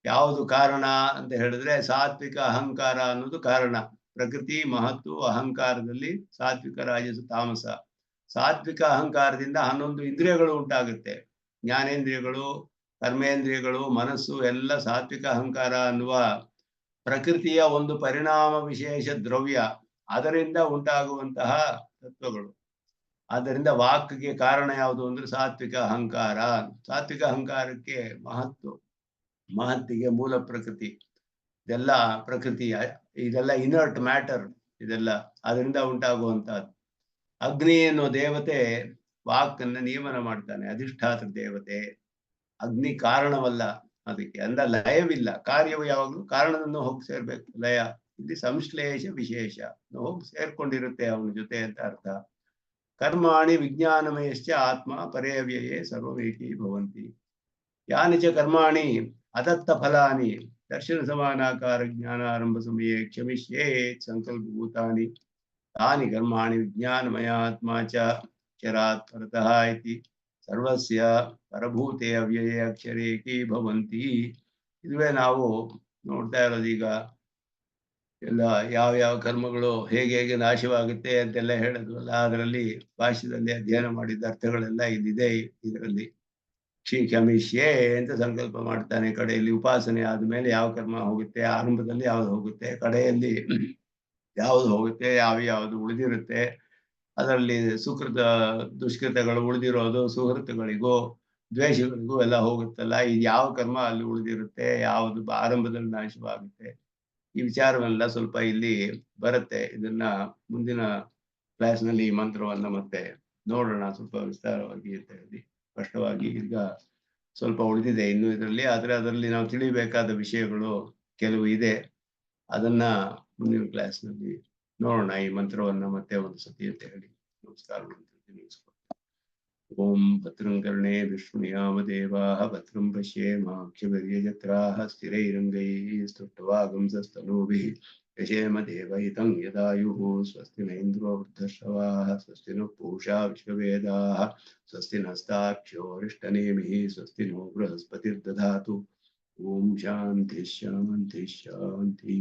ಯಾವುದು ಕಾರಣ ಅಂತ ಹೇಳಿದ್ರೆ ಸಾತ್ವಿಕ ಅಹಂಕಾರ ಅನ್ನೋದು ಕಾರಣ. ಪ್ರಕೃತಿ ಮಹತ್ತು ಅಹಂಕಾರದಲ್ಲಿ ಸಾತ್ವಿಕ ರಾಜಸ ತಾಮಸ. ಸಾತ್ವಿಕ ಅಹಂಕಾರದಿಂದ 11 ಇಂದ್ರಿಯಗಳು ಉಂಟಾಗುತ್ತೆ. ಜ್ಞಾನೇಂದ್ರಿಯಗಳು, ಕರ್ಮೇಂದ್ರಿಯಗಳು, ಮನಸ್ಸು ಎಲ್ಲ ಸಾತ್ವಿಕ ಅಹಂಕಾರ ಅನ್ನುವ ಪ್ರಕೃತಿಯ ಒಂದು ಪರಿಣಾಮ ವಿಶೇಷ ದ್ರವ್ಯ, ಅದರಿಂದ ಉಂಟಾಗುವಂತಹ ತತ್ವಗಳು. ಆದ್ದರಿಂದ ವಾಕ್ಗೆ ಕಾರಣ ಯಾವುದು ಅಂದ್ರೆ ಸಾತ್ವಿಕ ಅಹಂಕಾರ. ಸಾತ್ವಿಕ ಅಹಂಕಾರಕ್ಕೆ ಮಹತ್ತಿಗೆ ಮೂಲ ಪ್ರಕೃತಿ. ಇದೆಲ್ಲ ಪ್ರಕೃತಿಯ, ಇದೆಲ್ಲ ಇನರ್ಟ್ ಮ್ಯಾಟರ್, ಇದೆಲ್ಲ ಅದರಿಂದ ಉಂಟಾಗುವಂತಹದ್ದು. ಅಗ್ನಿ ಅನ್ನೋ ದೇವತೆ ವಾಕನ್ನ ನಿಯಮನ ಮಾಡ್ತಾನೆ, ಅಧಿಷ್ಠಾತೃ ದೇವತೆ. ಅಗ್ನಿ ಕಾರಣವಲ್ಲ, ಅದಕ್ಕೆ ಅಂದ ಲಯವಿಲ್ಲ. ಕಾರ್ಯವು ಯಾವಾಗಲೂ ಕಾರಣವನ್ನು ಹೋಗಿ ಸೇರ್ಬೇಕು. ಲಯ ಇಲ್ಲಿ ಸಂಶ್ಲೇಷ ವಿಶೇಷ ಹೋಗಿ ಸೇರ್ಕೊಂಡಿರುತ್ತೆ ಅವನ ಜೊತೆ ಅಂತ ಅರ್ಥ. ಕರ್ಮಾಣಿ ವಿಜ್ಞಾನಮಯಶ್ಚ ಆತ್ಮ ಪರೇವ್ಯಯೇ ಸರ್ವಮೇಕೀ ಭವಂತಿ. ಯಾನಿ ಚ ಕರ್ಮಾಣಿ ಅದತ್ತ ಫಲಾನಿ ದರ್ಶನ ಸಮಾನಾಕಾರ ಜ್ಞಾನಾರಂಭ ಸಮಯೇ ಕ್ಷಮಿಷ್ಯೇತ್ ಸಂಕಲ್ಪಭೂತಾನಿ ತಾನಿ ಕರ್ಮಾಣಿ ವಿಜ್ಞಾನಮಯ ಆತ್ಮ ಚ ಚರಾತ್ ಪರತಃ ಇತಿ ಸರ್ವಸ್ಯ ಪರಭೂತೆ ಅವ್ಯಯೇ ಅಕ್ಷರೇಕೀ ಭವಂತಿ. ಇದುವೇ ನಾವು ನೋಡ್ತಾ ಇರೋದೀಗ. ಎಲ್ಲ ಯಾವ ಕರ್ಮಗಳು ಹೇಗೆ ನಾಶವಾಗುತ್ತೆ ಅಂತೆಲ್ಲ ಹೇಳಿದ್ವಲ್ಲ, ಅದರಲ್ಲಿ ಭಾಷ್ಯದಲ್ಲಿ ಅಧ್ಯಯನ ಮಾಡಿದ ಅರ್ಥಗಳೆಲ್ಲ ಇಲ್ಲಿದೆ. ಇದರಲ್ಲಿ ಕ್ಷಮಿಷ್ಯೆ ಅಂತ ಸಂಕಲ್ಪ ಮಾಡ್ತಾನೆ. ಕಡೆಯಲ್ಲಿ ಉಪಾಸನೆ ಆದ್ಮೇಲೆ ಯಾವ ಕರ್ಮ ಹೋಗುತ್ತೆ, ಆರಂಭದಲ್ಲಿ ಯಾವ್ದು ಹೋಗುತ್ತೆ, ಕಡೆಯಲ್ಲಿ ಯಾವ್ದು ಹೋಗುತ್ತೆ, ಯಾವ್ದು ಉಳಿದಿರುತ್ತೆ. ಅದರಲ್ಲಿ ಸುಕೃತ ದುಷ್ಕೃತಗಳು ಉಳಿದಿರೋದು ಸುಹೃತಗಳಿಗೂ ದ್ವೇಷಗಳಿಗೂ ಎಲ್ಲ ಹೋಗುತ್ತಲ್ಲ. ಇದು ಯಾವ ಕರ್ಮ ಅಲ್ಲಿ ಉಳಿದಿರುತ್ತೆ, ಯಾವುದು ಆರಂಭದಲ್ಲಿ ನಾಶವಾಗುತ್ತೆ, ಈ ವಿಚಾರವೆಲ್ಲ ಸ್ವಲ್ಪ ಇಲ್ಲಿ ಬರುತ್ತೆ. ಇದನ್ನ ಮುಂದಿನ ಕ್ಲಾಸ್ನಲ್ಲಿ ಈ ಮಂತ್ರವನ್ನ ಮತ್ತೆ ನೋಡೋಣ ಸ್ವಲ್ಪ ವಿಸ್ತಾರವಾಗಿ ಅಂತ ಹೇಳಿ. ಸ್ಪಷ್ಟವಾಗಿ ಈಗ ಸ್ವಲ್ಪ ಉಳಿದಿದೆ ಇನ್ನು ಇದರಲ್ಲಿ. ಆದ್ರೆ ಅದರಲ್ಲಿ ನಾವು ತಿಳಿಬೇಕಾದ ವಿಷಯಗಳು ಕೆಲವು ಇದೆ. ಅದನ್ನ ಮುಂದಿನ ಕ್ಲಾಸ್ನಲ್ಲಿ ನೋಡೋಣ. ಈ ಮಂತ್ರವನ್ನ ಮತ್ತೆ ಒಂದು ಸತಿ ಅಂತ ಹೇಳಿ ನಮಸ್ಕಾರ. ಓಂ ಭದ್ರಂ ಕರ್ಣೇ ವಿಷ್ಣುಯಾಮ ದೇವಾಃ ಭದ್ರಂ ಪಶ್ಯೇಮಾಕ್ಷಿಭಿರ್ಯಜತ್ರಾಃ ಸ್ಥಿರೈರಂಗೈಃ ಸ್ತುಷ್ಟ್ವಾಗುಂಸಸ್ತನೂಭಿಃ ಯಶೇಮ ದೇವಹಿತಂ ಯದಾಯುಃ. ಸ್ವಸ್ತಿ ನ ಇಂದ್ರೋ ವೃद्धಶ್ರವಾಃ ಸ್ವಸ್ತಿ ನಃ पूषा विश्ववेदाः स्वस्ति नस्तार्क्ष्यो अरिष्टनेमिः स्वस्ति नो बृहस्पतिर्दधातु. ओम शांति शांति शांति.